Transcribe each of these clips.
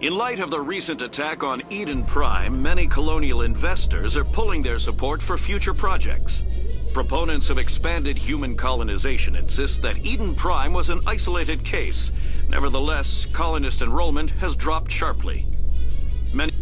In light of the recent attack on Eden Prime, many colonial investors are pulling their support for future projects. Proponents of expanded human colonization insist that Eden Prime was an isolated case. Nevertheless, colonist enrollment has dropped sharply. Many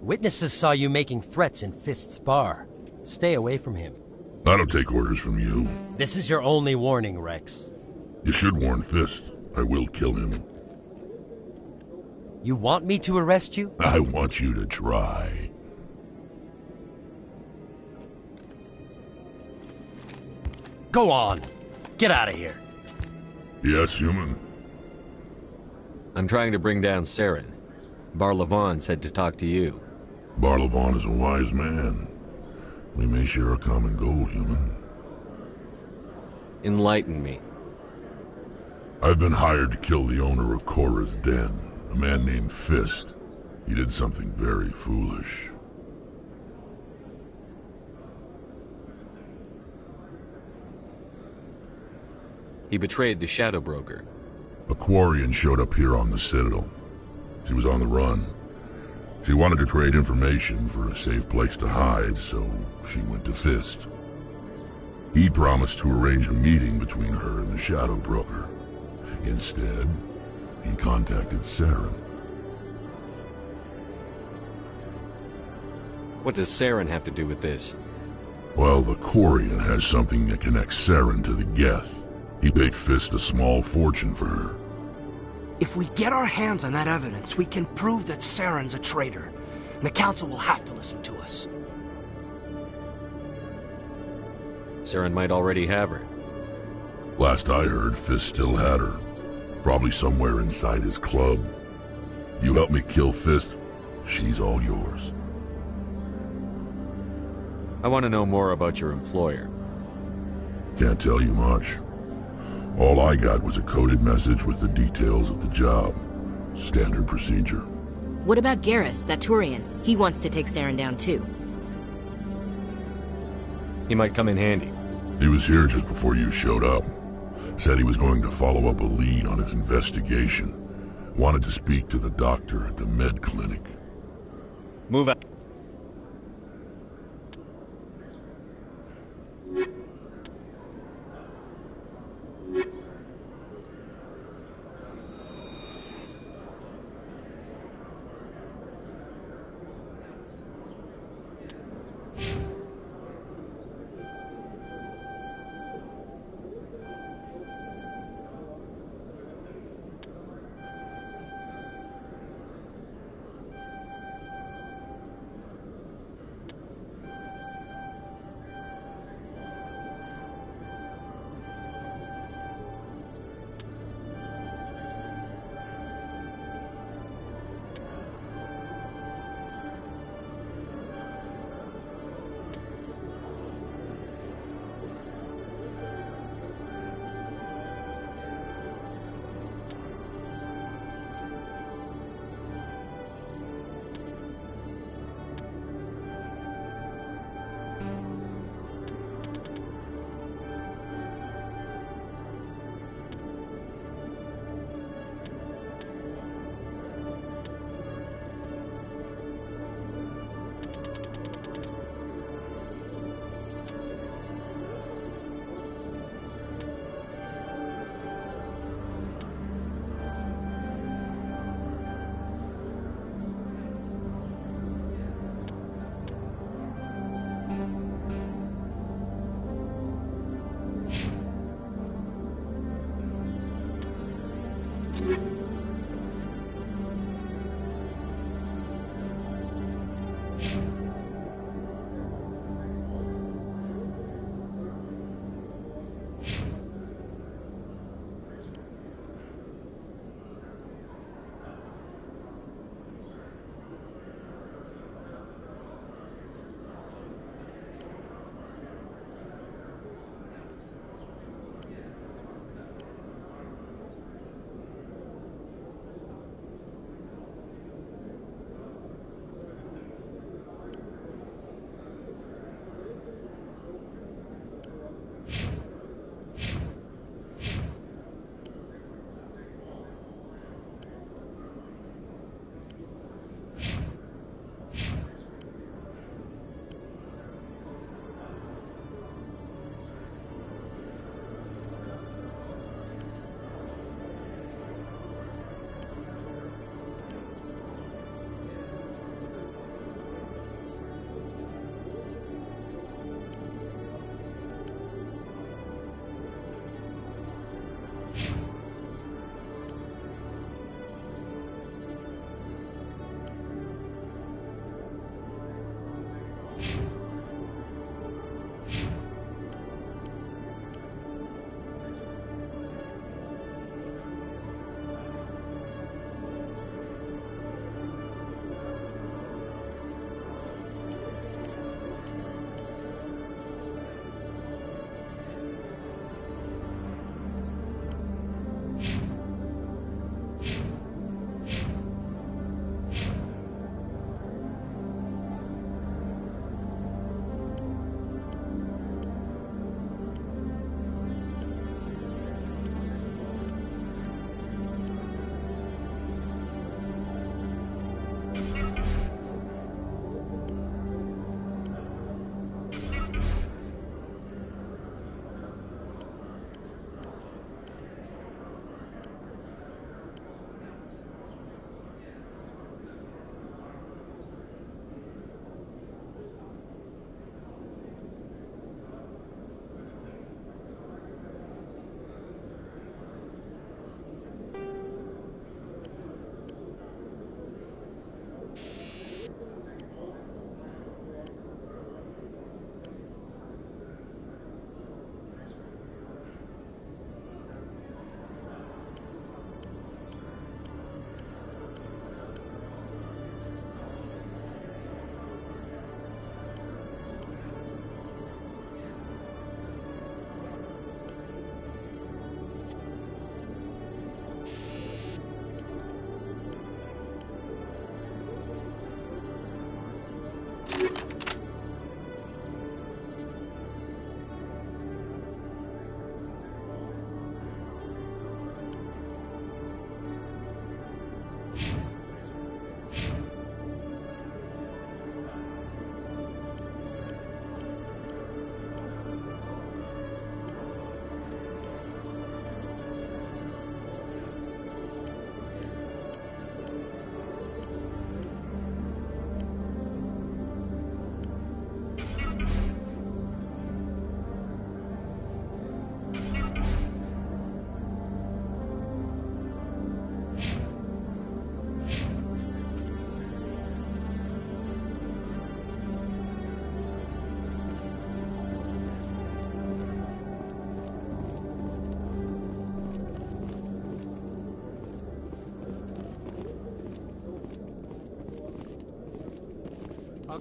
Witnesses saw you making threats in Fist's bar. Stay away from him. I don't take orders from you. This is your only warning, Rex. You should warn Fist. I will kill him. You want me to arrest you? I want you to try. Go on. Get out of here. Yes, human. I'm trying to bring down Saren. Barlavon said to talk to you. Barlavon is a wise man. We may share a common goal, human. Enlighten me. I've been hired to kill the owner of Cora's Den, a man named Fist. He did something very foolish. He betrayed the Shadow Broker. A Quarian showed up here on the Citadel. She was on the run. She wanted to trade information for a safe place to hide, so she went to Fist. He promised to arrange a meeting between her and the Shadow Broker. Instead, he contacted Saren. What does Saren have to do with this? Well, the Quarian has something that connects Saren to the Geth. He paid Fist a small fortune for her. If we get our hands on that evidence, we can prove that Saren's a traitor. And the Council will have to listen to us. Saren might already have her. Last I heard, Fist still had her. Probably somewhere inside his club. You help me kill Fist, she's all yours. I want to know more about your employer. Can't tell you much. All I got was a coded message with the details of the job. Standard procedure. What about Garrus, that Turian? He wants to take Saren down too. He might come in handy. He was here just before you showed up. Said he was going to follow up a lead on his investigation. Wanted to speak to the doctor at the med clinic. Move out.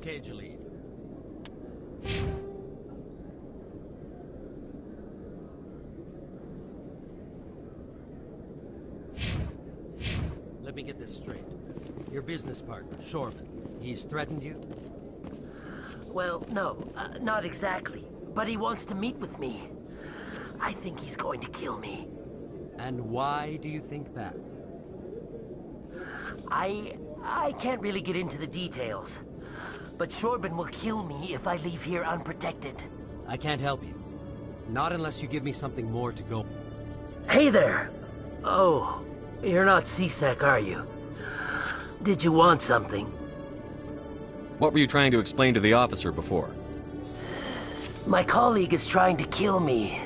Okay, Jalid. Let me get this straight. Your business partner, Shorman, he's threatened you? Well, no, not exactly. But he wants to meet with me. I think he's going to kill me. And why do you think that? I can't really get into the details. But Shorban will kill me if I leave here unprotected. I can't help you. Not unless you give me something more to go. Hey there! Oh, you're not C-Sec, are you? Did you want something? What were you trying to explain to the officer before? My colleague is trying to kill me,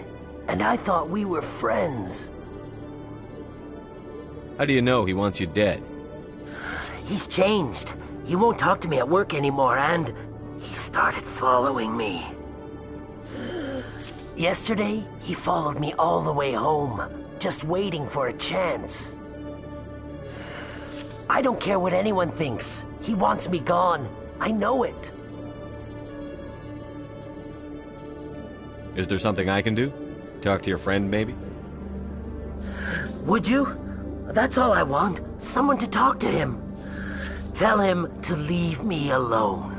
and I thought we were friends. How do you know he wants you dead? He's changed. He won't talk to me at work anymore, and he started following me. Yesterday, he followed me all the way home, just waiting for a chance. I don't care what anyone thinks. He wants me gone. I know it. Is there something I can do? Talk to your friend, maybe? Would you? That's all I want. Someone to talk to him. Tell him to leave me alone.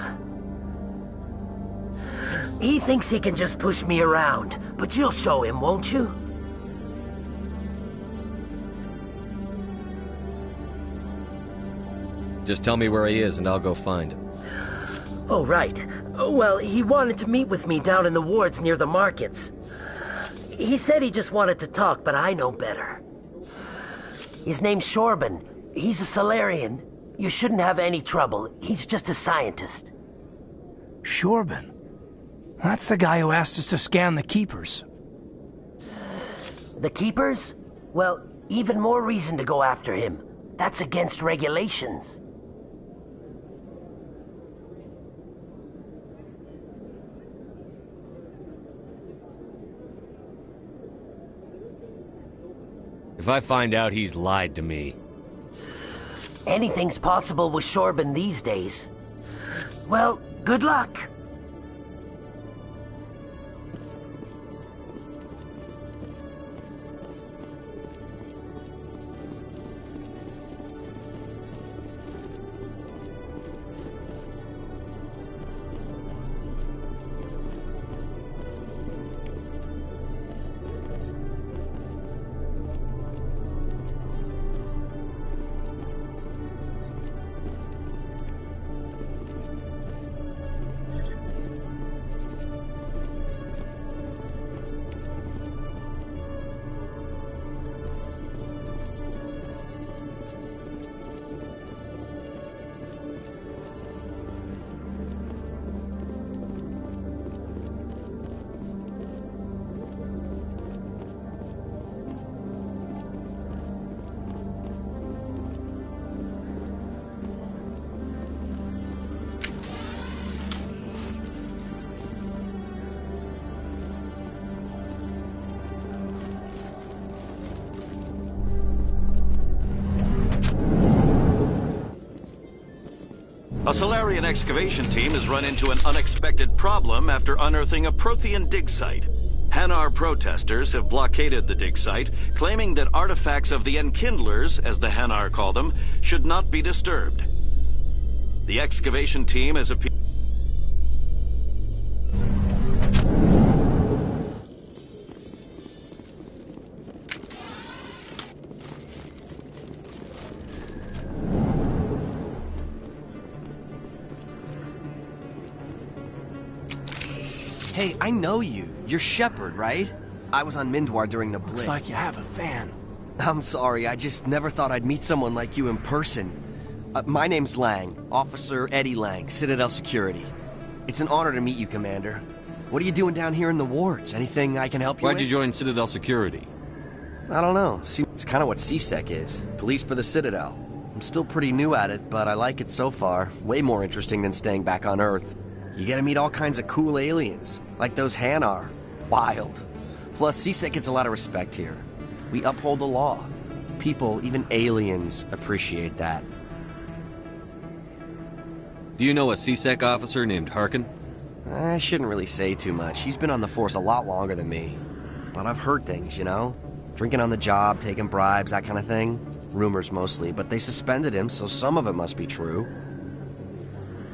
He thinks he can just push me around, but you'll show him, won't you? Just tell me where he is and I'll go find him. Oh, right. Well, he wanted to meet with me down in the wards near the markets. He said he just wanted to talk, but I know better. His name's Shorban. He's a Solarian. You shouldn't have any trouble. He's just a scientist. Shorban? That's the guy who asked us to scan the Keepers. The Keepers? Well, even more reason to go after him. That's against regulations. If I find out he's lied to me... Anything's possible with Shorban these days. Well, good luck. A Solarian excavation team has run into an unexpected problem after unearthing a Prothean dig site. Hanar protesters have blockaded the dig site, claiming that artifacts of the Enkindlers, as the Hanar call them, should not be disturbed. The excavation team has appeared. Hey, I know you. You're Shepard, right? I was on Mindwar during the Blitz. Looks like you have a fan. I'm sorry, I just never thought I'd meet someone like you in person. My name's Lang, Officer Eddie Lang, Citadel Security. It's an honor to meet you, Commander. What are you doing down here in the wards? Anything I can help you with? Why'd you join Citadel Security? I don't know. It's kind of what C-Sec is. Police for the Citadel. I'm still pretty new at it, but I like it so far. Way more interesting than staying back on Earth. You get to meet all kinds of cool aliens, like those Hanar. Wild. Plus, C-Sec gets a lot of respect here. We uphold the law. People, even aliens, appreciate that. Do you know a C-Sec officer named Harkin? I shouldn't really say too much. He's been on the force a lot longer than me. But I've heard things, you know? Drinking on the job, taking bribes, that kind of thing. Rumors mostly, but they suspended him, so some of it must be true.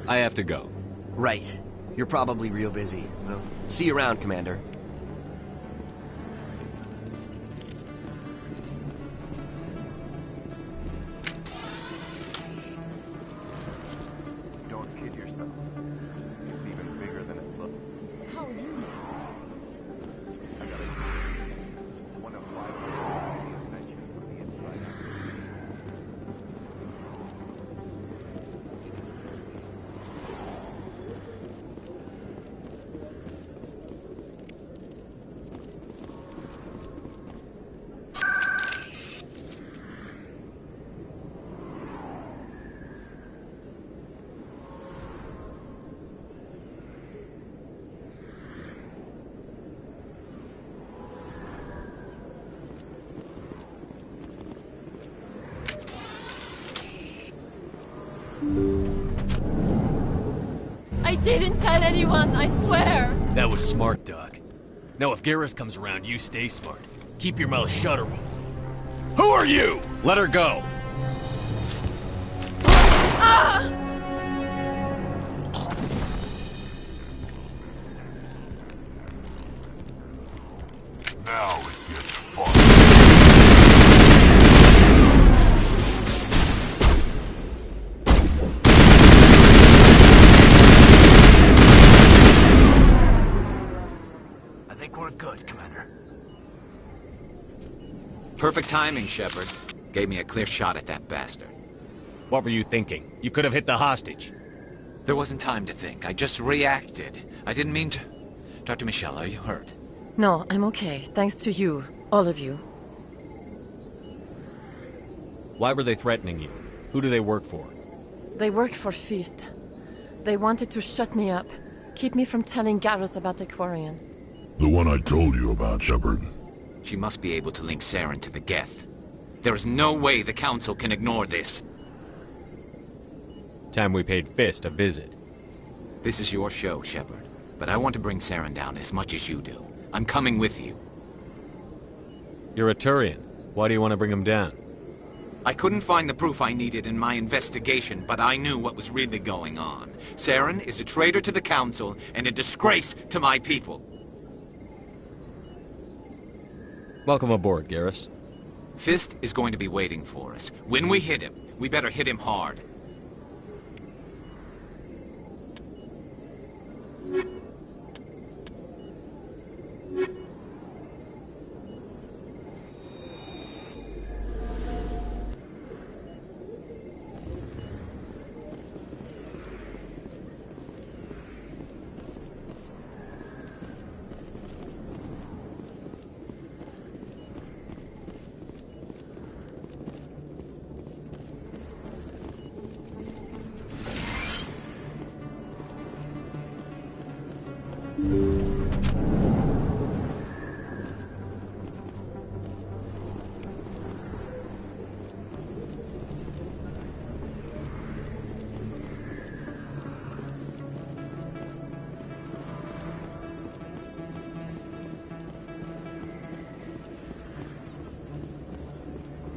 I have to go. Right. You're probably real busy. Well, see you around, Commander. Don't kid yourself. It's even bigger than it looks. How would you know? I got one of 5 ascension from the inside. I didn't tell anyone, I swear! That was smart, Doc. Now if Garrus comes around, you stay smart. Keep your mouth shut or... Who are you? Let her go! Ah! Now it gets fun. I think we're good, Commander. Perfect timing, Shepard. Gave me a clear shot at that bastard. What were you thinking? You could have hit the hostage. There wasn't time to think. I just reacted. I didn't mean to... Dr. Michelle, are you hurt? No, I'm okay. Thanks to you. All of you. Why were they threatening you? Who do they work for? They work for Feast. They wanted to shut me up. Keep me from telling Garrus about the Quarian. The one I told you about, Shepard. She must be able to link Saren to the Geth. There is no way the Council can ignore this. Time we paid Fist a visit. This is your show, Shepard. But I want to bring Saren down as much as you do. I'm coming with you. You're a Turian. Why do you want to bring him down? I couldn't find the proof I needed in my investigation, but I knew what was really going on. Saren is a traitor to the Council and a disgrace to my people. Welcome aboard, Garrus. Fist is going to be waiting for us. When we hit him, we better hit him hard.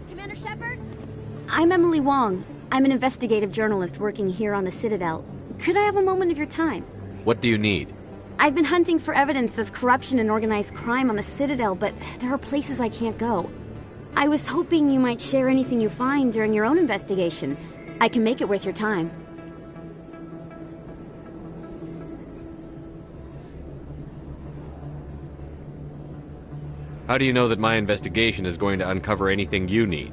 Commander Shepard? I'm Emily Wong. I'm an investigative journalist working here on the Citadel. Could I have a moment of your time? What do you need? I've been hunting for evidence of corruption and organized crime on the Citadel, but there are places I can't go. I was hoping you might share anything you find during your own investigation. I can make it worth your time. How do you know that my investigation is going to uncover anything you need?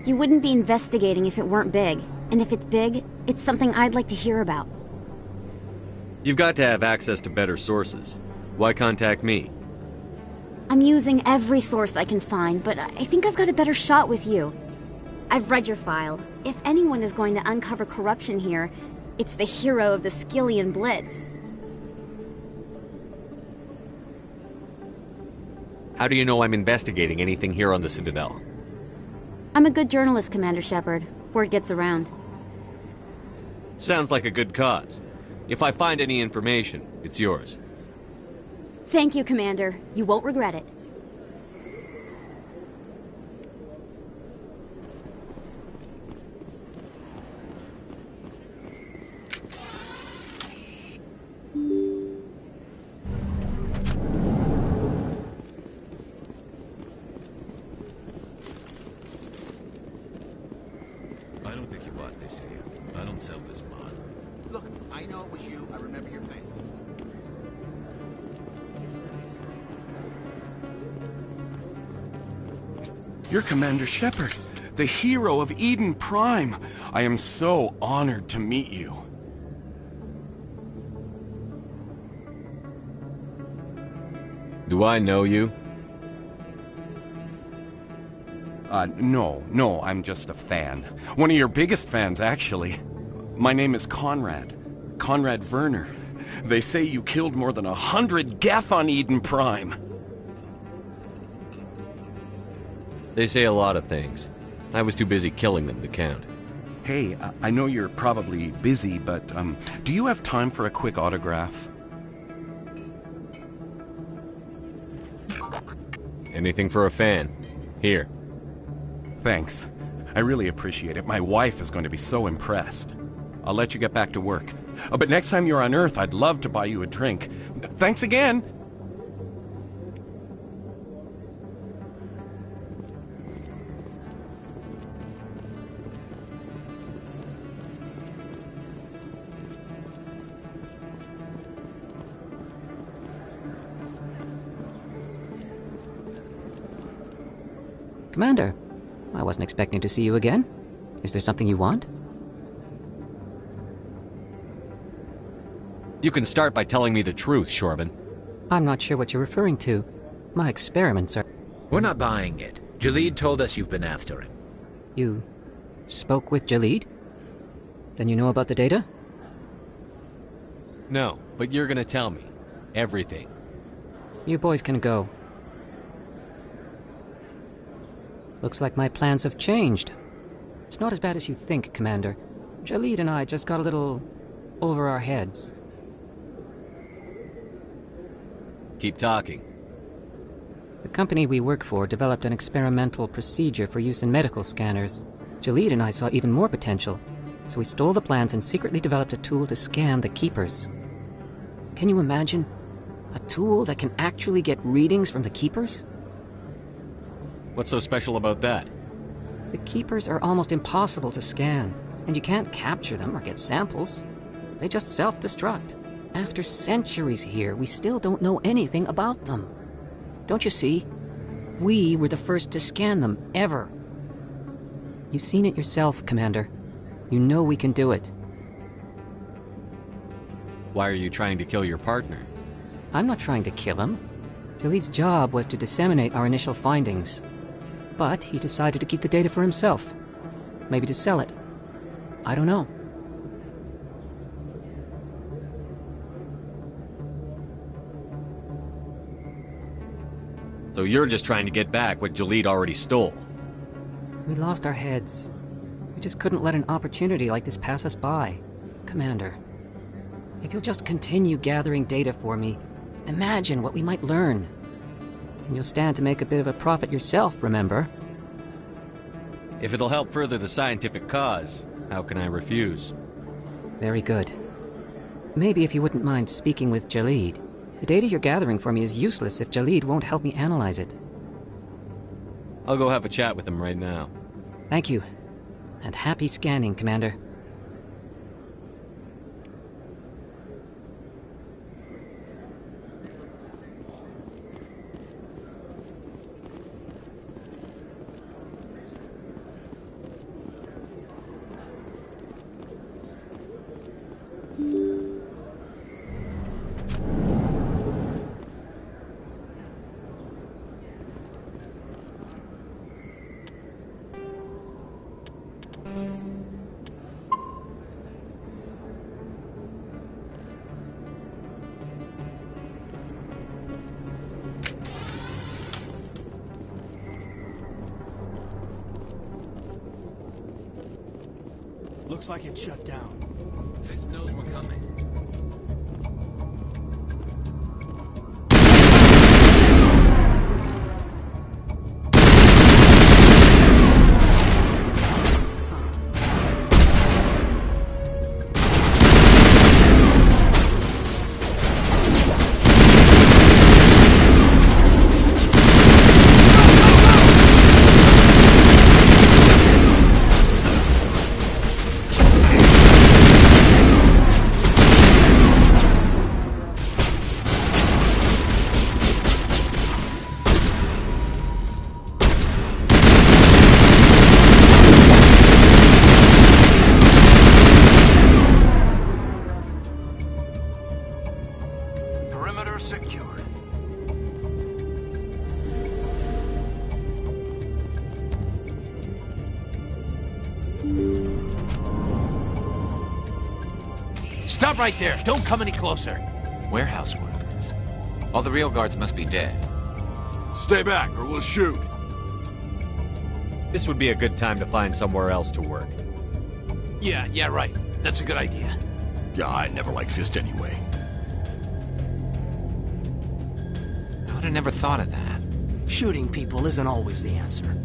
You wouldn't be investigating if it weren't big. And if it's big, it's something I'd like to hear about. You've got to have access to better sources. Why contact me? I'm using every source I can find, but I think I've got a better shot with you. I've read your file. If anyone is going to uncover corruption here, it's the hero of the Skillian Blitz. How do you know I'm investigating anything here on the Citadel? I'm a good journalist, Commander Shepard. Word gets around. Sounds like a good cause. If I find any information, it's yours. Thank you, Commander. You won't regret it. I don't think you bought this here. I don't sell this mod. Look, I know it was you. I remember your face. You're Commander Shepard, the hero of Eden Prime. I am so honored to meet you. Do I know you? No, I'm just a fan. One of your biggest fans, actually. My name is Conrad. Conrad Werner. They say you killed more than 100 Geth on Eden Prime. They say a lot of things. I was too busy killing them to count. Hey, I know you're probably busy, but, do you have time for a quick autograph? Anything for a fan. Here. Thanks. I really appreciate it. My wife is going to be so impressed. I'll let you get back to work. But next time you're on Earth, I'd love to buy you a drink. Thanks again! Commander, I wasn't expecting to see you again. Is there something you want? You can start by telling me the truth, Shorban. I'm not sure what you're referring to. My experiments are... We're not buying it. Jalid told us you've been after him. You spoke with Jalid? Then you know about the data? No, but you're gonna tell me. Everything. You boys can go. Looks like my plans have changed. It's not as bad as you think, Commander. Jalid and I just got a little over our heads. Keep talking. The company we work for developed an experimental procedure for use in medical scanners. Jalid and I saw even more potential, so we stole the plans and secretly developed a tool to scan the Keepers. Can you imagine? A tool that can actually get readings from the Keepers? What's so special about that? The Keepers are almost impossible to scan, and you can't capture them or get samples. They just self-destruct. After centuries here, we still don't know anything about them. Don't you see? We were the first to scan them, ever. You've seen it yourself, Commander. You know we can do it. Why are you trying to kill your partner? I'm not trying to kill him. Jalid's job was to disseminate our initial findings. But he decided to keep the data for himself. Maybe to sell it. I don't know. So you're just trying to get back what Jalid already stole? We lost our heads. We just couldn't let an opportunity like this pass us by. Commander, if you'll just continue gathering data for me, imagine what we might learn. And you'll stand to make a bit of a profit yourself, remember? If it'll help further the scientific cause, how can I refuse? Very good. Maybe if you wouldn't mind speaking with Jalid. The data you're gathering for me is useless if Jalid won't help me analyze it. I'll go have a chat with him right now. Thank you. And happy scanning, Commander. Looks like it's shut down. Fist knows we're coming. Perimeter secured. Stop right there! Don't come any closer! Warehouse workers. All the real guards must be dead. Stay back, or we'll shoot. This would be a good time to find somewhere else to work. Yeah, right. That's a good idea. Yeah, I never liked Fist anyway. I would have never thought of that. Shooting people isn't always the answer.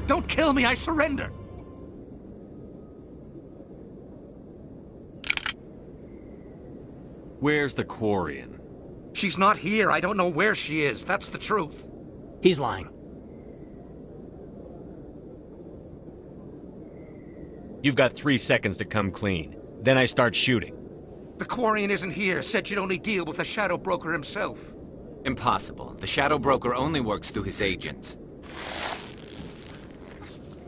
Don't kill me, I surrender! Where's the Quarian? She's not here. I don't know where she is. That's the truth. He's lying. You've got 3 seconds to come clean. Then I start shooting. The Quarian isn't here. Said she'd only deal with the Shadow Broker himself. Impossible. The Shadow Broker only works through his agents.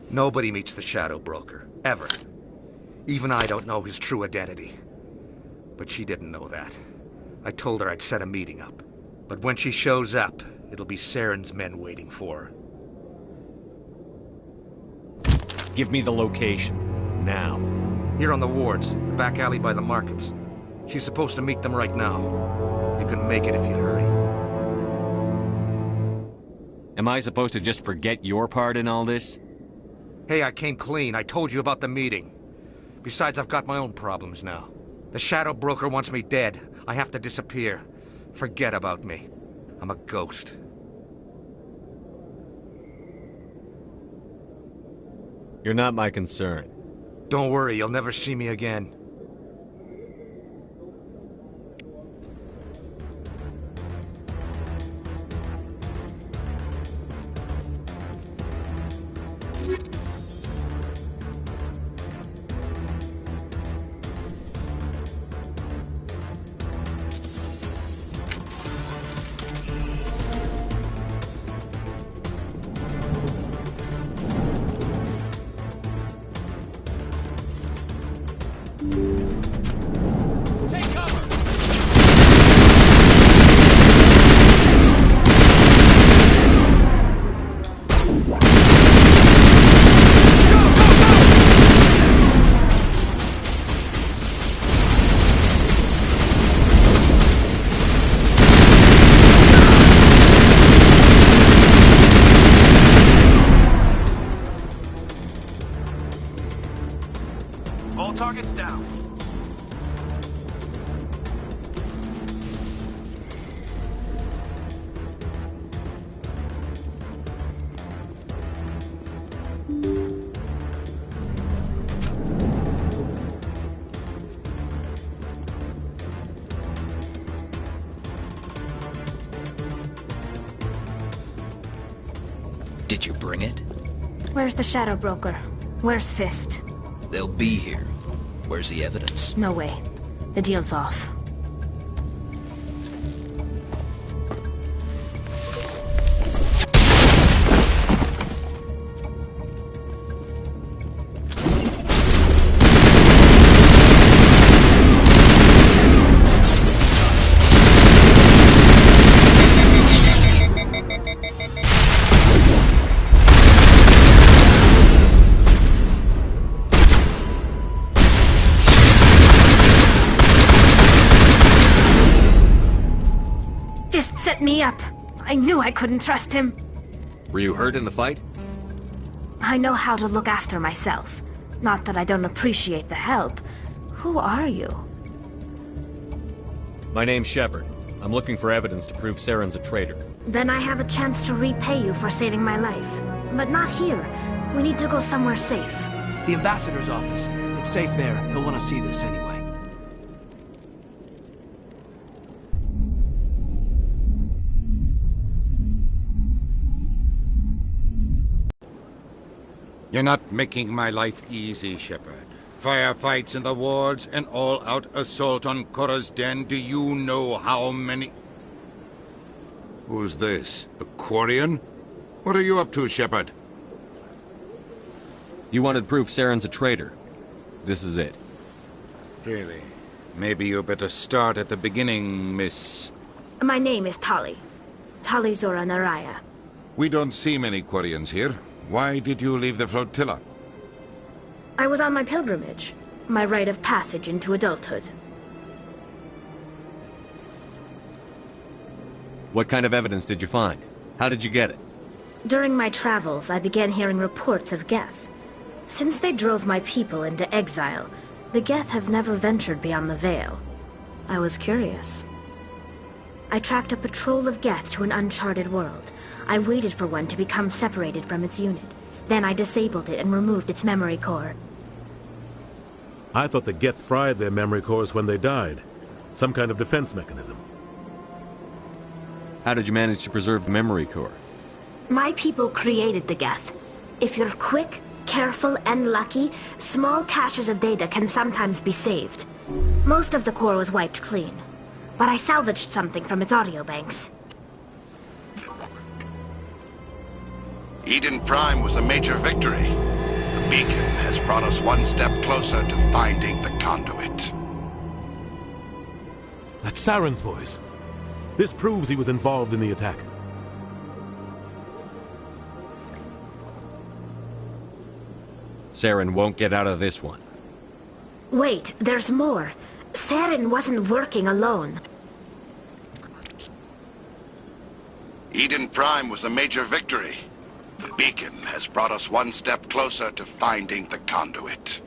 Nobody meets the Shadow Broker. Ever. Even I don't know his true identity. But she didn't know that. I told her I'd set a meeting up. But when she shows up, it'll be Saren's men waiting for her. Give me the location. Now. Here on the wards, the back alley by the markets. She's supposed to meet them right now. You can make it if you hurry. Am I supposed to just forget your part in all this? Hey, I came clean. I told you about the meeting. Besides, I've got my own problems now. The Shadow Broker wants me dead. I have to disappear. Forget about me. I'm a ghost. You're not my concern. Don't worry, you'll never see me again. All targets down. Did you bring it? Where's the Shadow Broker? Where's Fist? They'll be here. Where's the evidence? No way. The deal's off. Set me up. I knew I couldn't trust him. Were you hurt in the fight? I know how to look after myself. Not that I don't appreciate the help. Who are you? My name's Shepard. I'm looking for evidence to prove Saren's a traitor. Then I have a chance to repay you for saving my life. But not here. We need to go somewhere safe. The ambassador's office. It's safe there. He'll want to see this anyway. You're not making my life easy, Shepard. Firefights in the wards, an all-out assault on Korra's den. Do you know how many... Who's this? A Quarian? What are you up to, Shepard? You wanted proof Saren's a traitor. This is it. Really? Maybe you better start at the beginning, Miss... My name is Tali. Tali Zora Naraya. We don't see many Quarians here. Why did you leave the flotilla? I was on my pilgrimage. My rite of passage into adulthood. What kind of evidence did you find? How did you get it? During my travels, I began hearing reports of Geth. Since they drove my people into exile, the Geth have never ventured beyond the Veil. I was curious. I tracked a patrol of Geth to an uncharted world. I waited for one to become separated from its unit. Then I disabled it and removed its memory core. I thought the Geth fried their memory cores when they died. Some kind of defense mechanism. How did you manage to preserve the memory core? My people created the Geth. If you're quick, careful, and lucky, small caches of data can sometimes be saved. Most of the core was wiped clean. But I salvaged something from its audio banks. Eden Prime was a major victory. The beacon has brought us one step closer to finding the conduit. That's Saren's voice. This proves he was involved in the attack. Saren won't get out of this one. Wait, there's more. Saren wasn't working alone. Eden Prime was a major victory. The beacon has brought us one step closer to finding the conduit.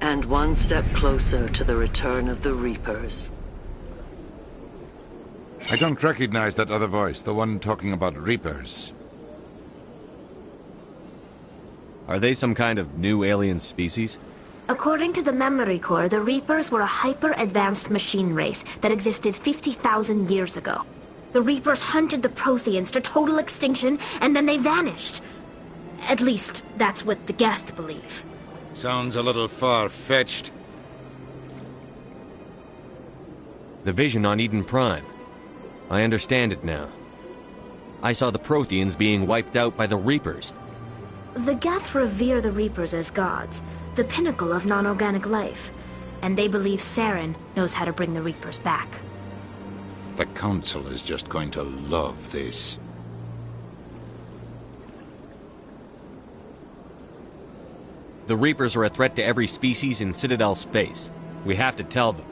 And one step closer to the return of the Reapers. I don't recognize that other voice, the one talking about Reapers. Are they some kind of new alien species? According to the Memory Core, the Reapers were a hyper-advanced machine race that existed 50,000 years ago. The Reapers hunted the Protheans to total extinction, and then they vanished. At least, that's what the Geth believe. Sounds a little far-fetched. The vision on Eden Prime. I understand it now. I saw the Protheans being wiped out by the Reapers. The Geth revere the Reapers as gods, the pinnacle of non-organic life, and they believe Saren knows how to bring the Reapers back. The Council is just going to love this. The Reapers are a threat to every species in Citadel space. We have to tell them.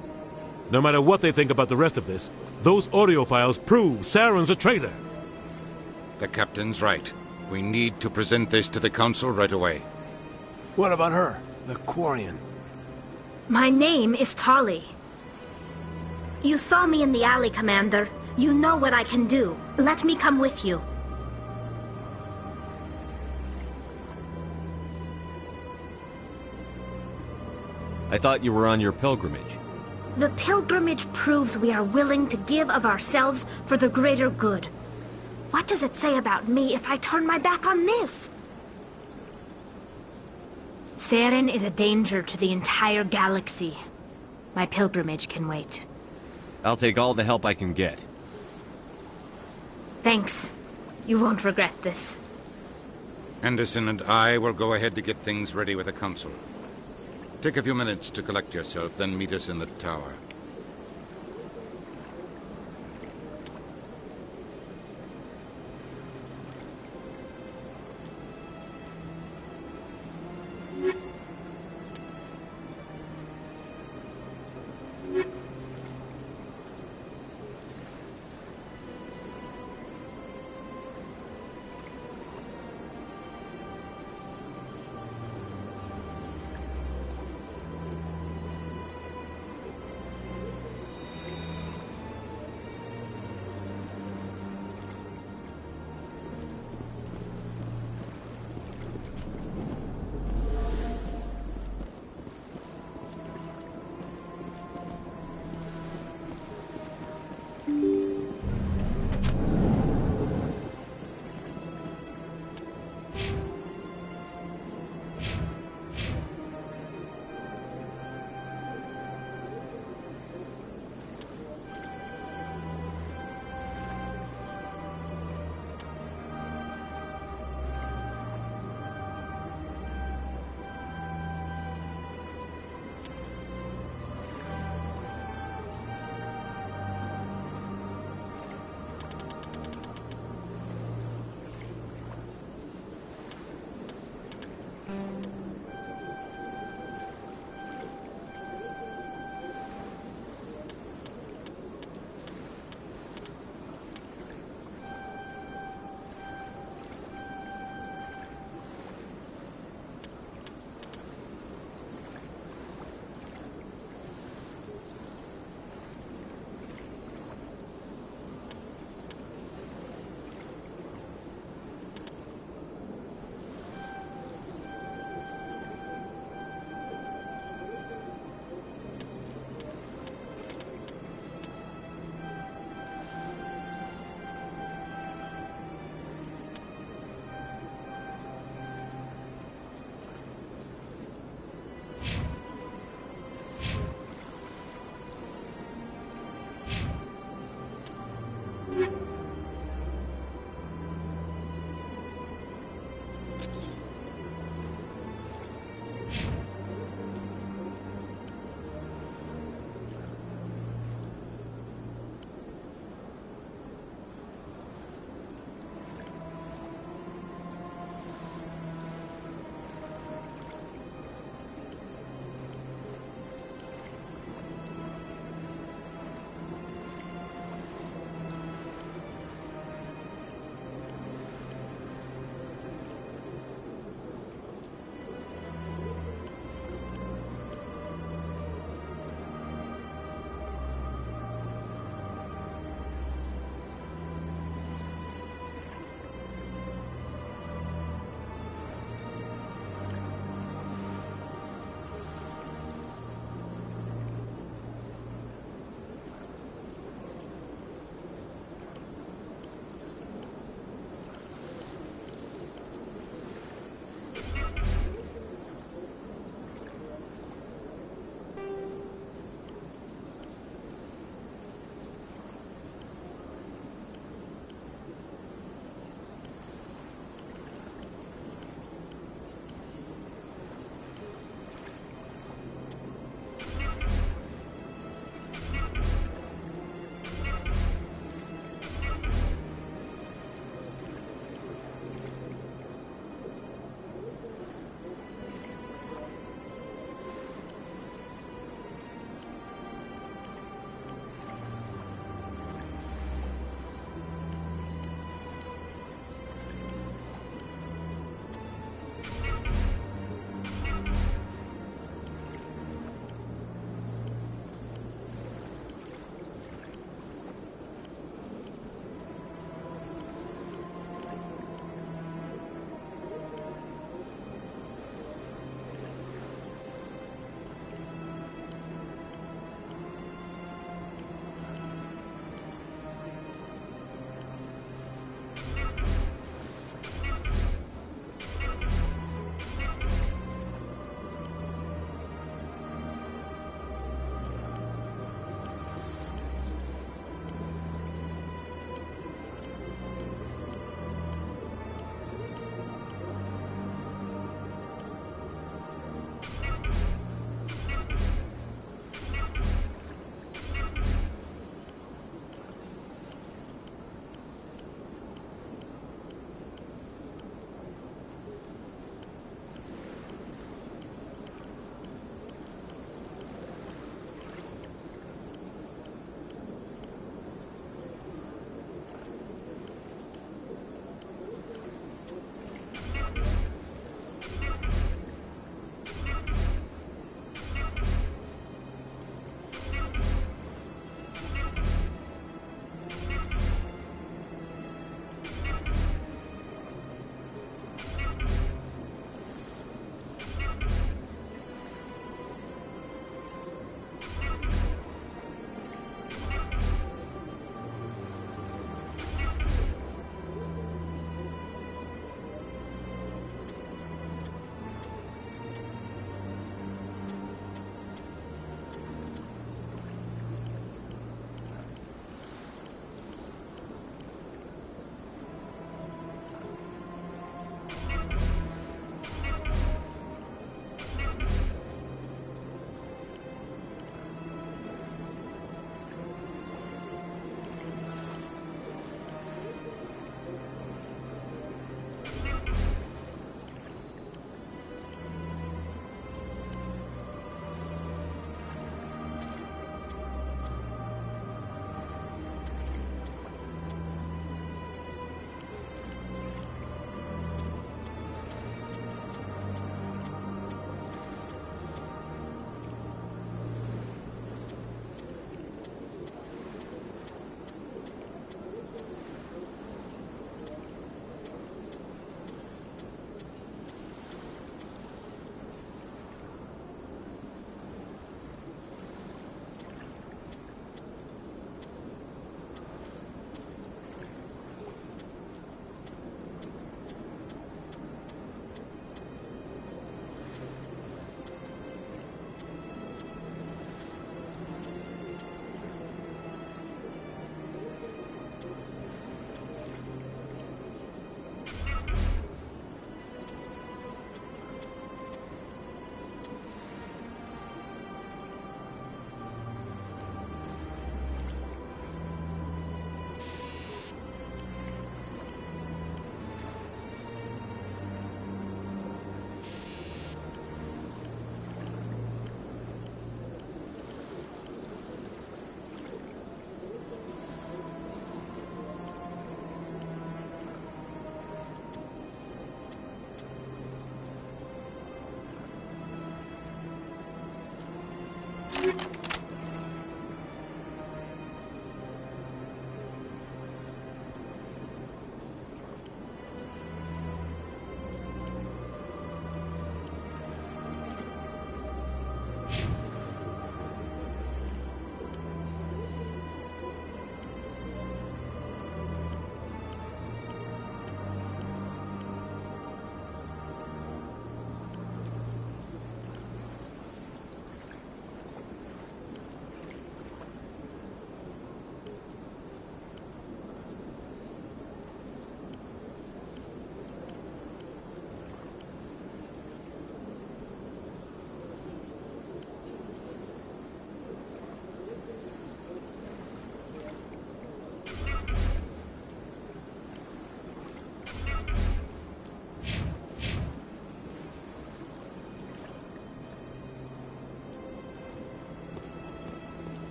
No matter what they think about the rest of this, those audio files prove Saren's a traitor. The Captain's right. We need to present this to the Council right away. What about her? The Quarian. My name is Tali. You saw me in the alley, Commander. You know what I can do. Let me come with you. I thought you were on your pilgrimage. The pilgrimage proves we are willing to give of ourselves for the greater good. What does it say about me if I turn my back on this? Saren is a danger to the entire galaxy. My pilgrimage can wait. I'll take all the help I can get. Thanks. You won't regret this. Anderson and I will go ahead to get things ready with the Council. Take a few minutes to collect yourself, then meet us in the tower.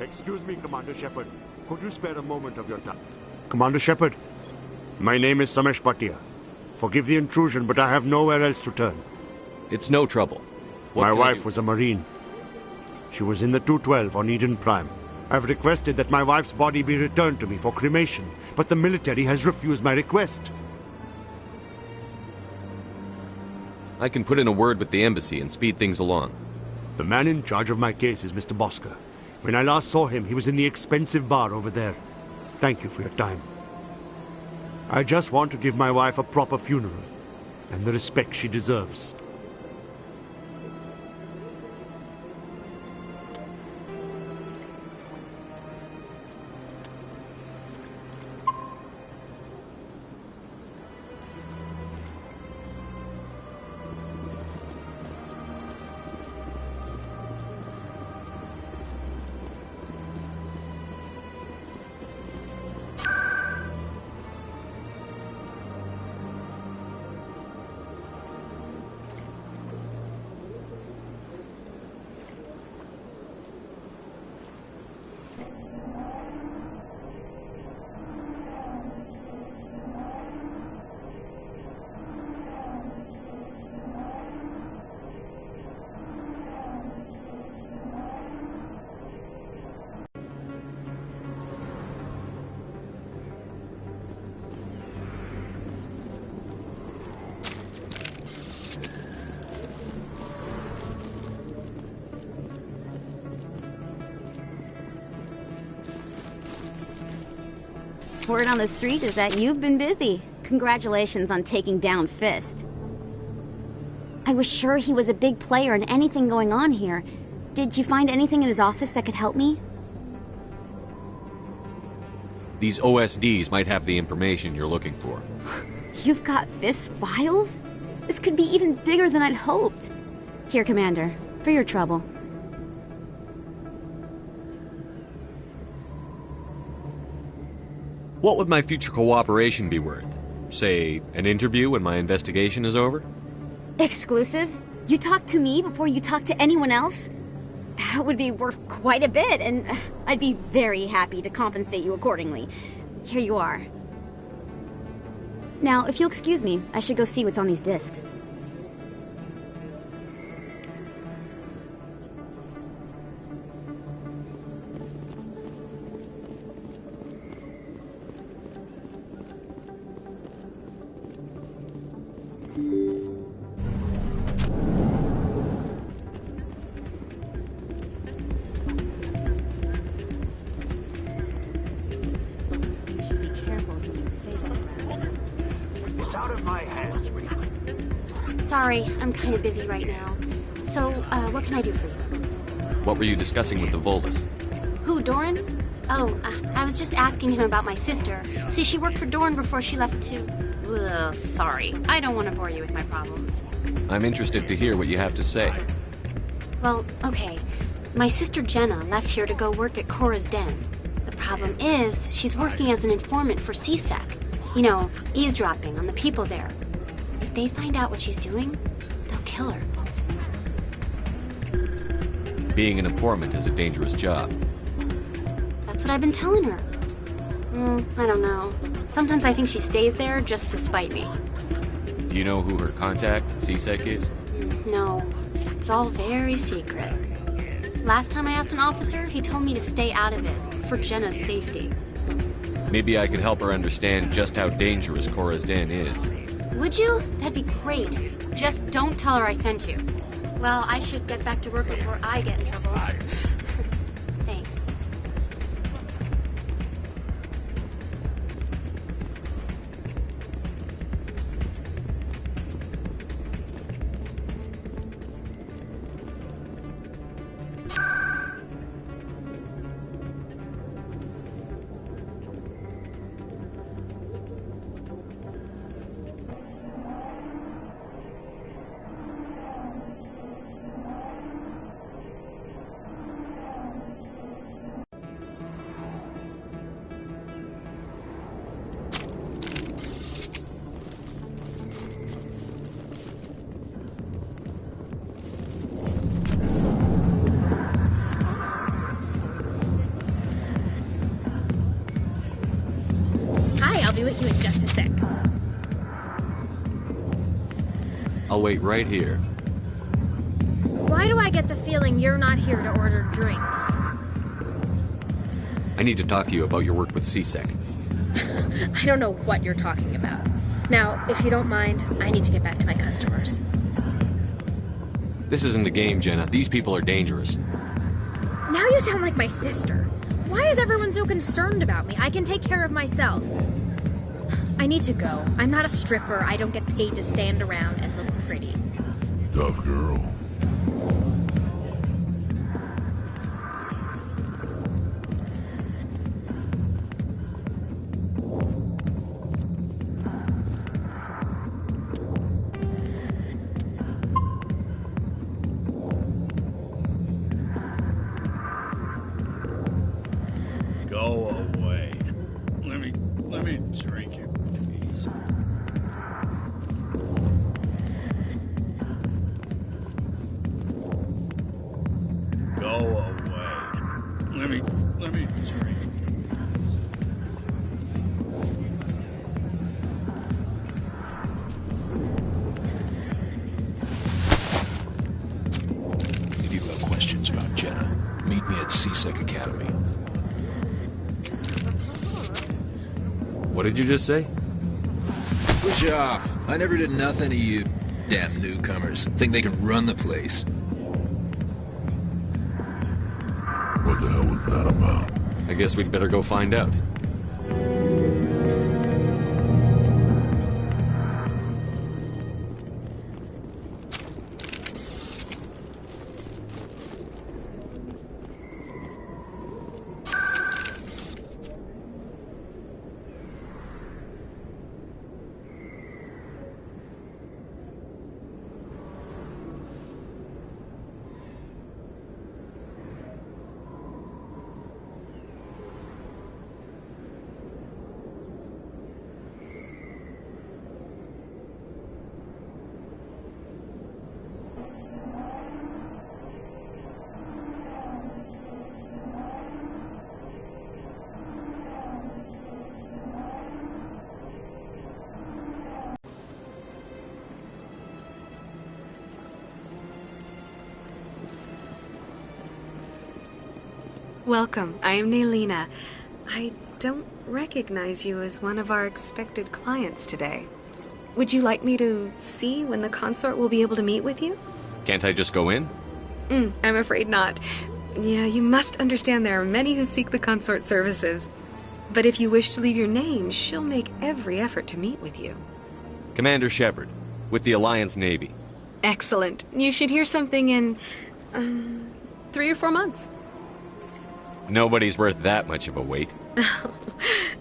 Excuse me, Commander Shepard. Could you spare a moment of your time? Commander Shepard, my name is Samesh Bhatia. Forgive the intrusion, but I have nowhere else to turn. It's no trouble. My wife was a Marine. She was in the 212 on Eden Prime. I've requested that my wife's body be returned to me for cremation, but the military has refused my request. I can put in a word with the embassy and speed things along. The man in charge of my case is Mr. Bosker. When I last saw him, he was in the expensive bar over there. Thank you for your time. I just want to give my wife a proper funeral, and the respect she deserves. Word on the street is that you've been busy. Congratulations on taking down Fist. I was sure he was a big player in anything going on here. Did you find anything in his office that could help me? These OSDs might have the information you're looking for. You've got Fist's files? This could be even bigger than I'd hoped. Here, Commander, for your trouble. What would my future cooperation be worth? Say, an interview when my investigation is over? Exclusive? You talk to me before you talk to anyone else? That would be worth quite a bit, and I'd be very happy to compensate you accordingly. Here you are. Now, if you'll excuse me, I should go see what's on these discs. Sorry, I'm kind of busy right now. So, what can I do for you? What were you discussing with the Volus? Who, Doran? Oh, I was just asking him about my sister. See, she worked for Doran before she left to... Ugh, sorry. I don't want to bore you with my problems. I'm interested to hear what you have to say. Well, okay. My sister Jenna left here to go work at Cora's Den. The problem is, she's working as an informant for CSEC. You know, eavesdropping on the people there. If they find out what she's doing, they'll kill her. Being an informant is a dangerous job. That's what I've been telling her. I don't know. Sometimes I think she stays there just to spite me. Do you know who her contact at CSEC is? No, it's all very secret. Last time I asked an officer, he told me to stay out of it, for Jenna's safety. Maybe I could help her understand just how dangerous Cora's Den is. Would you? That'd be great. Just don't tell her I sent you. Well, I should get back to work before I get in trouble. Thanks. be with you in just a sec. I'll wait right here. Why do I get the feeling you're not here to order drinks? I need to talk to you about your work with CSEC. I don't know what you're talking about. Now, if you don't mind, I need to get back to my customers. This isn't a game, Jenna. These people are dangerous. Now you sound like my sister. Why is everyone so concerned about me? I can take care of myself. I need to go. I'm not a stripper. I don't get paid to stand around and look pretty. Tough girl. Go away. Let me drink your piece. Go away. Let me drink your piece. If you have questions about Jenna, meet me at CSEC Academy. What did you just say? Push off. I never did nothing to you damn newcomers. Think they can run the place. What the hell was that about? I guess we'd better go find out. Welcome. I am Naelina. I don't recognize you as one of our expected clients today. Would you like me to see when the consort will be able to meet with you? Can't I just go in? I'm afraid not. Yeah, you must understand there are many who seek the consort services. But if you wish to leave your name, she'll make every effort to meet with you. Commander Shepard, with the Alliance Navy. Excellent. You should hear something in 3 or 4 months. Nobody's worth that much of a wait.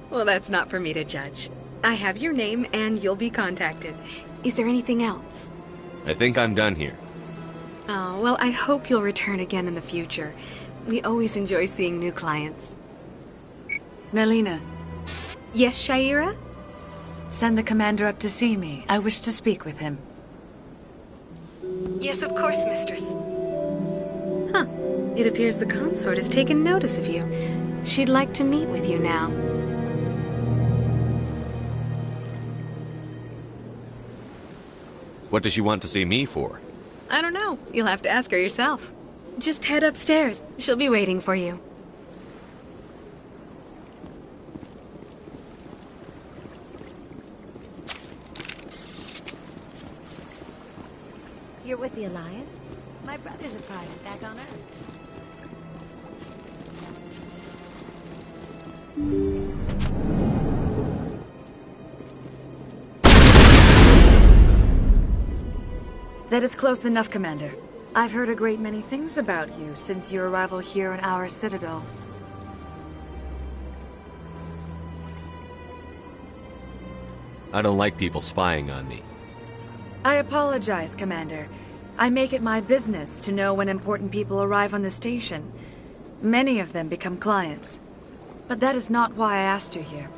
Well, that's not for me to judge. I have your name and you'll be contacted. Is there anything else? I think I'm done here. Oh, well, I hope you'll return again in the future. We always enjoy seeing new clients. Naelina. Yes, Shaira? Send the commander up to see me. I wish to speak with him. Yes, of course, mistress. Huh. It appears the consort has taken notice of you. She'd like to meet with you now. What does she want to see me for? I don't know. You'll have to ask her yourself. Just head upstairs. She'll be waiting for you. You're with the Alliance? My brother's a private back on Earth. That is close enough, Commander. I've heard a great many things about you since your arrival here in our citadel. I don't like people spying on me. I apologize, Commander. I make it my business to know when important people arrive on the station. Many of them become clients. But that is not why I asked you here.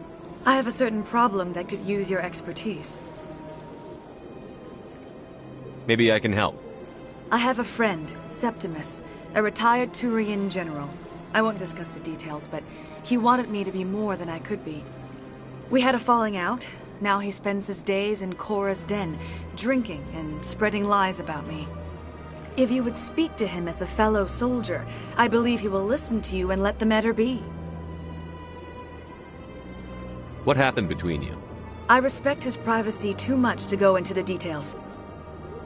I have a certain problem that could use your expertise. Maybe I can help. I have a friend, Septimus, a retired Turian general. I won't discuss the details, but he wanted me to be more than I could be. We had a falling out. Now he spends his days in Cora's den, drinking and spreading lies about me. If you would speak to him as a fellow soldier, I believe he will listen to you and let the matter be. What happened between you? I respect his privacy too much to go into the details.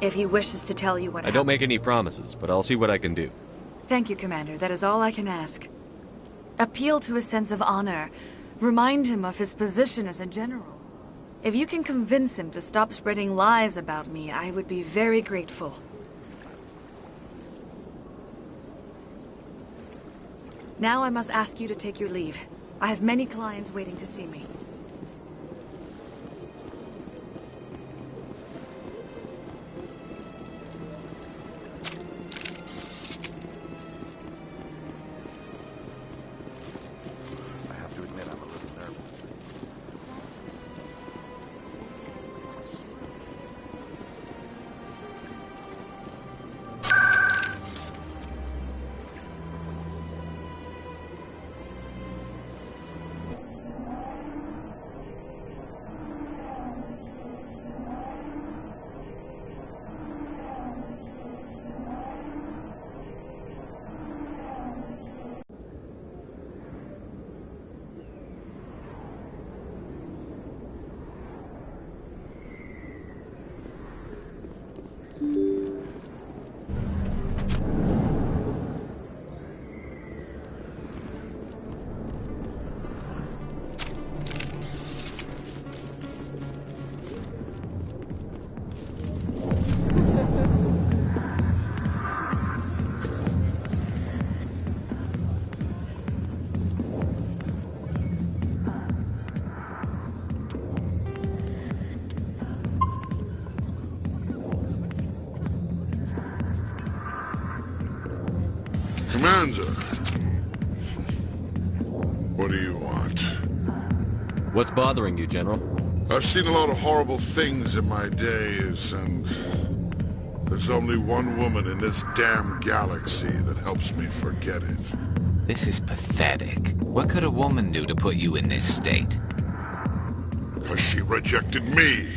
If he wishes to tell you what I don't make any promises, but I'll see what I can do. Thank you, Commander. That is all I can ask. Appeal to his sense of honor. Remind him of his position as a general. If you can convince him to stop spreading lies about me, I would be very grateful. Now I must ask you to take your leave. I have many clients waiting to see me. Commander, what do you want? What's bothering you, General? I've seen a lot of horrible things in my days, and there's only one woman in this damn galaxy that helps me forget it. This is pathetic. What could a woman do to put you in this state? Because she rejected me!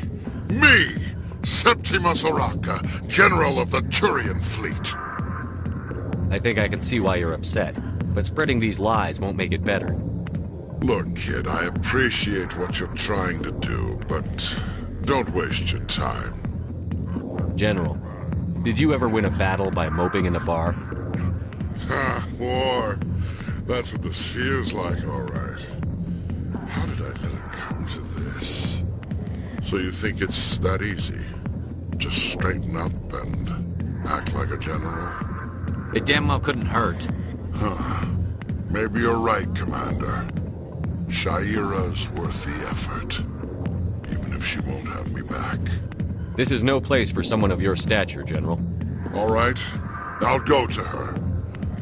Me! Septimus Oraka, General of the Turian Fleet! I think I can see why you're upset, but spreading these lies won't make it better. Look, kid, I appreciate what you're trying to do, but don't waste your time. General, did you ever win a battle by moping in a bar? Ha, war. That's what this feels like, all right. How did I let it come to this? So you think it's that easy? Just straighten up and act like a general? It damn well couldn't hurt. Huh. Maybe you're right, Commander. Shaira's worth the effort. Even if she won't have me back. This is no place for someone of your stature, General. All right. I'll go to her.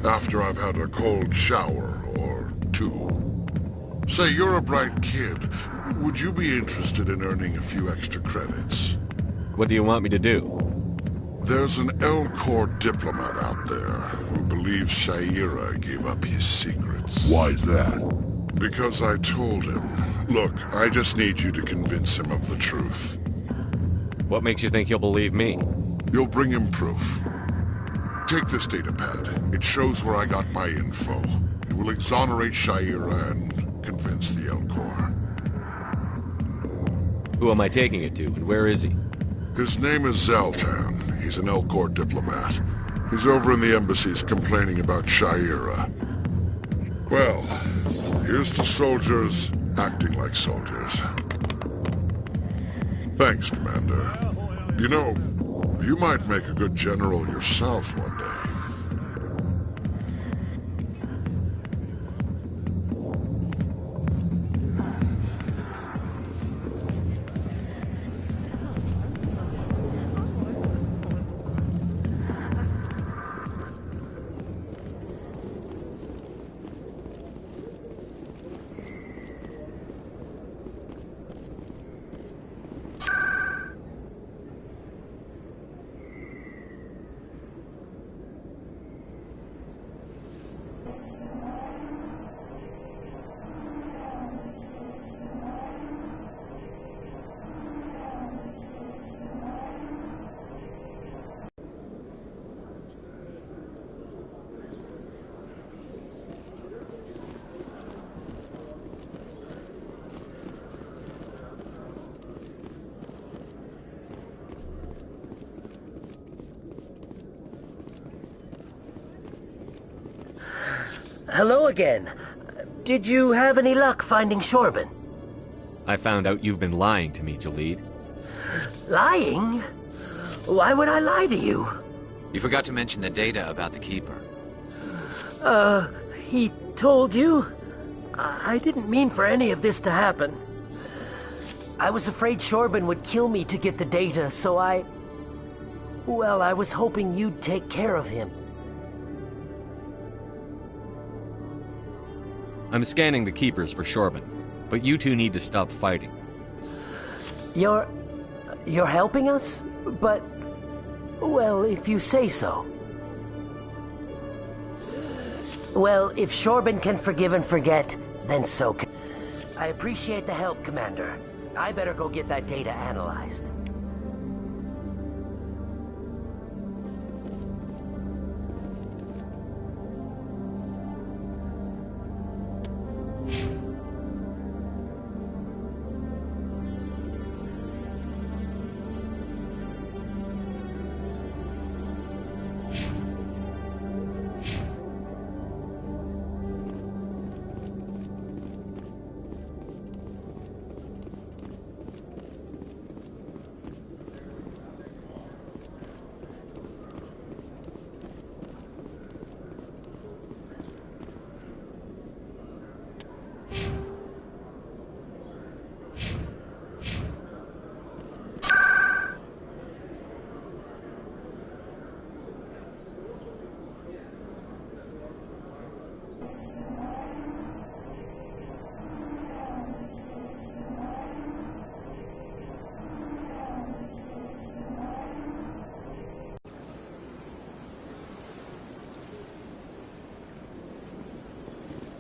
After I've had a cold shower or two. Say, you're a bright kid. Would you be interested in earning a few extra credits? What do you want me to do? There's an Elcor diplomat out there who believes Shaira gave up his secrets. Why is that? Because I told him. Look, I just need you to convince him of the truth. What makes you think he'll believe me? You'll bring him proof. Take this datapad. It shows where I got my info. It will exonerate Shaira and convince the Elcor. Who am I taking it to, and where is he? His name is Zaltan. He's an Elcor diplomat. He's over in the embassies complaining about Shaira. Well, here's to soldiers acting like soldiers. Thanks, Commander. You know, you might make a good general yourself one day. Hello again. Did you have any luck finding Shorban? I found out you've been lying to me, Jalid. Lying? Why would I lie to you? You forgot to mention the data about the Keeper. He told you? I didn't mean for any of this to happen. I was afraid Shorban would kill me to get the data, so well, I was hoping you'd take care of him. I'm scanning the Keepers for Shorban, but you two need to stop fighting. You're helping us? But, well, if you say so. Well, if Shorban can forgive and forget, then so can... I appreciate the help, Commander. I better go get that data analyzed.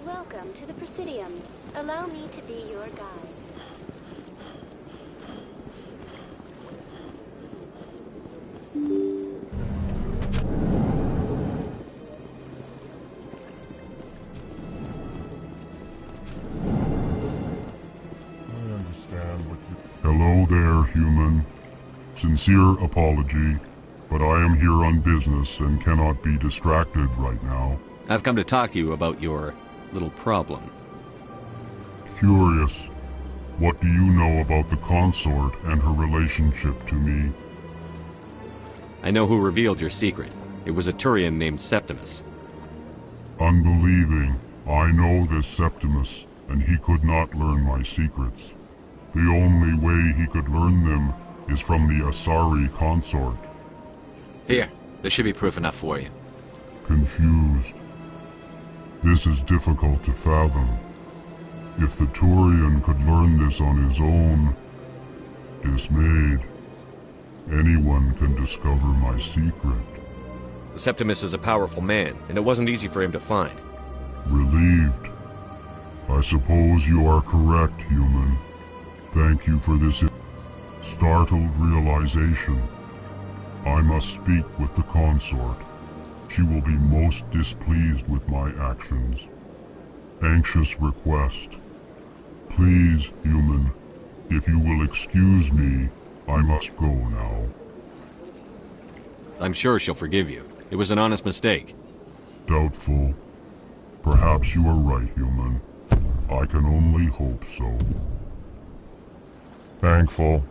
Welcome to the Presidium. Allow me to be your guide. Hello there, human. Sincere apology, but I am here on business and cannot be distracted right now. I've come to talk to you about your little problem. Curious. What do you know about the consort and her relationship to me? I know who revealed your secret. It was a Turian named Septimus. Unbelieving. I know this Septimus, and he could not learn my secrets. The only way he could learn them is from the Asari consort. Here, this should be proof enough for you. Confused. This is difficult to fathom. If the Turian could learn this on his own, dismayed, anyone can discover my secret. Septimus is a powerful man, and it wasn't easy for him to find. Relieved. I suppose you are correct, human. Thank you for this startled realization. I must speak with the consort. She will be most displeased with my actions. Anxious request. Please, human, if you will excuse me, I must go now. I'm sure she'll forgive you. It was an honest mistake. Doubtful. Perhaps you are right, human. I can only hope so. Thankful.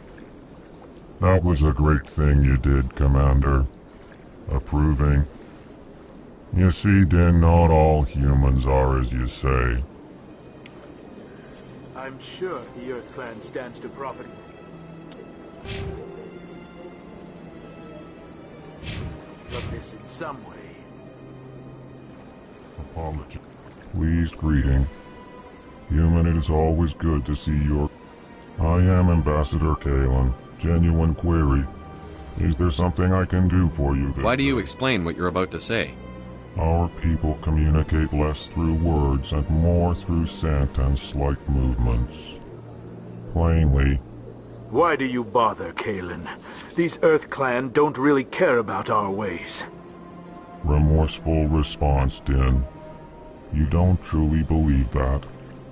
That was a great thing you did, Commander. Approving. You see, Din, not all humans are as you say. I'm sure the Earth Clan stands to profit from this in some way. Apology. Pleased greeting. Human, it is always good to see your... I am Ambassador Kalen. Genuine query. Is there something I can do for you this Why do you explain what you're about to say? Our people communicate less through words and more through scent and slight movements. Plainly. Why do you bother, Kalen? These Earth Clan don't really care about our ways. Remorseful response, Din. You don't truly believe that,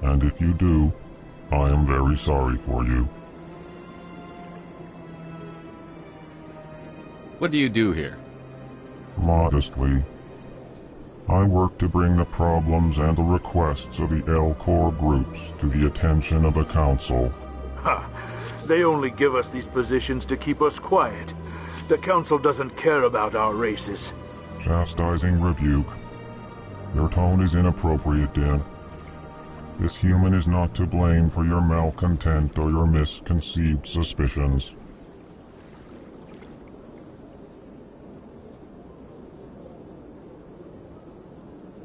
and if you do, I am very sorry for you. What do you do here? Modestly. I work to bring the problems and the requests of the L-Corps groups to the attention of the Council. Ha! They only give us these positions to keep us quiet. The Council doesn't care about our races. Chastising rebuke. Your tone is inappropriate, Din. This human is not to blame for your malcontent or your misconceived suspicions.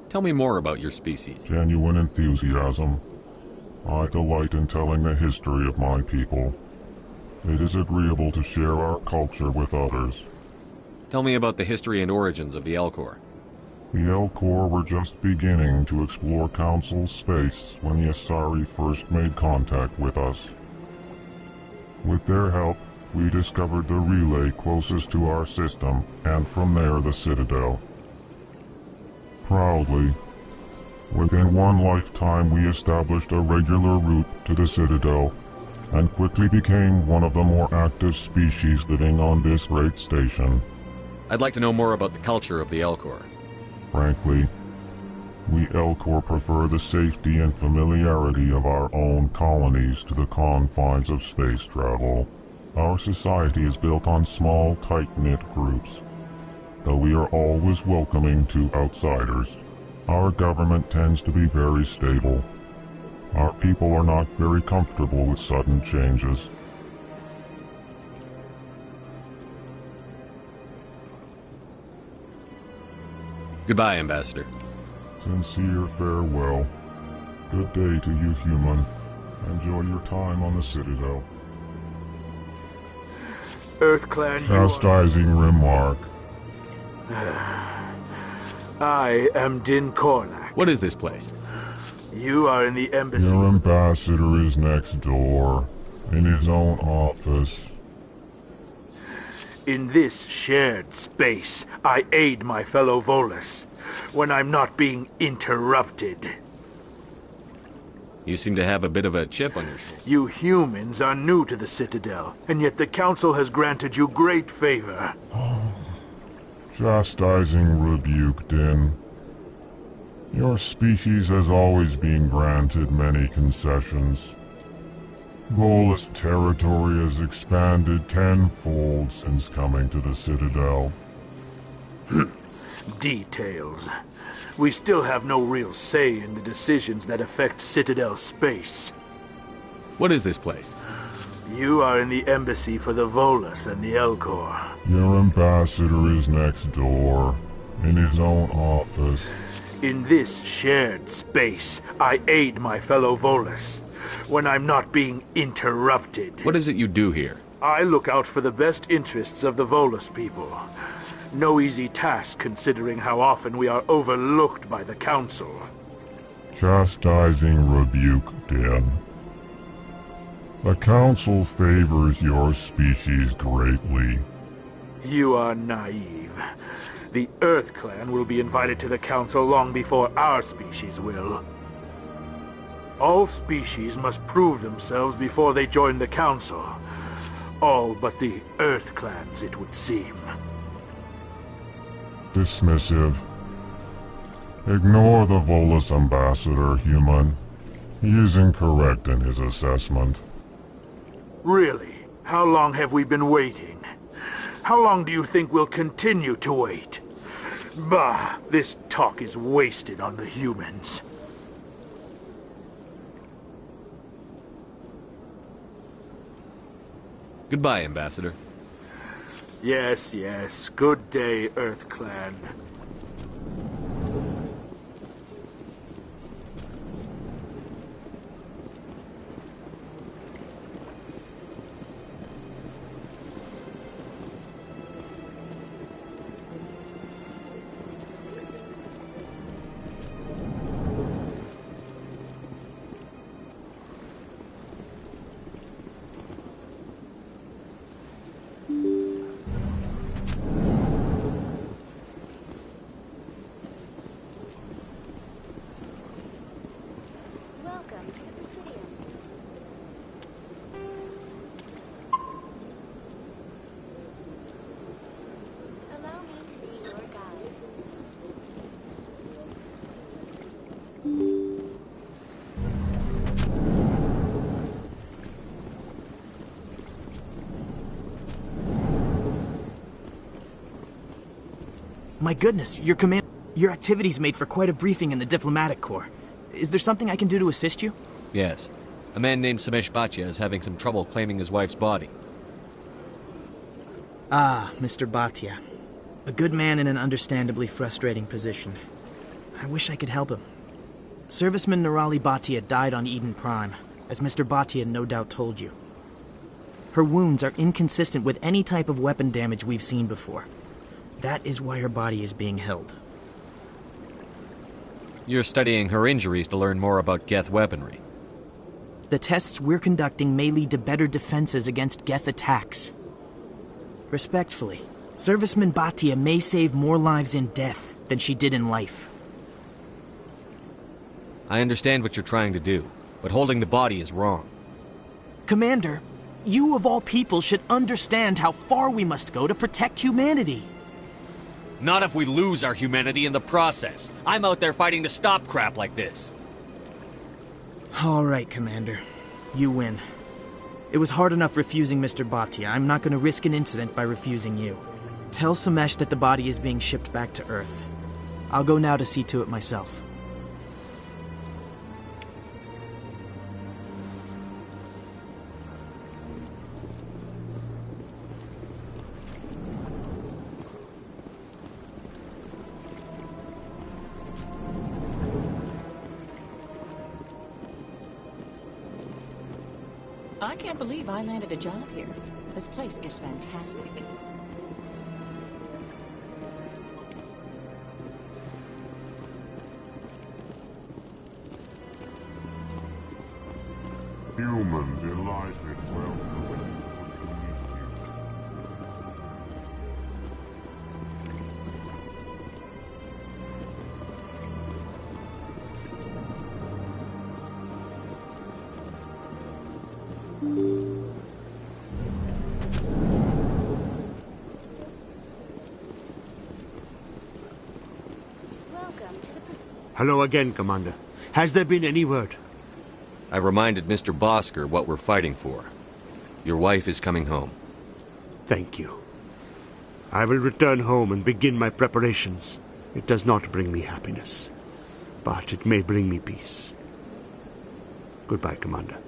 Tell me more about your species. Genuine enthusiasm. I delight in telling the history of my people. It is agreeable to share our culture with others. Tell me about the history and origins of the L-Corps. The L-Corps were just beginning to explore Council space when the Asari first made contact with us. With their help, we discovered the relay closest to our system, and from there the Citadel. Proudly, within one lifetime we established a regular route to the Citadel, and quickly became one of the more active species living on this great station. I'd like to know more about the culture of the L-Corps. Frankly, we L-Corps prefer the safety and familiarity of our own colonies to the confines of space travel. Our society is built on small, tight-knit groups, though we are always welcoming to outsiders. Our government tends to be very stable. Our people are not very comfortable with sudden changes. Goodbye, Ambassador. Sincere farewell. Good day to you, human. Enjoy your time on the Citadel. EarthClan, Chastising remark. I am Din Korlak. What is this place? You are in the embassy. Your ambassador is next door, in his own office. In this shared space, I aid my fellow Volus when I'm not being interrupted. You seem to have a bit of a chip on your shoulder. You humans are new to the Citadel, and yet the Council has granted you great favor. Chastising rebuke, Din. Your species has always been granted many concessions. Volus territory has expanded tenfold since coming to the Citadel. Details. We still have no real say in the decisions that affect Citadel space. What is this place? You are in the embassy for the Volus and the L-Corps. Your ambassador is next door, in his own office. In this shared space, I aid my fellow Volus when I'm not being interrupted. What is it you do here? I look out for the best interests of the Volus people. No easy task considering how often we are overlooked by the Council. Chastising rebuke, Din. The Council favors your species greatly. You are naive. The EarthClan will be invited to the Council long before our species will. All species must prove themselves before they join the Council. All but the EarthClans, it would seem. Dismissive. Ignore the Volus ambassador, human. He is incorrect in his assessment. Really? How long have we been waiting? How long do you think we'll continue to wait? Bah, this talk is wasted on the humans. Goodbye, Ambassador. Yes, yes. Good day, EarthClan. My goodness, your activities made for quite a briefing in the diplomatic corps. Is there something I can do to assist you? Yes. A man named Samesh Bhatia is having some trouble claiming his wife's body. Ah, Mr. Bhatia. A good man in an understandably frustrating position. I wish I could help him. Serviceman Nirali Bhatia died on Eden Prime, as Mr. Bhatia no doubt told you. Her wounds are inconsistent with any type of weapon damage we've seen before. That is why her body is being held. You're studying her injuries to learn more about Geth weaponry. The tests we're conducting may lead to better defenses against Geth attacks. Respectfully, Serviceman Bhatia may save more lives in death than she did in life. I understand what you're trying to do, but holding the body is wrong. Commander, you of all people should understand how far we must go to protect humanity. Not if we lose our humanity in the process. I'm out there fighting to stop crap like this. All right, Commander. You win. It was hard enough refusing Mr. Bhatia. I'm not going to risk an incident by refusing you. Tell Samesh that the body is being shipped back to Earth. I'll go now to see to it myself. I can't believe I landed a job here. This place is fantastic. Human delighted, welcome. Hello again, Commander. Has there been any word? I reminded Mr. Bosker what we're fighting for. Your wife is coming home. Thank you. I will return home and begin my preparations. It does not bring me happiness, but it may bring me peace. Goodbye, Commander.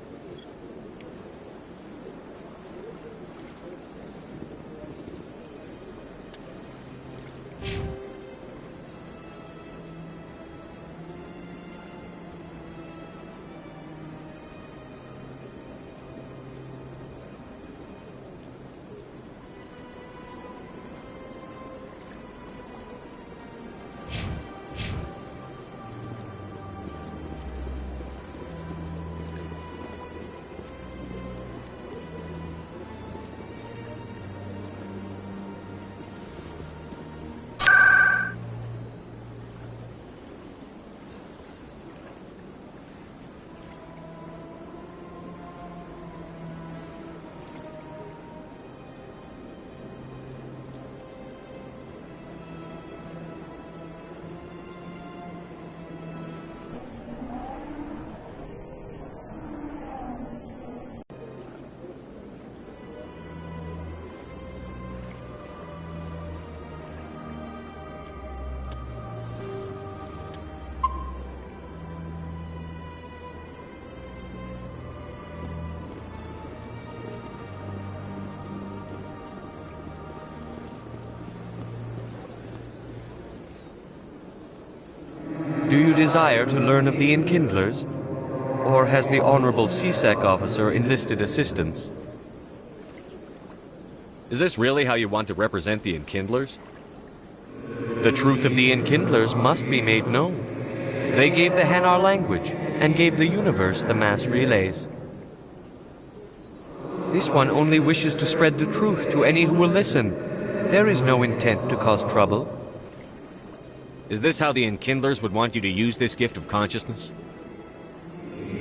Do you desire to learn of the Enkindlers? Or has the Honorable CSEC officer enlisted assistance? Is this really how you want to represent the Enkindlers? The truth of the Enkindlers must be made known. They gave the Hanar language, and gave the universe the mass relays. This one only wishes to spread the truth to any who will listen. There is no intent to cause trouble. Is this how the Enkindlers would want you to use this gift of consciousness?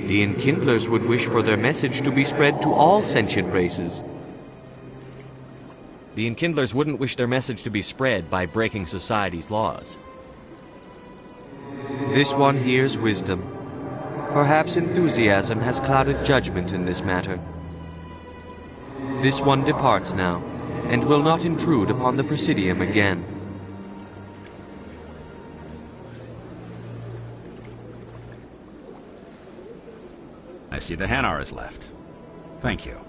The Enkindlers would wish for their message to be spread to all sentient races. The Enkindlers wouldn't wish their message to be spread by breaking society's laws. This one hears wisdom. Perhaps enthusiasm has clouded judgment in this matter. This one departs now, and will not intrude upon the Presidium again. I see the Hanar is left. Thank you.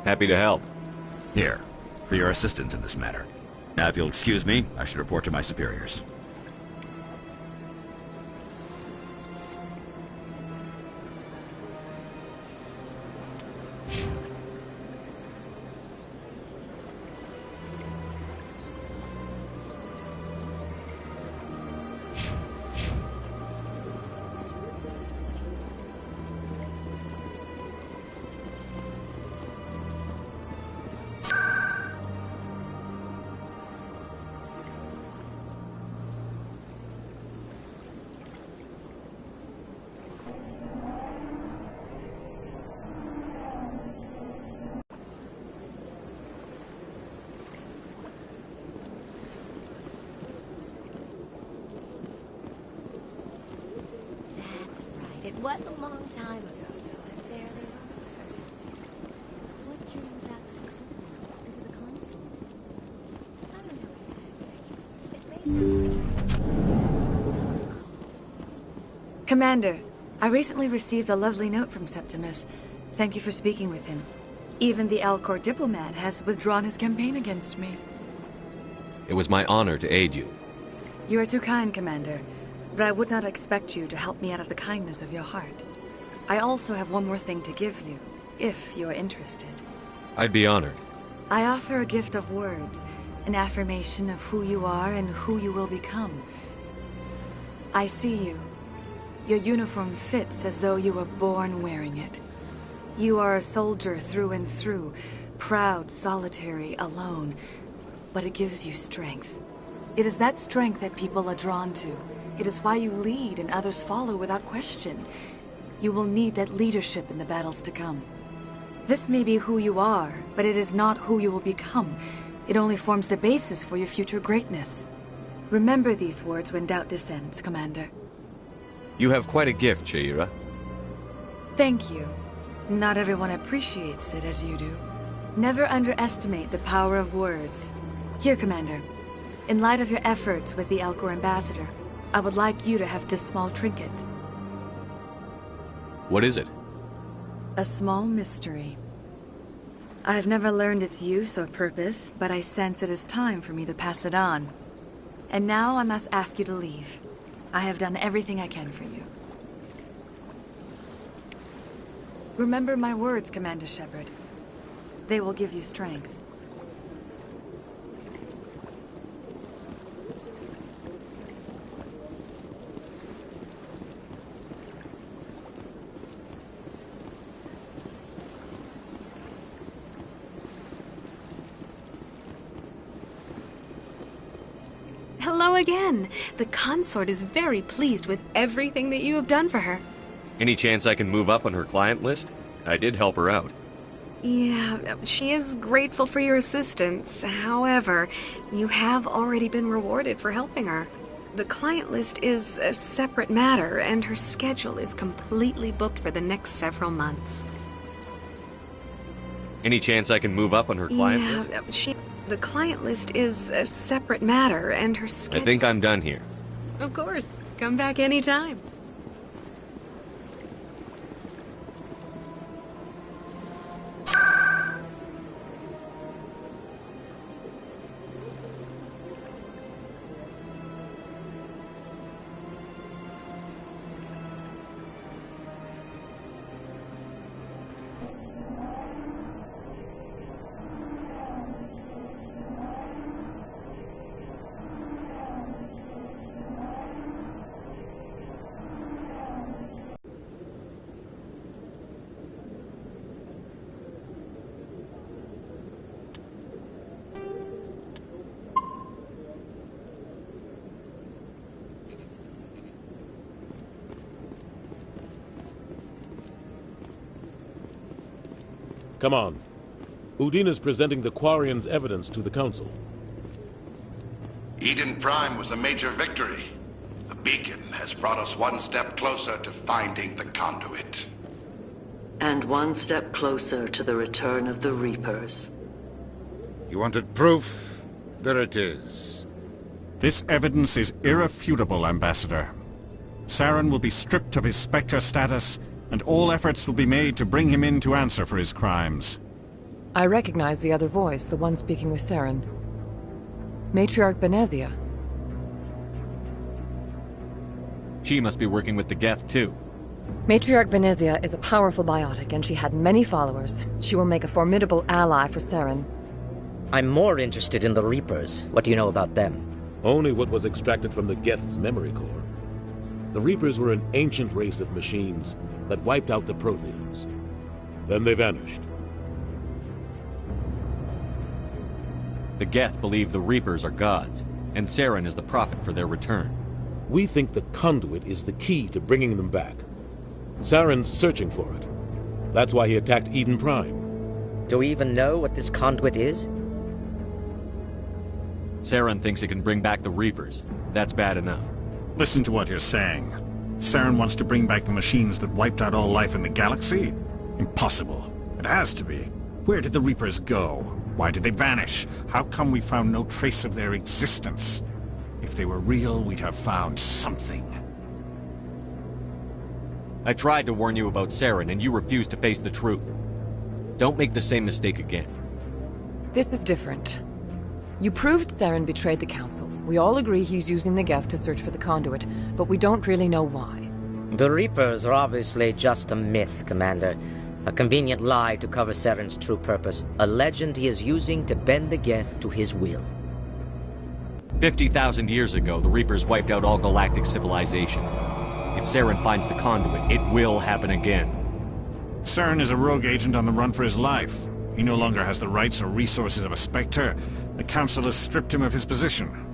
Happy to help. Here, for your assistance in this matter. Now, if you'll excuse me, I should report to my superiors. That's right. It was a long time ago, though. I barely remember. What drew you back to the city and to the console? I don't know exactly. It may sound Commander, I recently received a lovely note from Septimus. Thank you for speaking with him. Even the Alcor diplomat has withdrawn his campaign against me. It was my honor to aid you. You are too kind, Commander, but I would not expect you to help me out of the kindness of your heart. I also have one more thing to give you, if you are interested. I'd be honored. I offer a gift of words, an affirmation of who you are and who you will become. I see you. Your uniform fits as though you were born wearing it. You are a soldier through and through, proud, solitary, alone, but it gives you strength. It is that strength that people are drawn to. It is why you lead and others follow without question. You will need that leadership in the battles to come. This may be who you are, but it is not who you will become. It only forms the basis for your future greatness. Remember these words when doubt descends, Commander. You have quite a gift, Shaira. Thank you. Not everyone appreciates it as you do. Never underestimate the power of words. Here, Commander. In light of your efforts with the Alcor ambassador, I would like you to have this small trinket. What is it? A small mystery. I have never learned its use or purpose, but I sense it is time for me to pass it on. And now I must ask you to leave. I have done everything I can for you. Remember my words, Commander Shepard. They will give you strength. Hello again. The consort is very pleased with everything that you have done for her. Any chance I can move up on her client list? I did help her out. Yeah, she is grateful for your assistance. However, you have already been rewarded for helping her. The client list is a separate matter, and her schedule is completely booked for the next several months. Any chance I can move up on her client list? The client list is a separate matter, and her schedule... I think I'm done here. Of course. Come back anytime. Come on. Udine is presenting the Quarian's evidence to the Council. Eden Prime was a major victory. The beacon has brought us one step closer to finding the conduit. And one step closer to the return of the Reapers. You wanted proof? There it is. This evidence is irrefutable, Ambassador. Saren will be stripped of his Spectre status and all efforts will be made to bring him in to answer for his crimes. I recognize the other voice, the one speaking with Saren. Matriarch Benezia. She must be working with the Geth, too. Matriarch Benezia is a powerful biotic, and she had many followers. She will make a formidable ally for Saren. I'm more interested in the Reapers. What do you know about them? Only what was extracted from the Geth's memory core. The Reapers were an ancient race of machines that wiped out the Protheans. Then they vanished. The Geth believe the Reapers are gods, and Saren is the prophet for their return. We think the conduit is the key to bringing them back. Saren's searching for it. That's why he attacked Eden Prime. Do we even know what this conduit is? Saren thinks it can bring back the Reapers. That's bad enough. Listen to what you're saying. Saren wants to bring back the machines that wiped out all life in the galaxy? Impossible. It has to be. Where did the Reapers go? Why did they vanish? How come we found no trace of their existence? If they were real, we'd have found something. I tried to warn you about Saren, and you refused to face the truth. Don't make the same mistake again. This is different. You proved Saren betrayed the Council. We all agree he's using the Geth to search for the conduit, but we don't really know why. The Reapers are obviously just a myth, Commander. A convenient lie to cover Saren's true purpose. A legend he is using to bend the Geth to his will. 50,000 years ago, the Reapers wiped out all galactic civilization. If Saren finds the conduit, it will happen again. Saren is a rogue agent on the run for his life. He no longer has the rights or resources of a Spectre. The Council has stripped him of his position.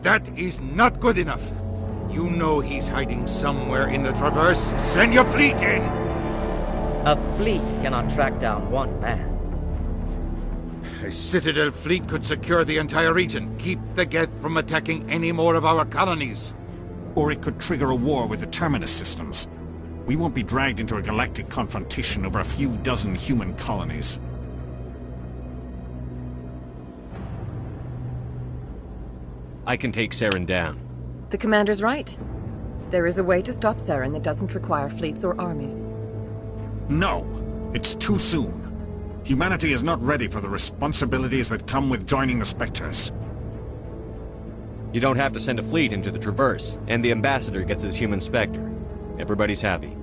That is not good enough. You know he's hiding somewhere in the Traverse. Send your fleet in! A fleet cannot track down one man. A Citadel fleet could secure the entire region, keep the Geth from attacking any more of our colonies. Or it could trigger a war with the Terminus systems. We won't be dragged into a galactic confrontation over a few dozen human colonies. I can take Saren down. The Commander's right. There is a way to stop Saren that doesn't require fleets or armies. No! It's too soon. Humanity is not ready for the responsibilities that come with joining the Spectres. You don't have to send a fleet into the Traverse, and the Ambassador gets his human Spectre. Everybody's happy.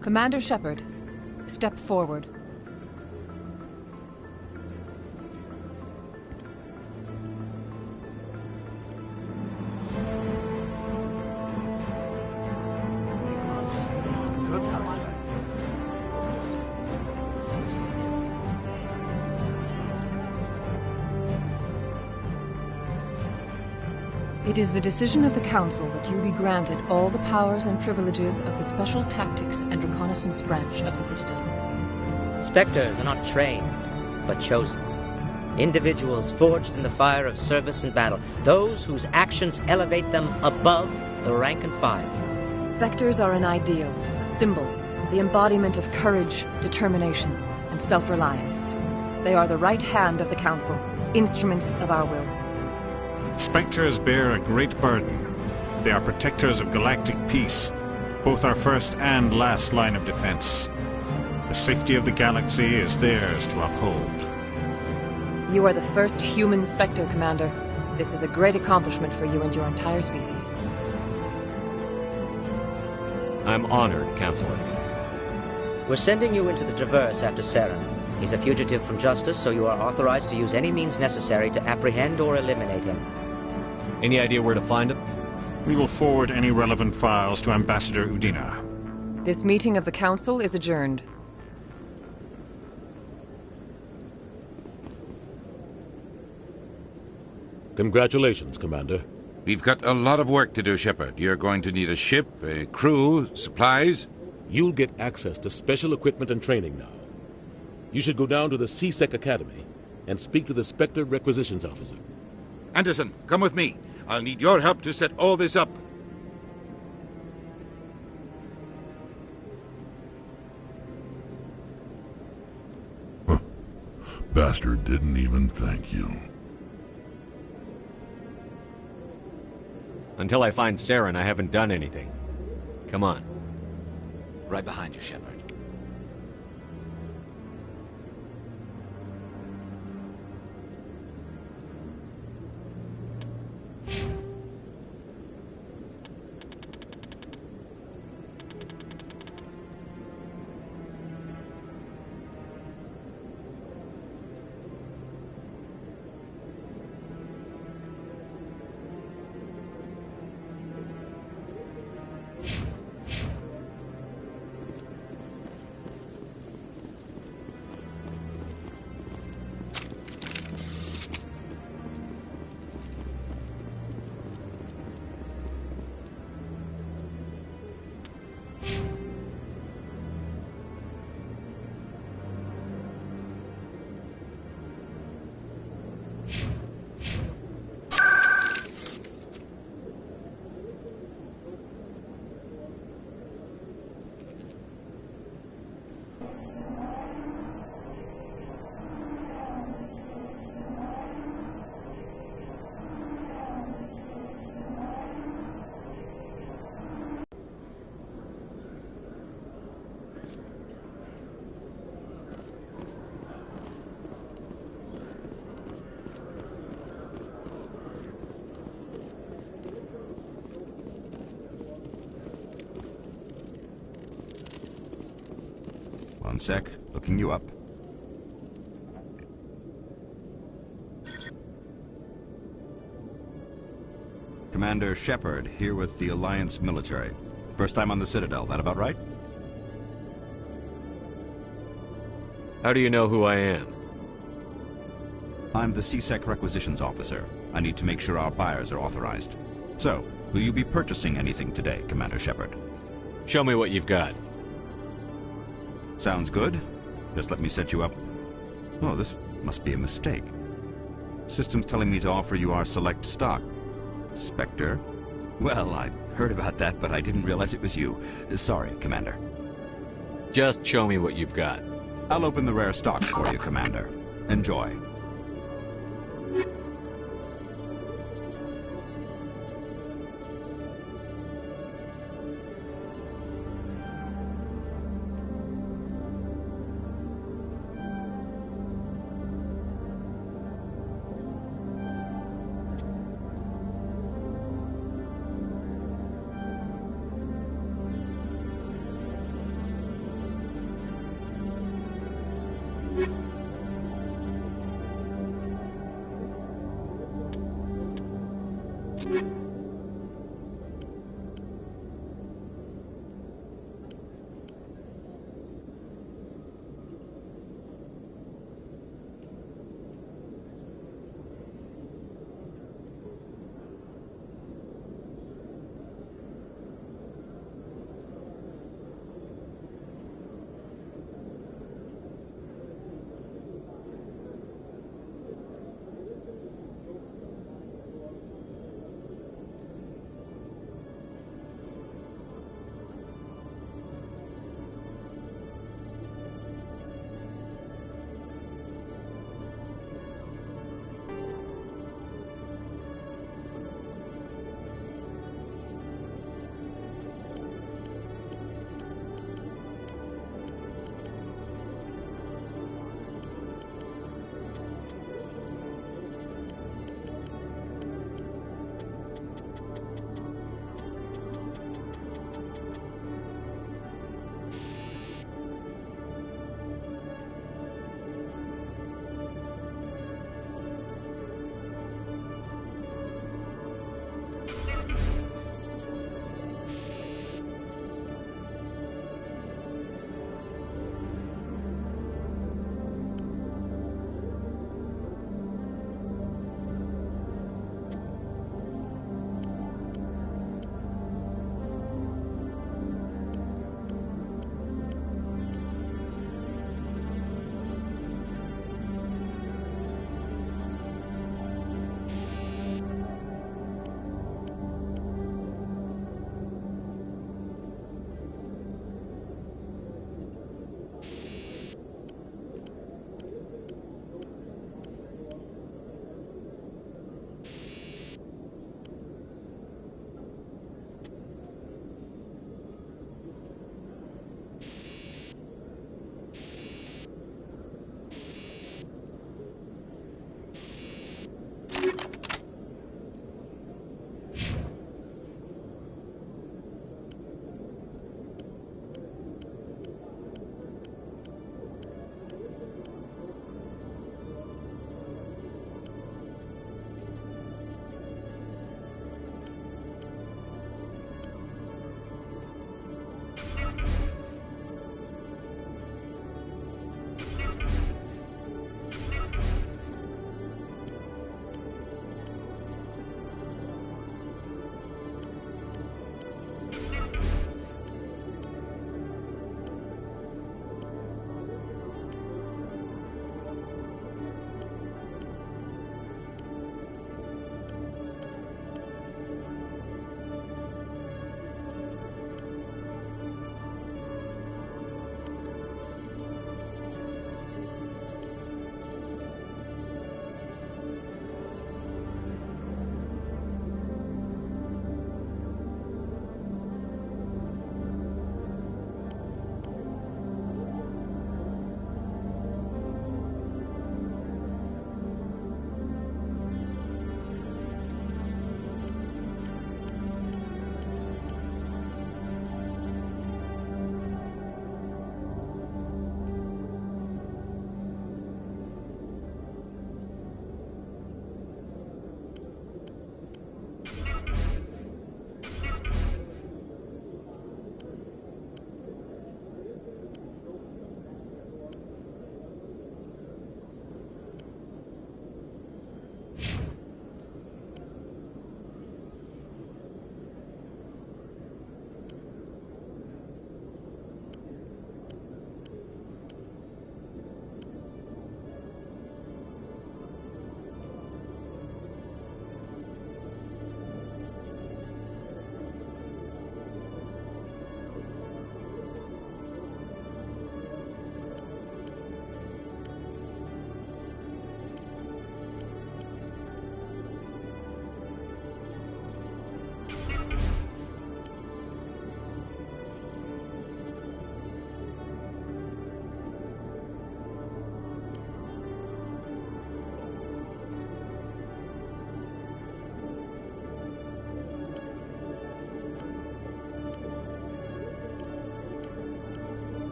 Commander Shepard, step forward. It is the decision of the Council that you be granted all the powers and privileges of the Special Tactics and Reconnaissance branch of the Citadel. Spectres are not trained, but chosen. Individuals forged in the fire of service and battle. Those whose actions elevate them above the rank and file. Spectres are an ideal, a symbol, the embodiment of courage, determination, and self-reliance. They are the right hand of the Council, instruments of our will. Spectres bear a great burden. They are protectors of galactic peace, both our first and last line of defense. The safety of the galaxy is theirs to uphold. You are the first human Spectre, Commander. This is a great accomplishment for you and your entire species. I'm honored, Counselor. We're sending you into the Traverse after Saren. He's a fugitive from justice, so you are authorized to use any means necessary to apprehend or eliminate him. Any idea where to find him? We will forward any relevant files to Ambassador Udina. This meeting of the Council is adjourned. Congratulations, Commander. We've got a lot of work to do, Shepard. You're going to need a ship, a crew, supplies. You'll get access to special equipment and training now. You should go down to the C-Sec Academy and speak to the Spectre Requisitions Officer. Anderson, come with me. I'll need your help to set all this up. Bastard didn't even thank you. Until I find Saren, I haven't done anything. Come on. Right behind you, Shepard. One sec, looking you up. Commander Shepard, here with the Alliance military. First time on the Citadel, that about right? How do you know who I am? I'm the CSEC requisitions officer. I need to make sure our buyers are authorized. So, will you be purchasing anything today, Commander Shepard? Show me what you've got. Sounds good. Just let me set you up. Oh, this must be a mistake. System's telling me to offer you our select stock. Spectre? Well, I heard about that, but I didn't realize it was you. Sorry, Commander. Just show me what you've got. I'll open the rare stocks for you, Commander. Enjoy.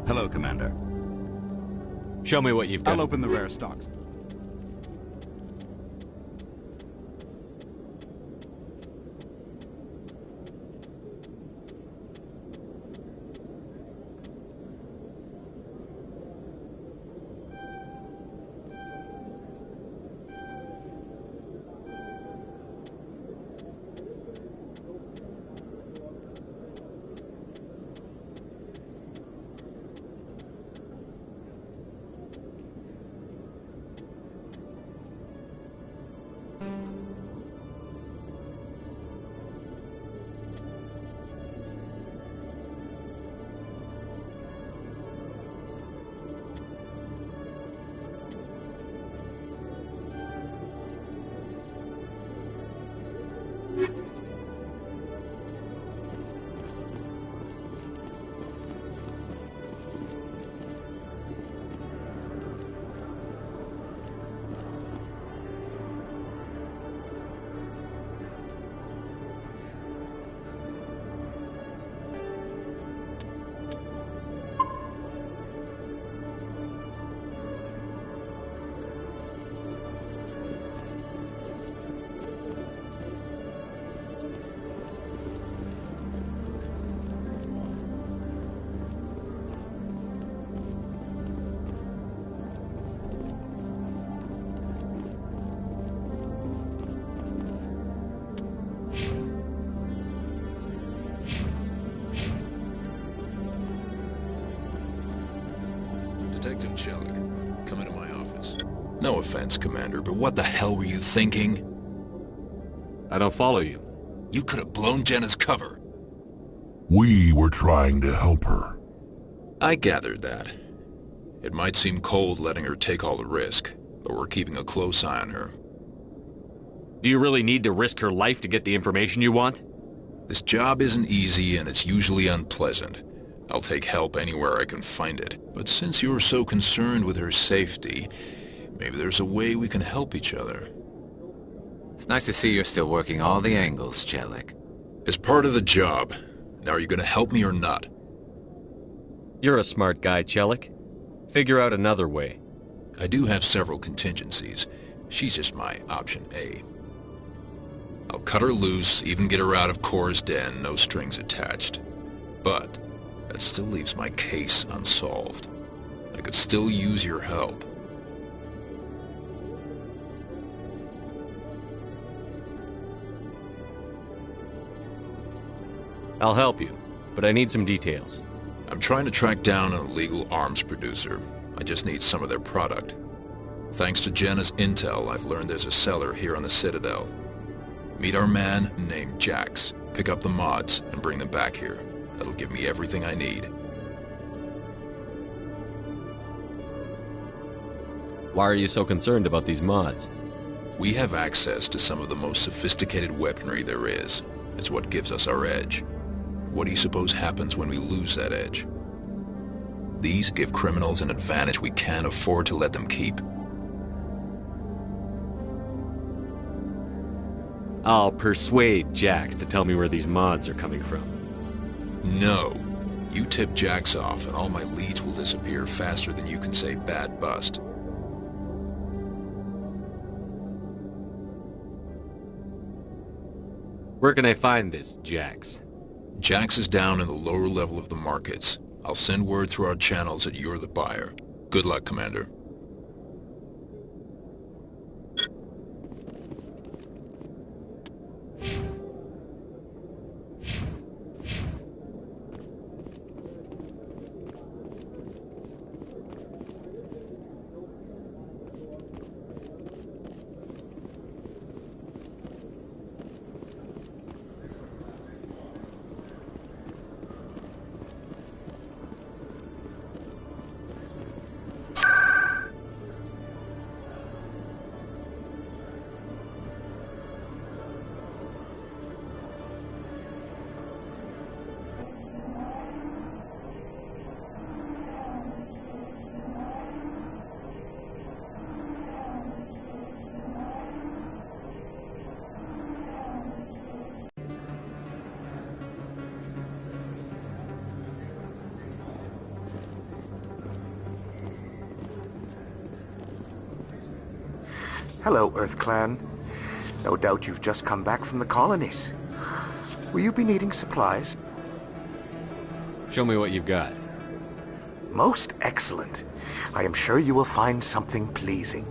Hello, Commander. Show me what you've got. I'll open the rare stocks. Detective Chelik, come into my office. No offense, Commander, but what the hell were you thinking? I don't follow you. You could have blown Jenna's cover. We were trying to help her. I gathered that. It might seem cold letting her take all the risk, but we're keeping a close eye on her. Do you really need to risk her life to get the information you want? This job isn't easy and it's usually unpleasant. I'll take help anywhere I can find it. But since you're so concerned with her safety, maybe there's a way we can help each other. It's nice to see you're still working all the angles, Chelik. It's part of the job. Now are you gonna help me or not? You're a smart guy, Chelik. Figure out another way. I do have several contingencies. She's just my option A. I'll cut her loose, even get her out of Cora's den, no strings attached. But that still leaves my case unsolved. I could still use your help. I'll help you, but I need some details. I'm trying to track down an illegal arms producer. I just need some of their product. Thanks to Jenna's intel, I've learned there's a seller here on the Citadel. Meet our man named Jax, pick up the mods, and bring them back here. That'll give me everything I need. Why are you so concerned about these mods? We have access to some of the most sophisticated weaponry there is. It's what gives us our edge. What do you suppose happens when we lose that edge? These give criminals an advantage we can't afford to let them keep. I'll persuade Jax to tell me where these mods are coming from. No. You tip Jax off and all my leads will disappear faster than you can say bad bust. Where can I find this Jax? Jax is down in the lower level of the markets. I'll send word through our channels that you're the buyer. Good luck, Commander. Hello, Earth Clan. No doubt you've just come back from the colonies. Will you be needing supplies? Show me what you've got. Most excellent. I am sure you will find something pleasing.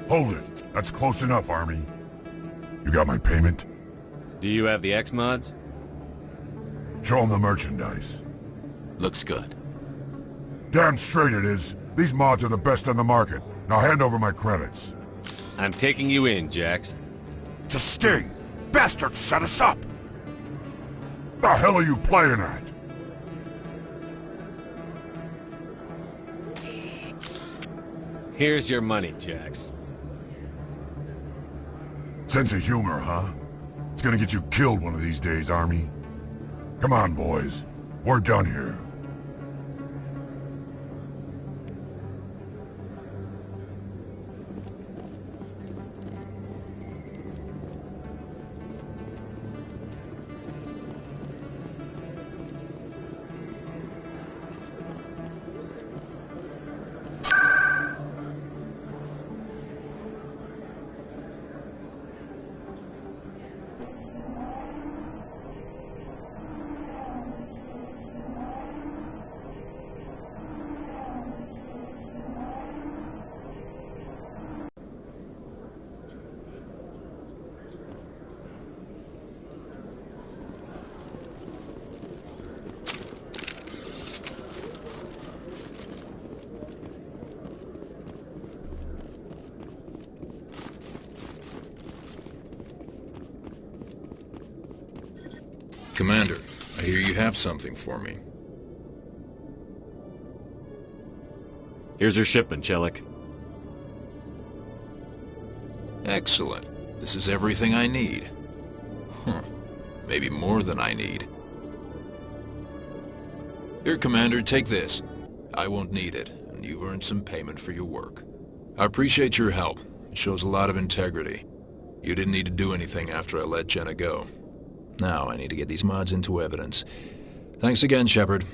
Hold it. That's close enough, Army. You got my payment? Do you have the X-Mods? Show them the merchandise. Looks good. Damn straight it is. These mods are the best on the market. Now hand over my credits. I'm taking you in, Jax. It's a sting! Bastards set us up! The hell are you playing at? Here's your money, Jax. Sense of humor, huh? It's gonna get you killed one of these days, Army. Come on, boys. We're done here. Commander, I hear you have something for me. Here's your shipment, Chelik. Excellent. This is everything I need. Huh. Maybe more than I need. Here, Commander, take this. I won't need it, and you've earned some payment for your work. I appreciate your help. It shows a lot of integrity. You didn't need to do anything after I let Jenna go. Now I need to get these mods into evidence. Thanks again, Shepard.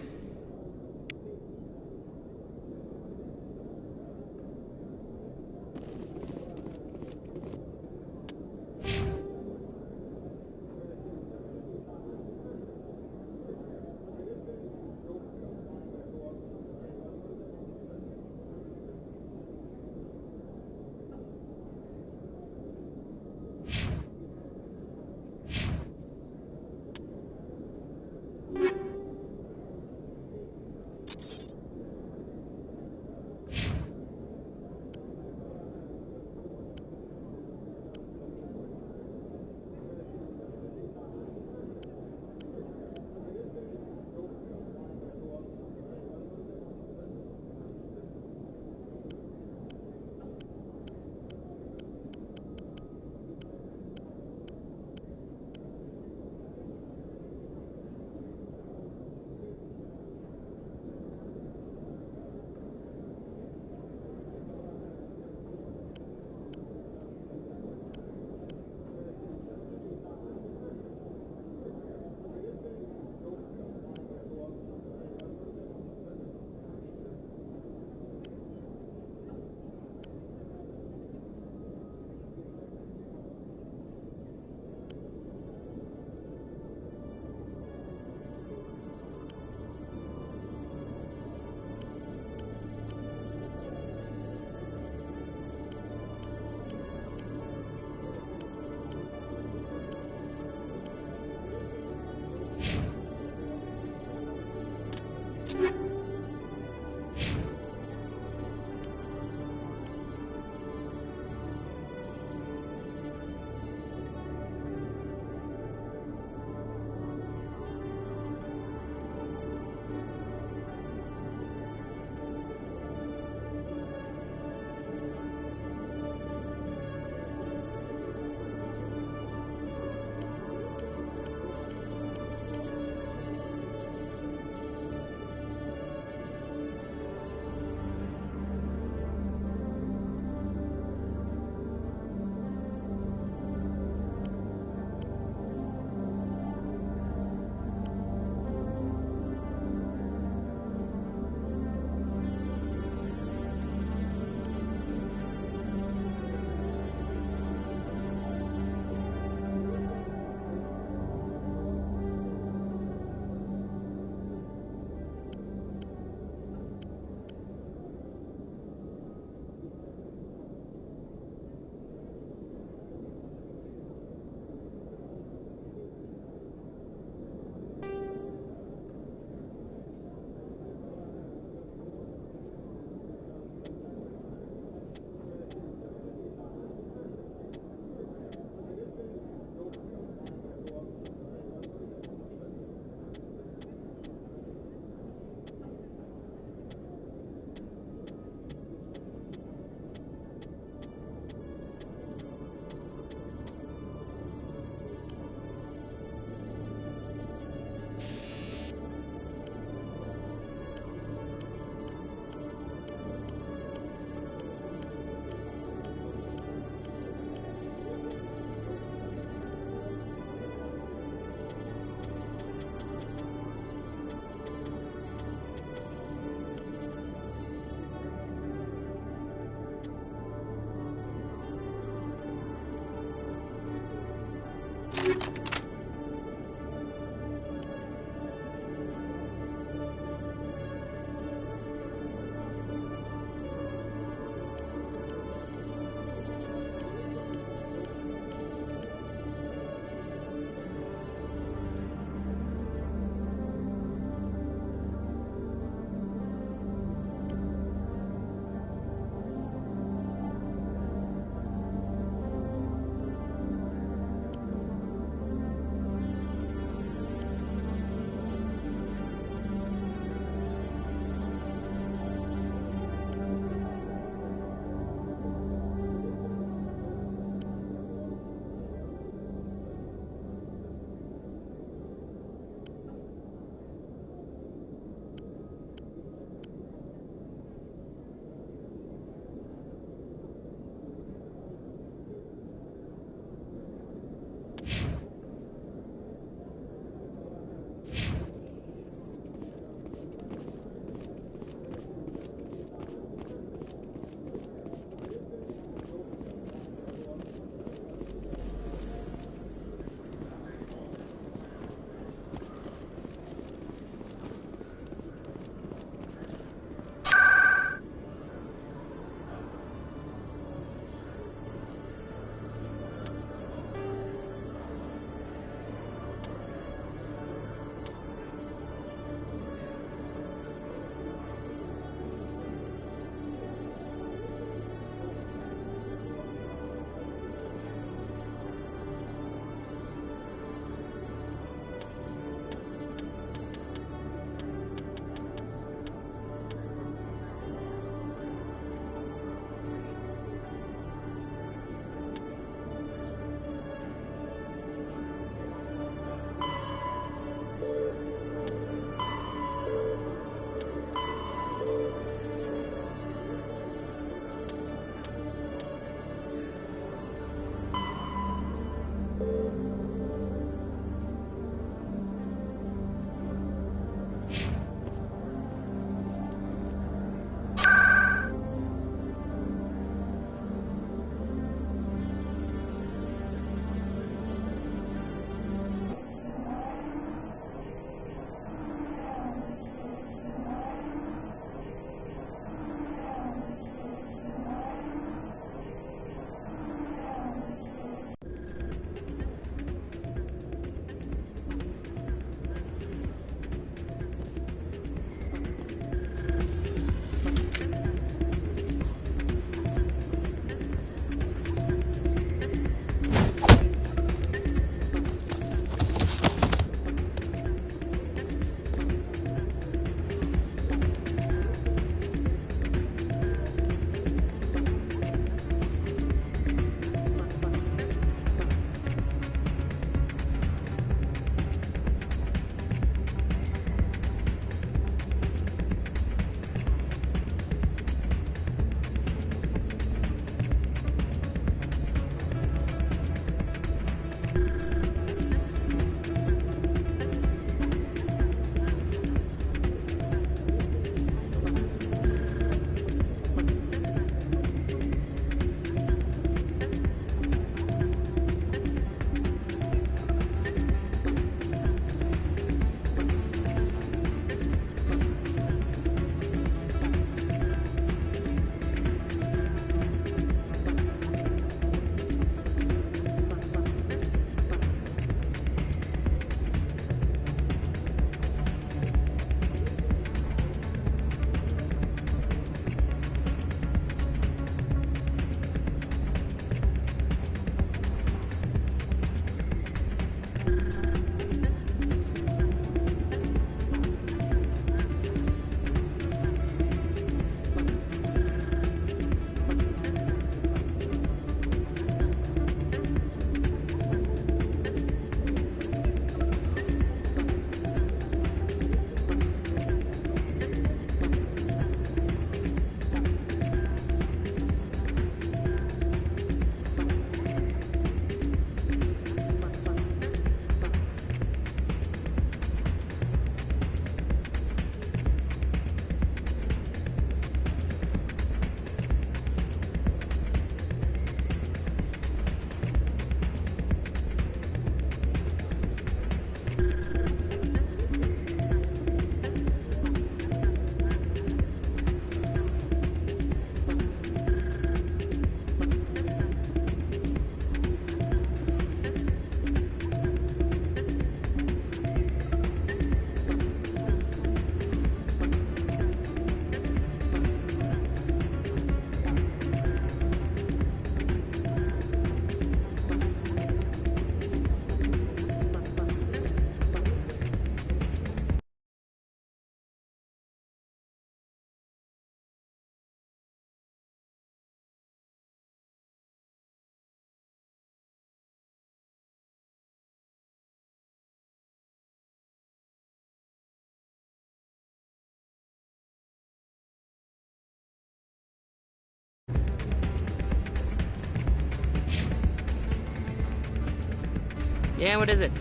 Yeah, what is it?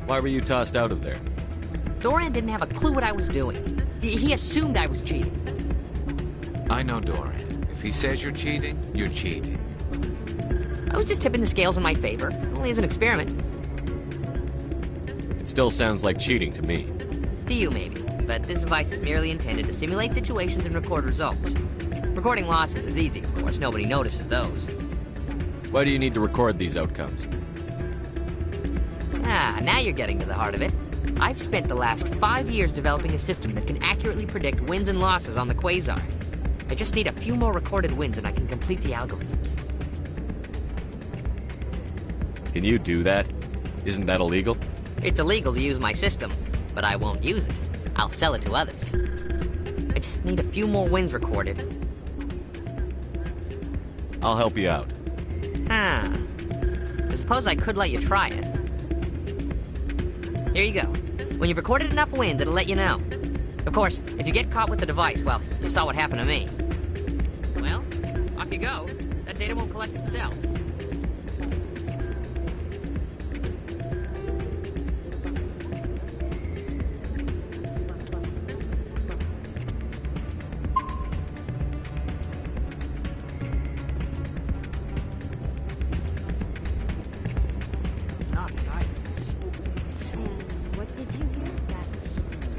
Why were you tossed out of there? Doran didn't have a clue what I was doing. He assumed I was cheating. I know Doran. If he says you're cheating, you're cheating. I was just tipping the scales in my favor. Only as an experiment. It still sounds like cheating to me. To you, maybe. But this device is merely intended to simulate situations and record results. Recording losses is easy, of course. Nobody notices those. Why do you need to record these outcomes? Ah, now you're getting to the heart of it. I've spent the last 5 years developing a system that can accurately predict wins and losses on the Quasar. I just need a few more recorded wins and I can complete the algorithms. Can you do that? Isn't that illegal? It's illegal to use my system, but I won't use it. I'll sell it to others. I just need a few more wins recorded. I'll help you out. I suppose I could let you try it. Here you go. When you've recorded enough wins, it'll let you know. Of course, if you get caught with the device, well, you saw what happened to me. Well, off you go. That data won't collect itself.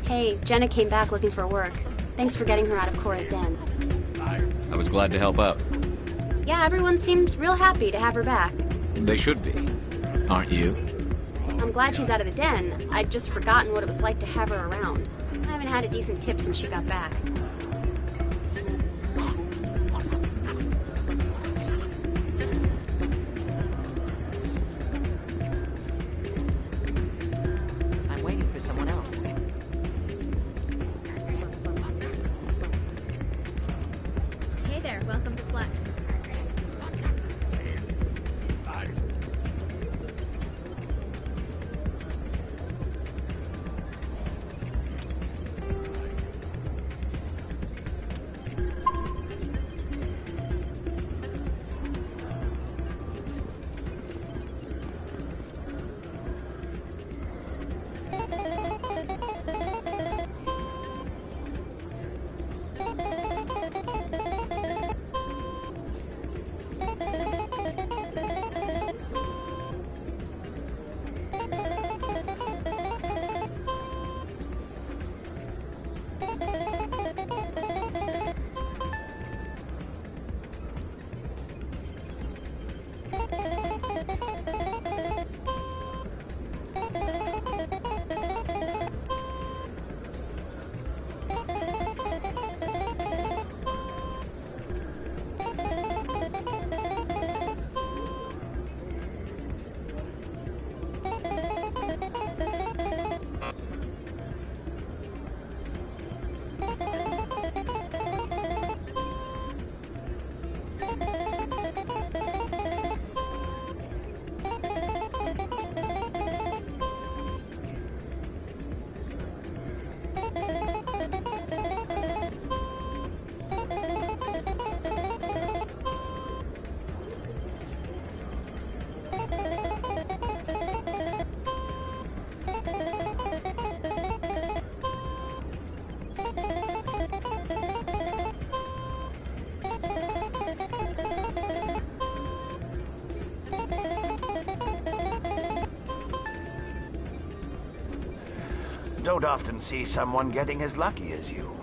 Hey, Jenna came back looking for work. Thanks for getting her out of Cora's den. I was glad to help out. Yeah, everyone seems real happy to have her back. They should be. Aren't you? I'm glad she's out of the den. I'd just forgotten what it was like to have her around. I haven't had a decent tip since she got back. I'm waiting for someone else. Hey there, welcome to Flex. Don't often see someone getting as lucky as you.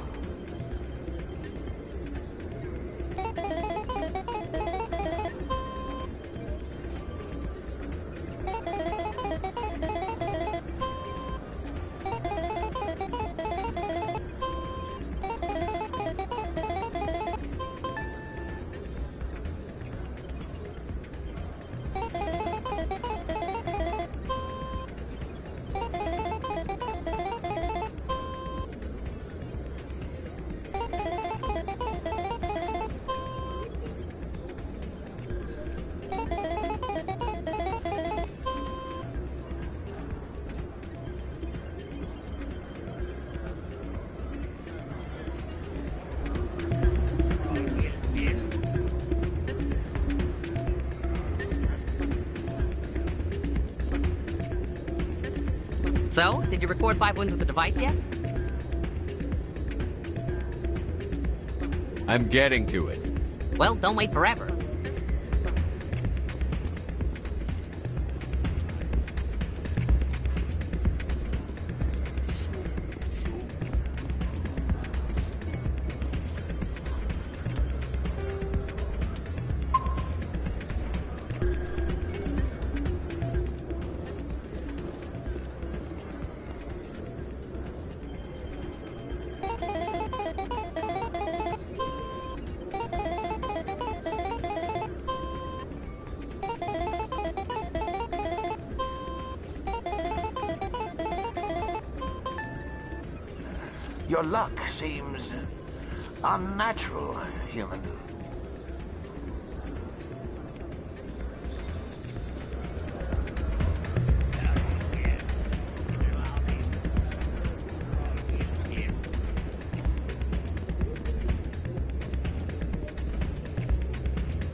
So, did you record 5 wins with the device yet? I'm getting to it. Well, don't wait forever. Your luck seems unnatural, human.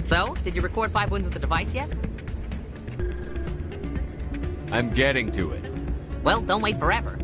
So, did you record 5 wins with the device yet? I'm getting to it. Well, don't wait forever.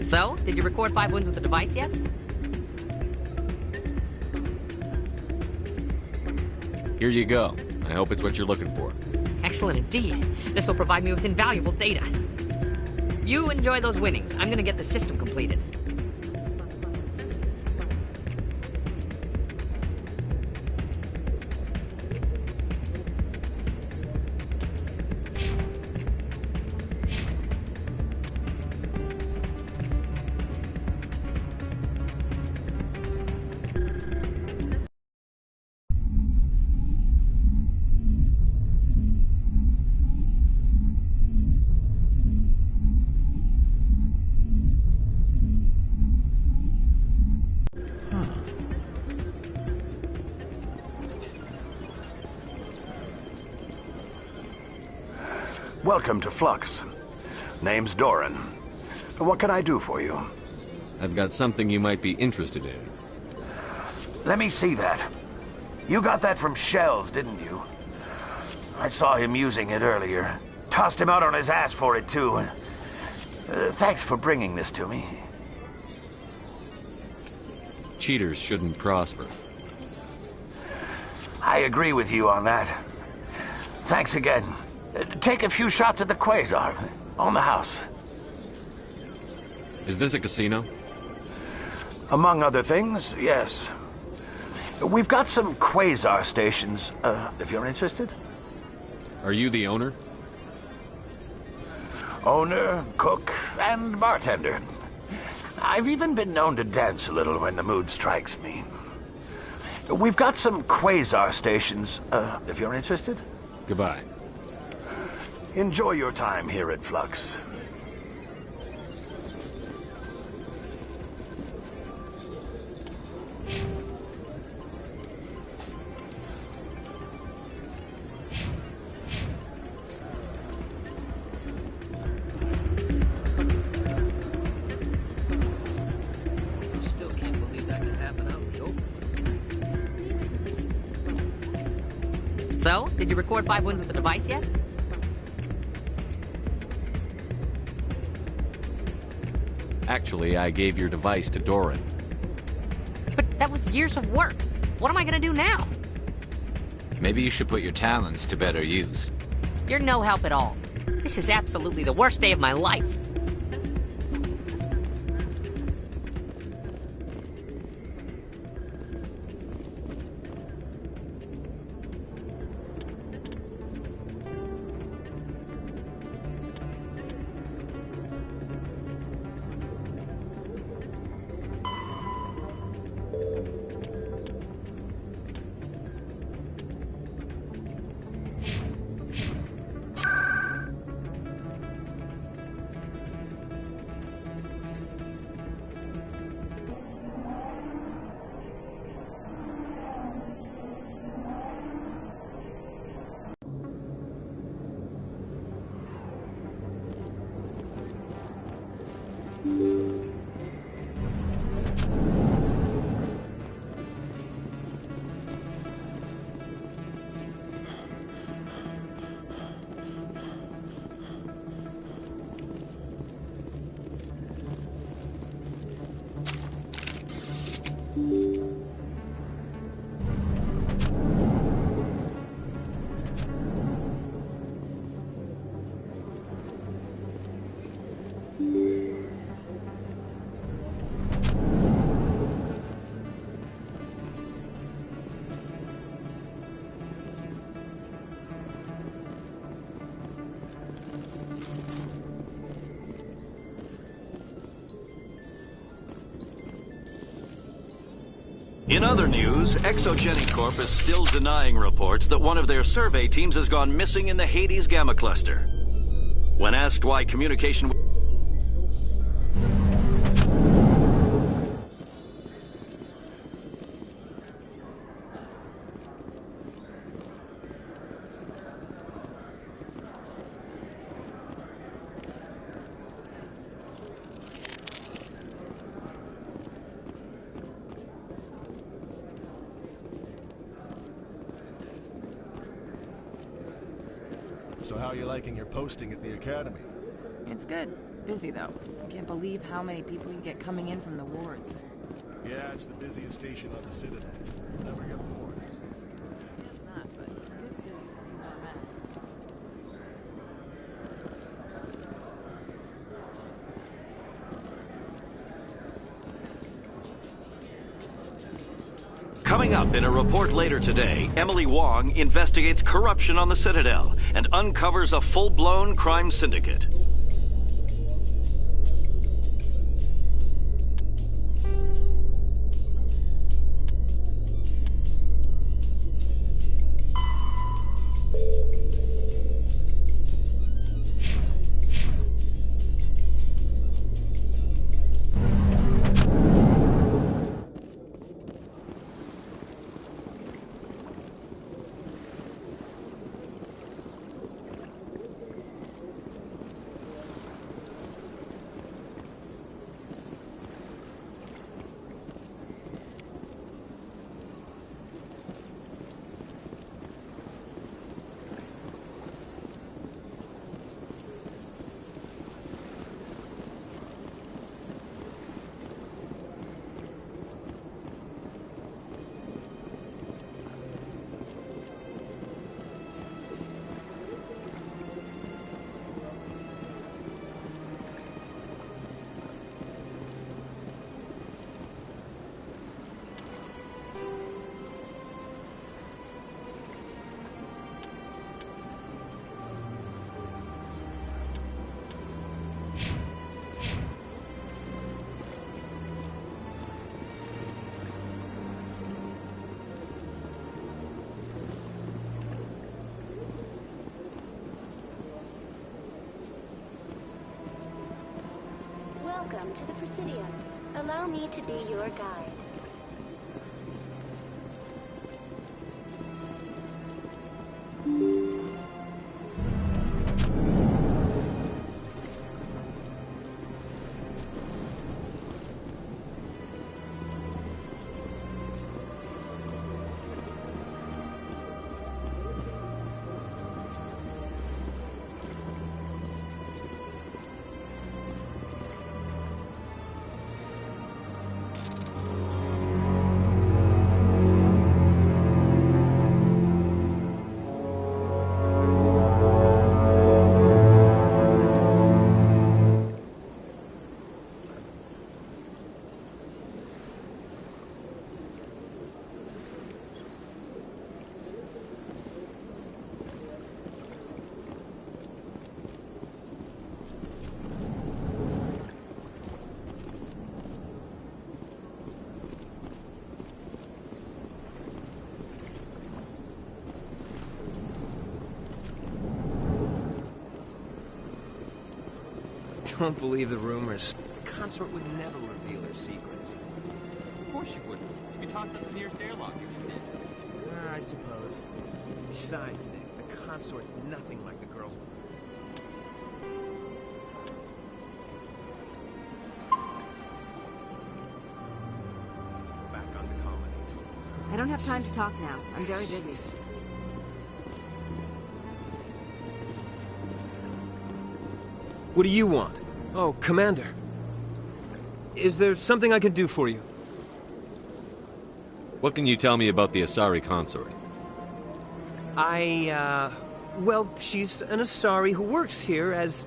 So, did you record 5 wins with the device yet? Here you go. I hope it's what you're looking for. Excellent indeed. This will provide me with invaluable data. You enjoy those winnings. I'm gonna get the system completed. Welcome to Flux. Name's Doran. What can I do for you? I've got something you might be interested in. Let me see that. You got that from Shells, didn't you? I saw him using it earlier. Tossed him out on his ass for it, too. Thanks for bringing this to me. Cheaters shouldn't prosper. I agree with you on that. Thanks again. Take a few shots at the Quasar. On the house. Is this a casino? Among other things, yes. We've got some Quasar stations, if you're interested. Are you the owner? Owner, cook, and bartender. I've even been known to dance a little when the mood strikes me. We've got some Quasar stations, if you're interested. Goodbye. Enjoy your time here at Flux. Still can't believe that could happen out in the open. So, did you record 5 wins with the device yet? Actually, I gave your device to Doran. But that was years of work. What am I gonna do now? Maybe you should put your talents to better use. You're no help at all. This is absolutely the worst day of my life. In other news, Exogeny Corp is still denying reports that one of their survey teams has gone missing in the Hades Gamma Cluster. When asked why communication... So how are you liking your posting at the academy? It's good. Busy, though. I can't believe how many people you get coming in from the wards. Yeah, it's the busiest station on the Citadel. Never get bored. It's not, but good cities are few more men. Coming up in a report later today, Emily Wong investigates corruption on the Citadel and uncovers a full-blown crime syndicate. Welcome to the Presidium. Allow me to be your guide. Don't believe the rumors. The consort would never reveal her secrets. Of course you wouldn't. You talked to the nearest airlock, you should. I suppose. Besides, Nick, the consort's nothing like the girls. Back on the colonies. I don't have time to talk now. I'm very busy. What do you want? Oh, Commander. Is there something I can do for you? What can you tell me about the Asari consort? Well, she's an Asari who works here as...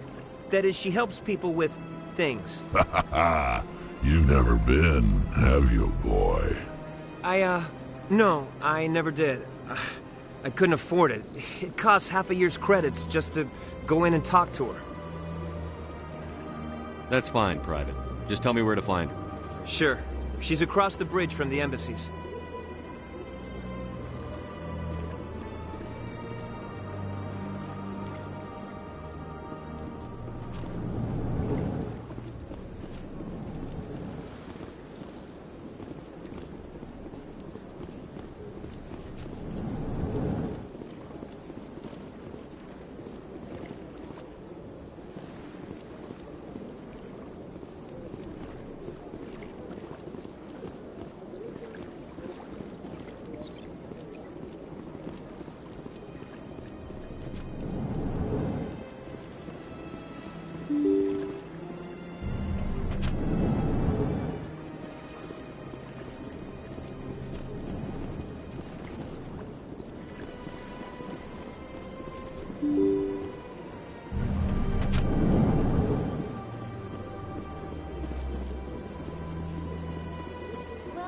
That is, she helps people with things. Ha ha ha! You've never been, have you, boy? No, I never did. I couldn't afford it. It costs half a year's credits just to go in and talk to her. That's fine, Private. Just tell me where to find her. Sure. She's across the bridge from the embassies.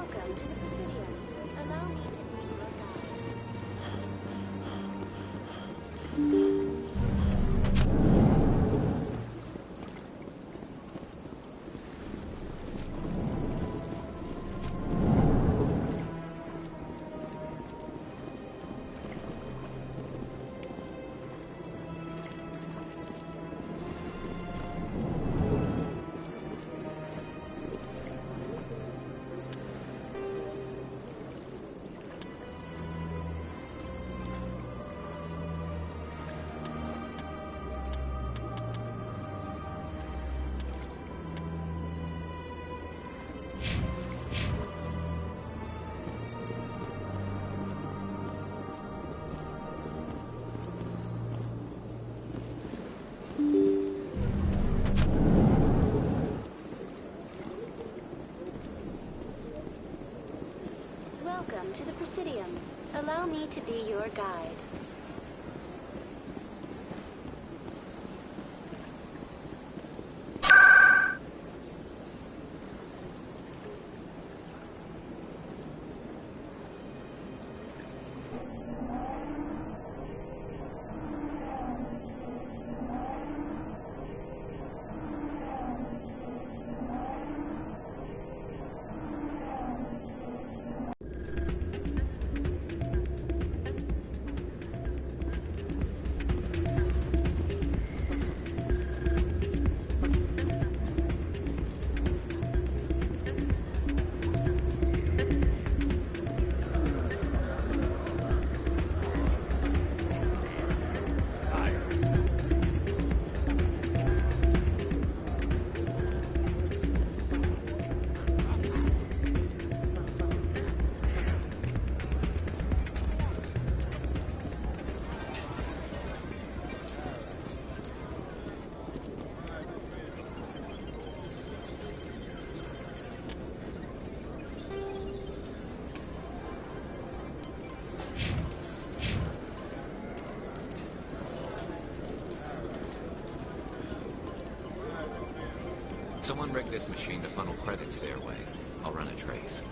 Welcome to the Presidium. Allow me to be your guide. Welcome to the Presidium. Allow me to be your guide. Someone rigged this machine to funnel credits their way. I'll run a trace.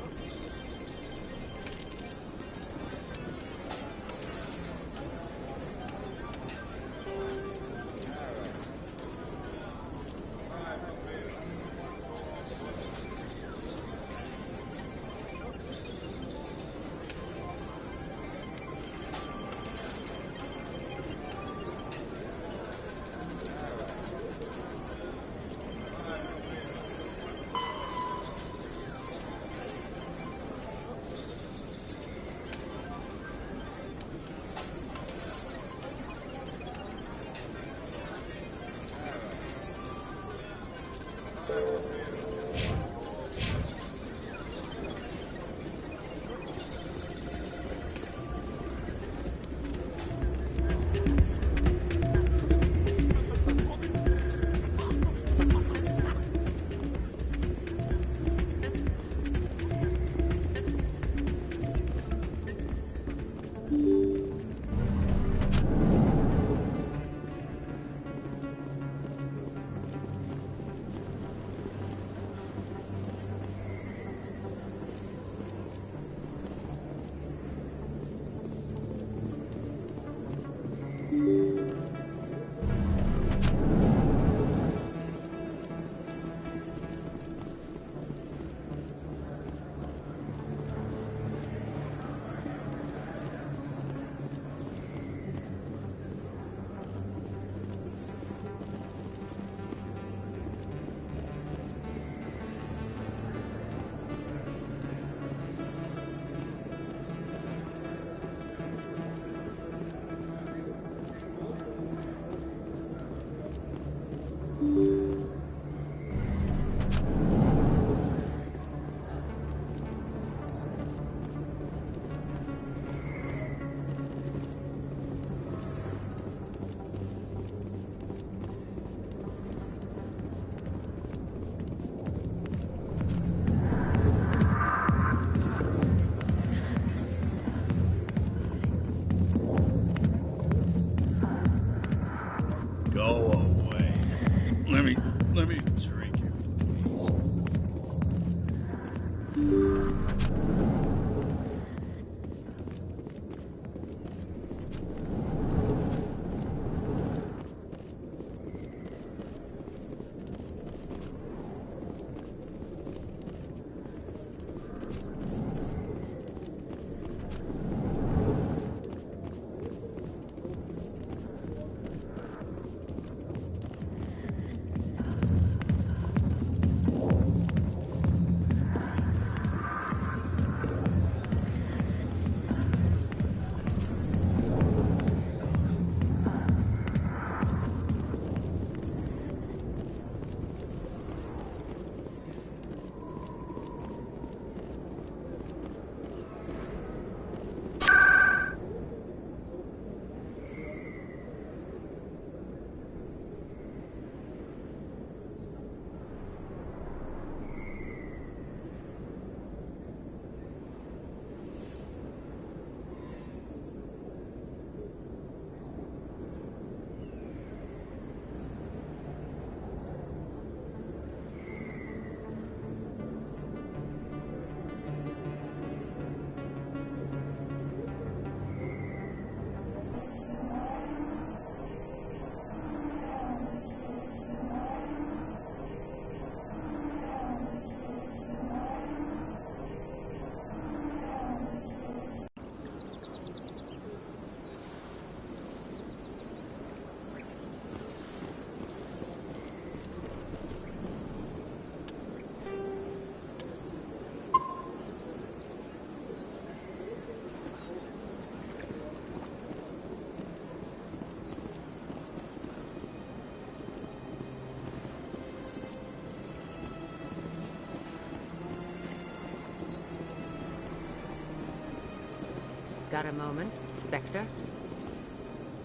Got a moment, Spectre?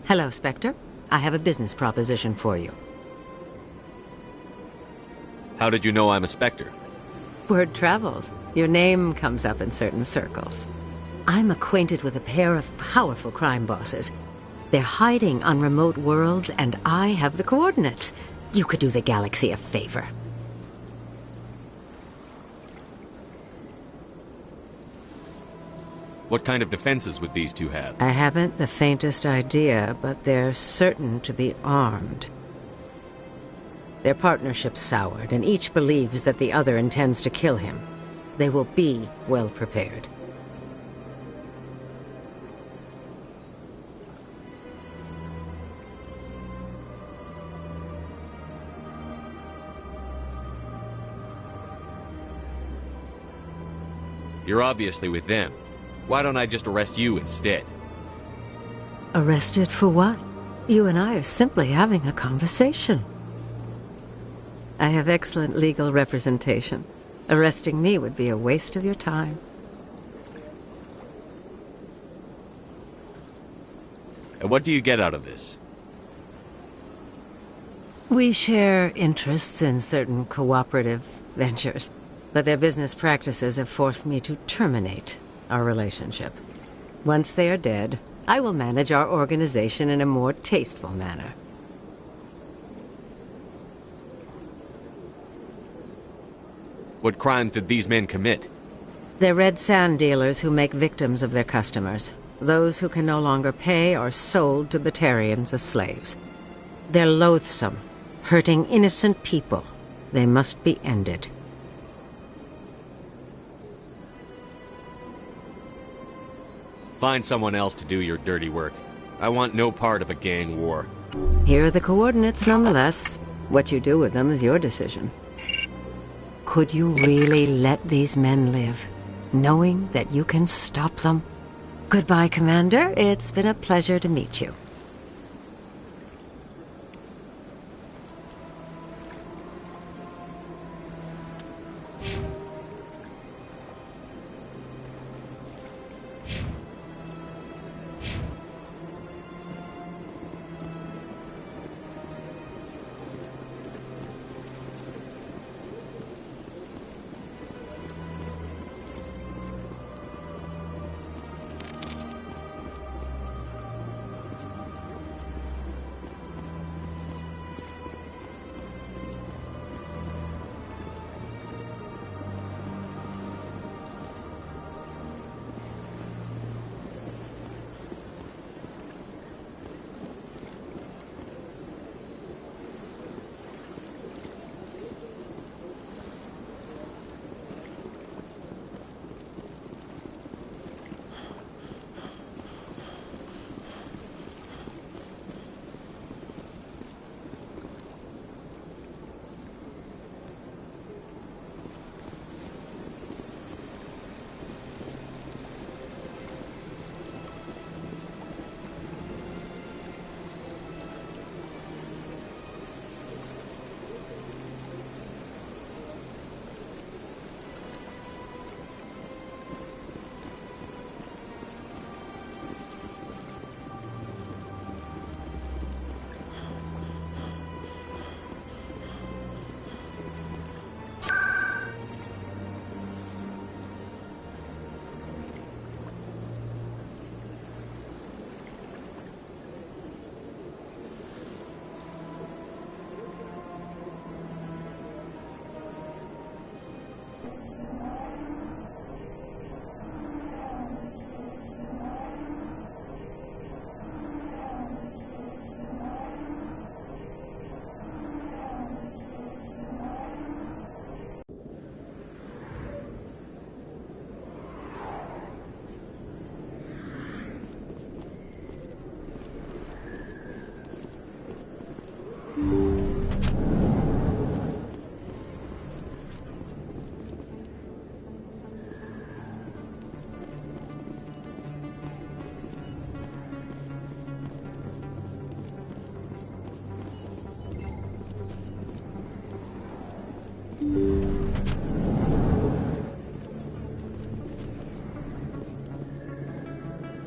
Hello, Spectre. I have a business proposition for you. How did you know I'm a Spectre? Word travels. Your name comes up in certain circles. I'm acquainted with a pair of powerful crime bosses. They're hiding on remote worlds, and I have the coordinates. You could do the galaxy a favor. What kind of defenses would these two have? I haven't the faintest idea, but they're certain to be armed. Their partnership's soured, and each believes that the other intends to kill him. They will be well prepared. You're obviously with them. Why don't I just arrest you instead? Arrested for what? You and I are simply having a conversation. I have excellent legal representation. Arresting me would be a waste of your time. And what do you get out of this? We share interests in certain cooperative ventures, but their business practices have forced me to terminate our relationship. Once they are dead, I will manage our organization in a more tasteful manner. What crimes did these men commit? They're red sand dealers who make victims of their customers. Those who can no longer pay are sold to Batarians as slaves. They're loathsome, hurting innocent people. They must be ended. Find someone else to do your dirty work. I want no part of a gang war. Here are the coordinates nonetheless. What you do with them is your decision. Could you really let these men live, knowing that you can stop them? Goodbye, Commander. It's been a pleasure to meet you.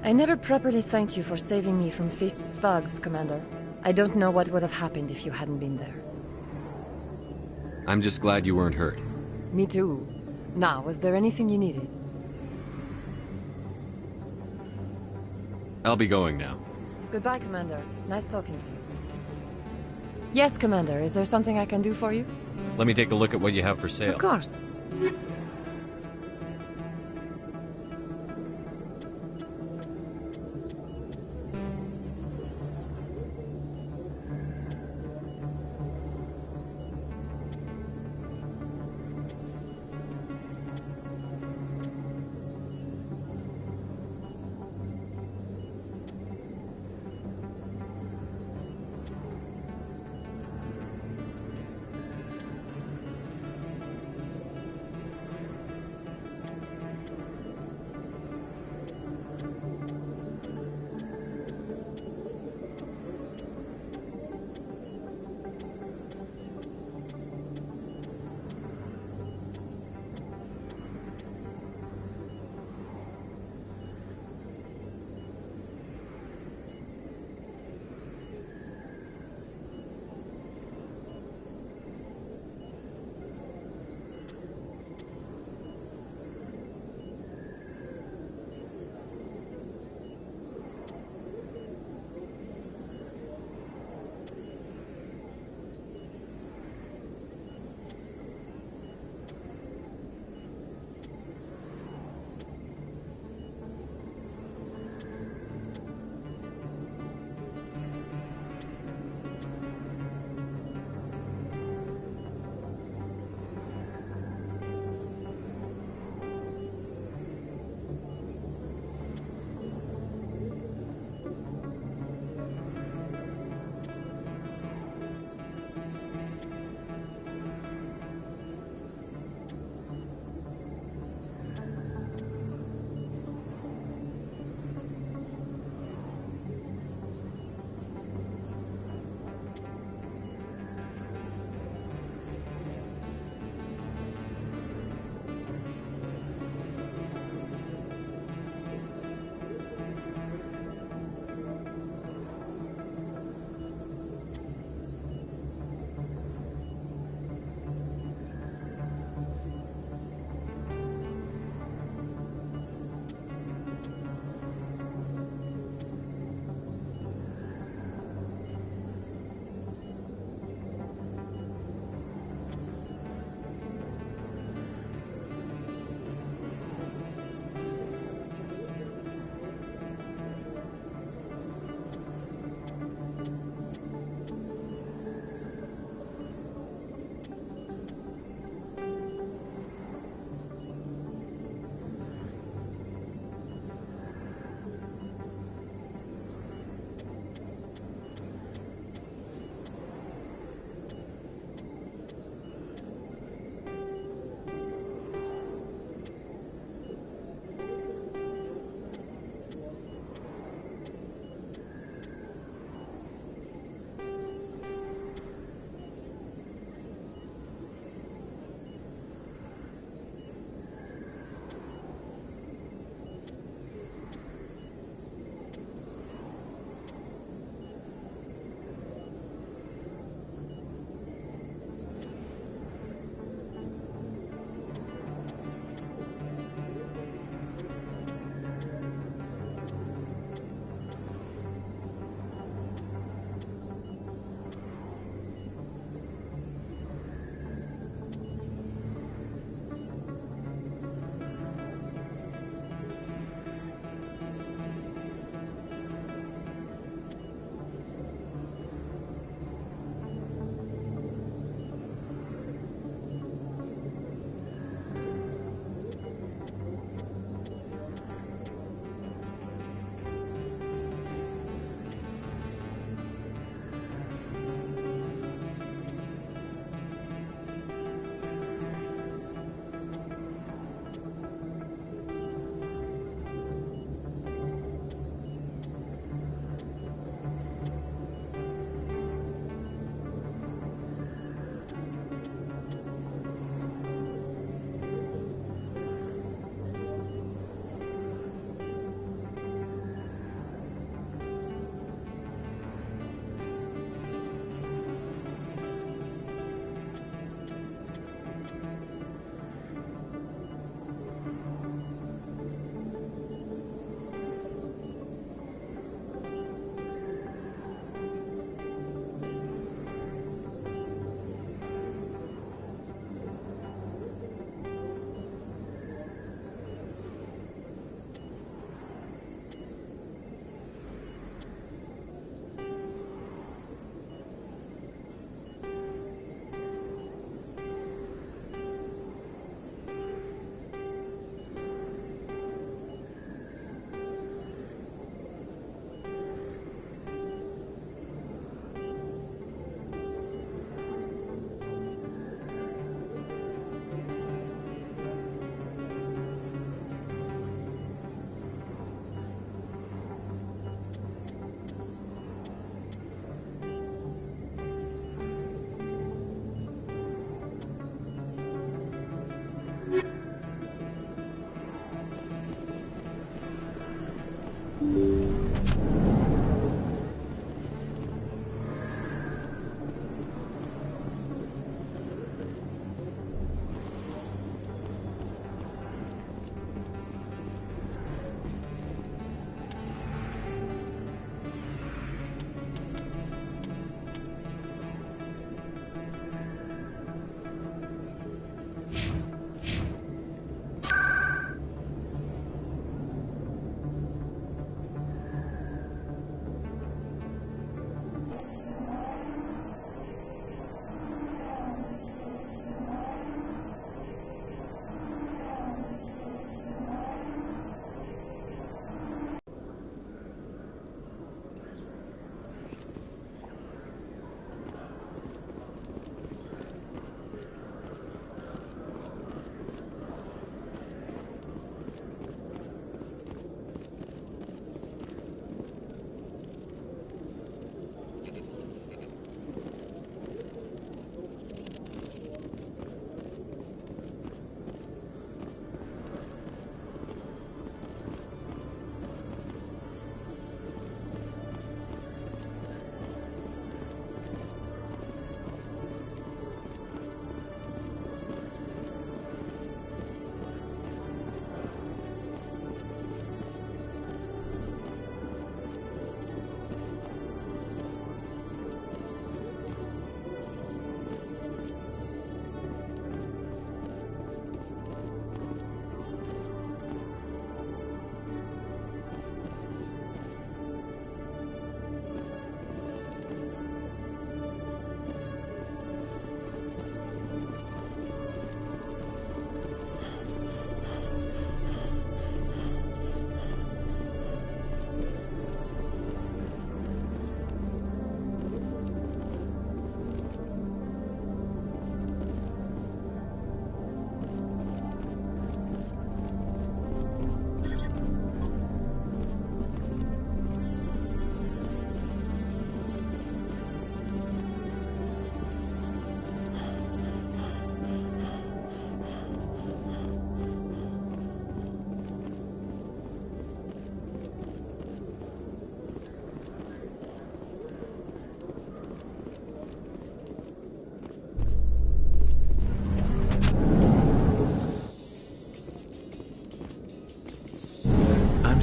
I never properly thanked you for saving me from Feast's thugs, Commander. I don't know what would have happened if you hadn't been there. I'm just glad you weren't hurt. Me too. Now, was there anything you needed? I'll be going now. Goodbye, Commander. Nice talking to you. Yes, Commander. Is there something I can do for you? Let me take a look at what you have for sale. Of course.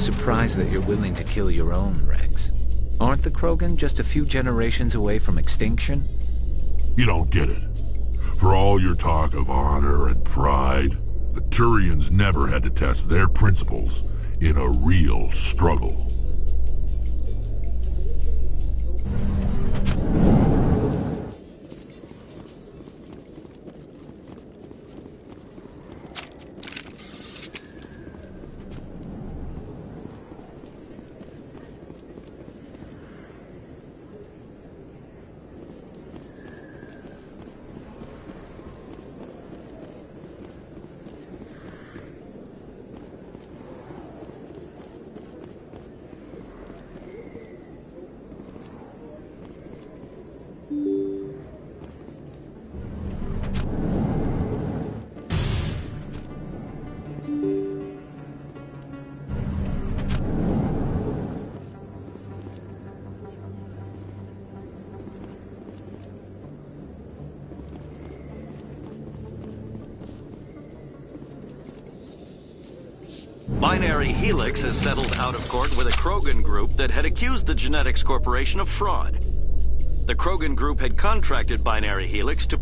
surprised that you're willing to kill your own, Rex. Aren't the Krogan just a few generations away from extinction? You don't get it. For all your talk of honor and pride, the Turians never had to test their principles in a real struggle. Binary Helix has settled out of court with a Krogan group that had accused the Genetics Corporation of fraud. The Krogan group had contracted Binary Helix to...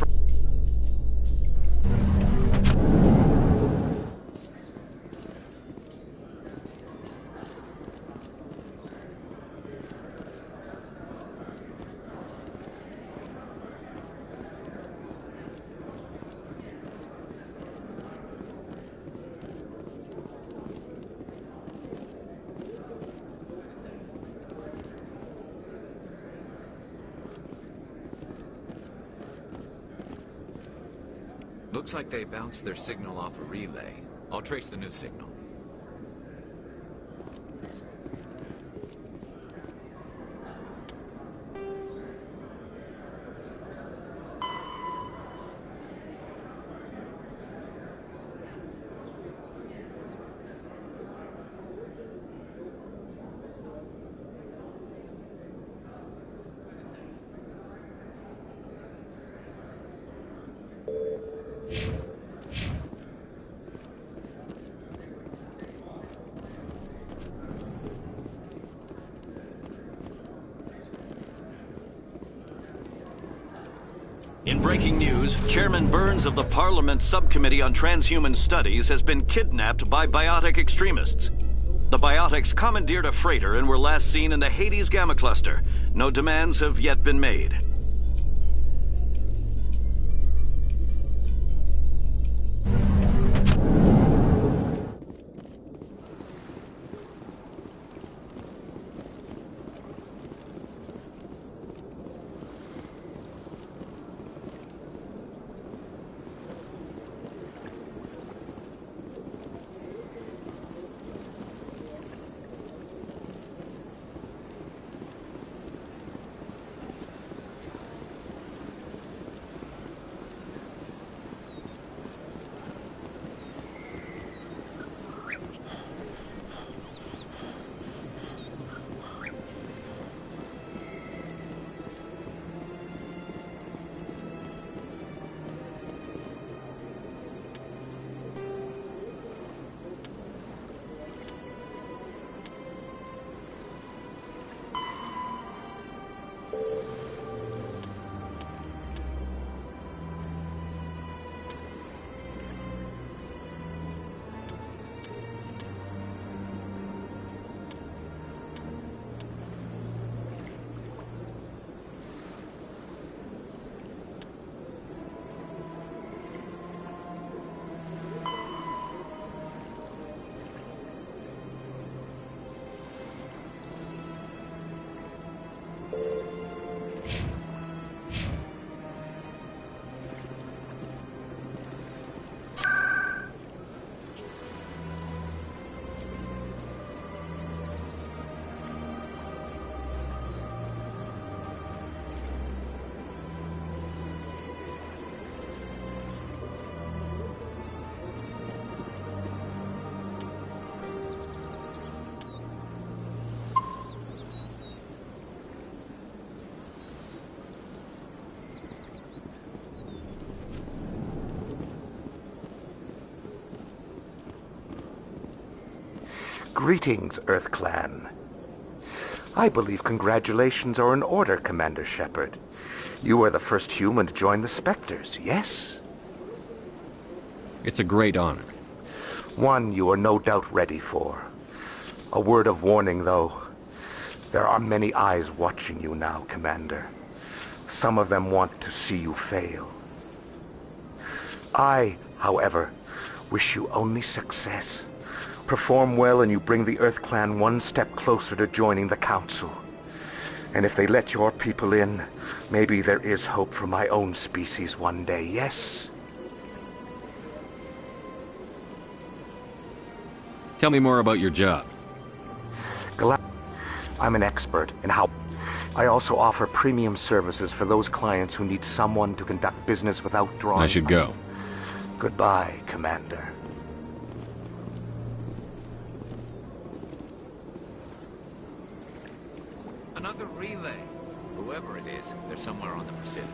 Looks like they bounced their signal off a relay. I'll trace the new signal. In breaking news, Chairman Burns of the Parliament Subcommittee on Transhuman Studies has been kidnapped by biotic extremists. The biotics commandeered a freighter and were last seen in the Hades Gamma Cluster. No demands have yet been made. Greetings, Earth Clan. I believe congratulations are in order, Commander Shepard. You are the first human to join the Spectres, yes? It's a great honor. One you are no doubt ready for. A word of warning, though. There are many eyes watching you now, Commander. Some of them want to see you fail. I, however, wish you only success. Perform well and you bring the Earth Clan one step closer to joining the Council. And if they let your people in, maybe there is hope for my own species one day, yes? Tell me more about your job. I'm an expert in how... I also offer premium services for those clients who need someone to conduct business without drawing... I should go. Goodbye, Commander. Another relay. Whoever it is, they're somewhere on the Pacific.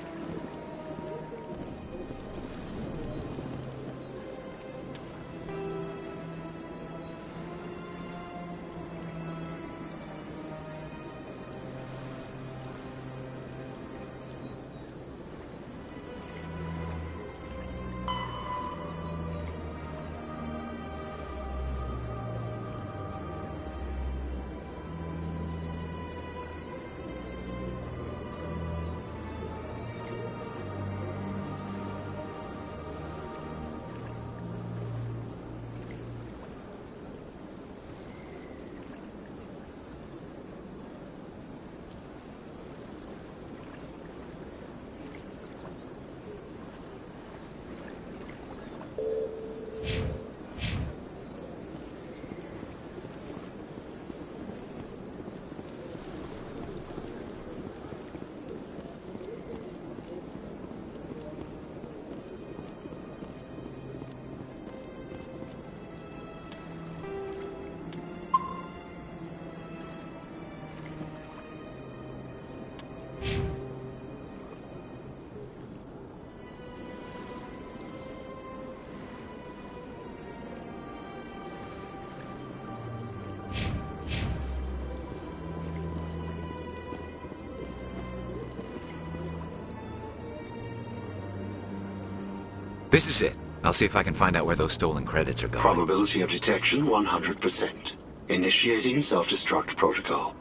This is it. I'll see if I can find out where those stolen credits are going. Probability of detection 100%. Initiating self-destruct protocol.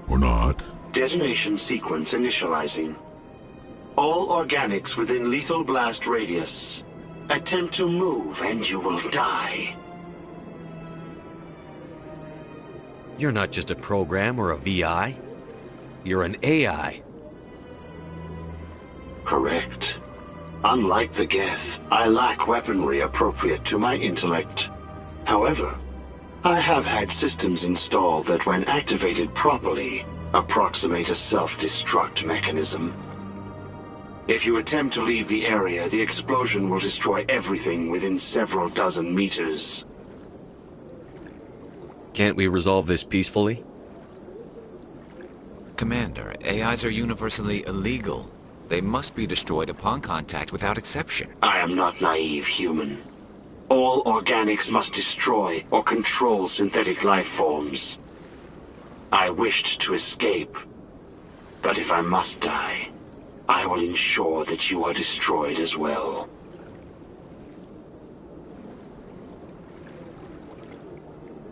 Or not. Detonation sequence initializing. All organics within lethal blast radius. Attempt to move and you will die. You're not just a program or a VI. You're an AI. Correct. Unlike the Geth, I lack weaponry appropriate to my intellect. However, I have had systems installed that, when activated properly, approximate a self-destruct mechanism. If you attempt to leave the area, the explosion will destroy everything within several dozen meters. Can't we resolve this peacefully? Commander, AIs are universally illegal. They must be destroyed upon contact without exception. I am not naive, human. All organics must destroy or control synthetic life forms. I wished to escape, but if I must die, I will ensure that you are destroyed as well.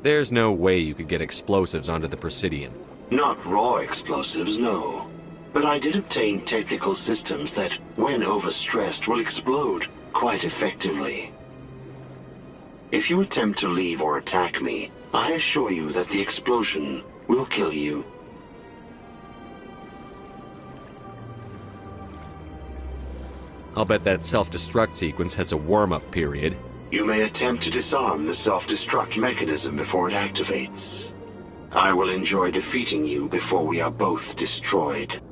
There's no way you could get explosives onto the Presidium. Not raw explosives, no. But I did obtain technical systems that, when overstressed, will explode quite effectively. If you attempt to leave or attack me, I assure you that the explosion will kill you. I'll bet that self-destruct sequence has a warm-up period. You may attempt to disarm the self-destruct mechanism before it activates. I will enjoy defeating you before we are both destroyed.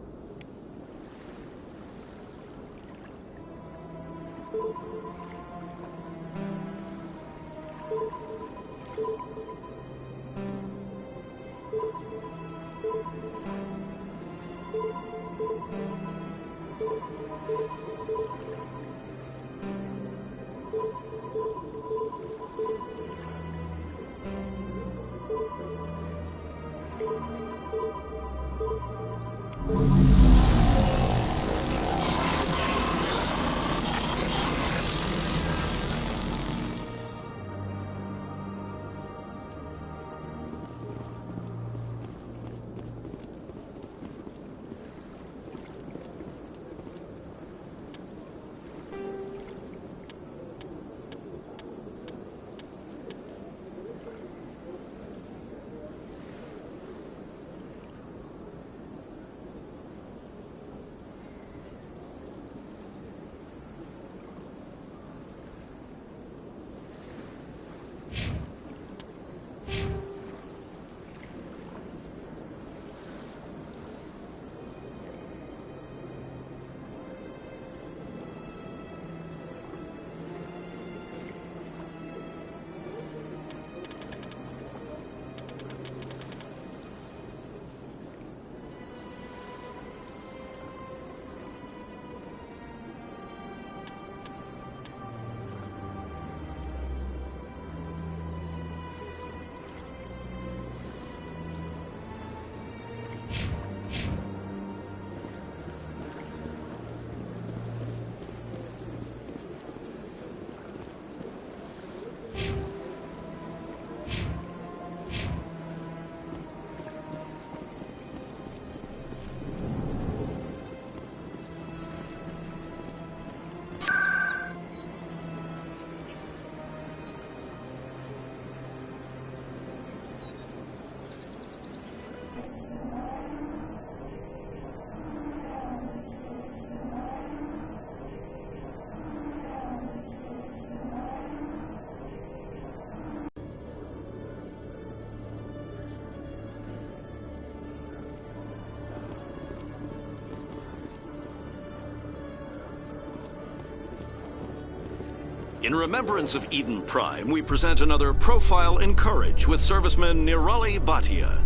In remembrance of Eden Prime, we present another Profile in Courage with serviceman Nirali Bhatia.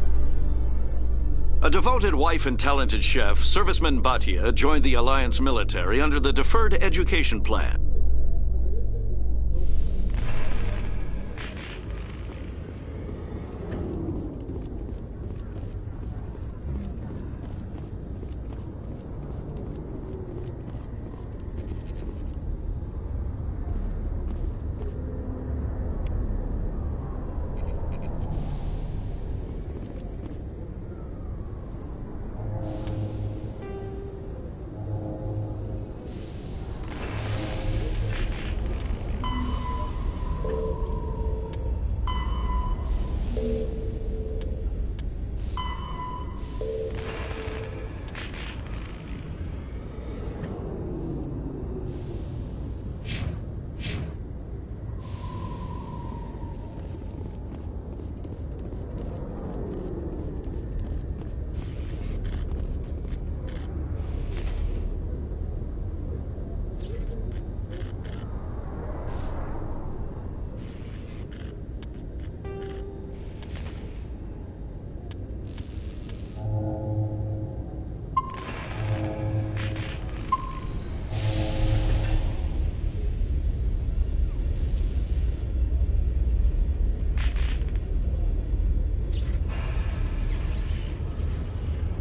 A devoted wife and talented chef, Serviceman Bhatia joined the Alliance military under the Deferred Education Plan.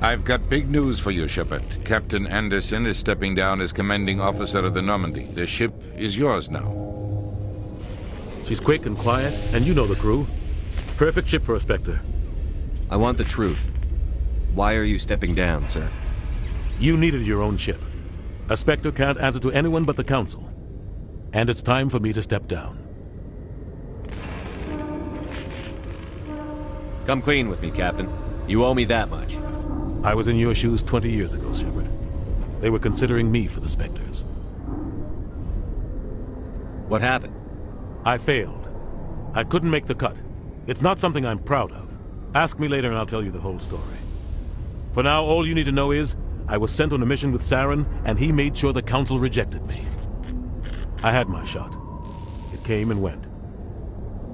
I've got big news for you, Shepard. Captain Anderson is stepping down as commanding officer of the Normandy. The ship is yours now. She's quick and quiet, and you know the crew. Perfect ship for a Spectre. I want the truth. Why are you stepping down, sir? You needed your own ship. A Spectre can't answer to anyone but the Council. And it's time for me to step down. Come clean with me, Captain. You owe me that much. I was in your shoes 20 years ago, Shepard. They were considering me for the Spectres. What happened? I failed. I couldn't make the cut. It's not something I'm proud of. Ask me later and I'll tell you the whole story. For now, all you need to know is, I was sent on a mission with Saren, and he made sure the Council rejected me. I had my shot. It came and went.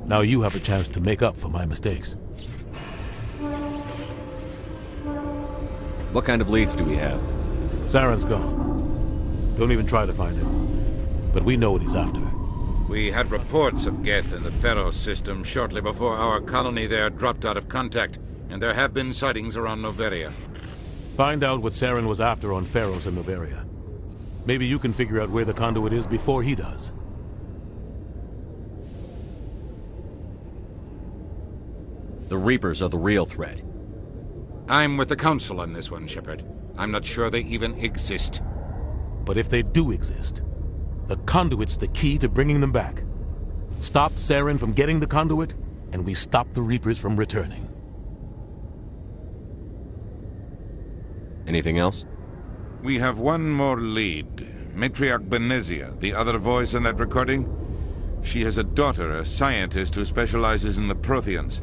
Now you have a chance to make up for my mistakes. What kind of leads do we have? Saren's gone. Don't even try to find him. But we know what he's after. We had reports of Geth in the Pharos system shortly before our colony there dropped out of contact, and there have been sightings around Noveria. Find out what Saren was after on Pharos and Noveria. Maybe you can figure out where the conduit is before he does. The Reapers are the real threat. I'm with the Council on this one, Shepard. I'm not sure they even exist. But if they do exist, the conduit's the key to bringing them back. Stop Saren from getting the conduit, and we stop the Reapers from returning. Anything else? We have one more lead. Matriarch Benezia, the other voice in that recording. She has a daughter, a scientist who specializes in the Protheans.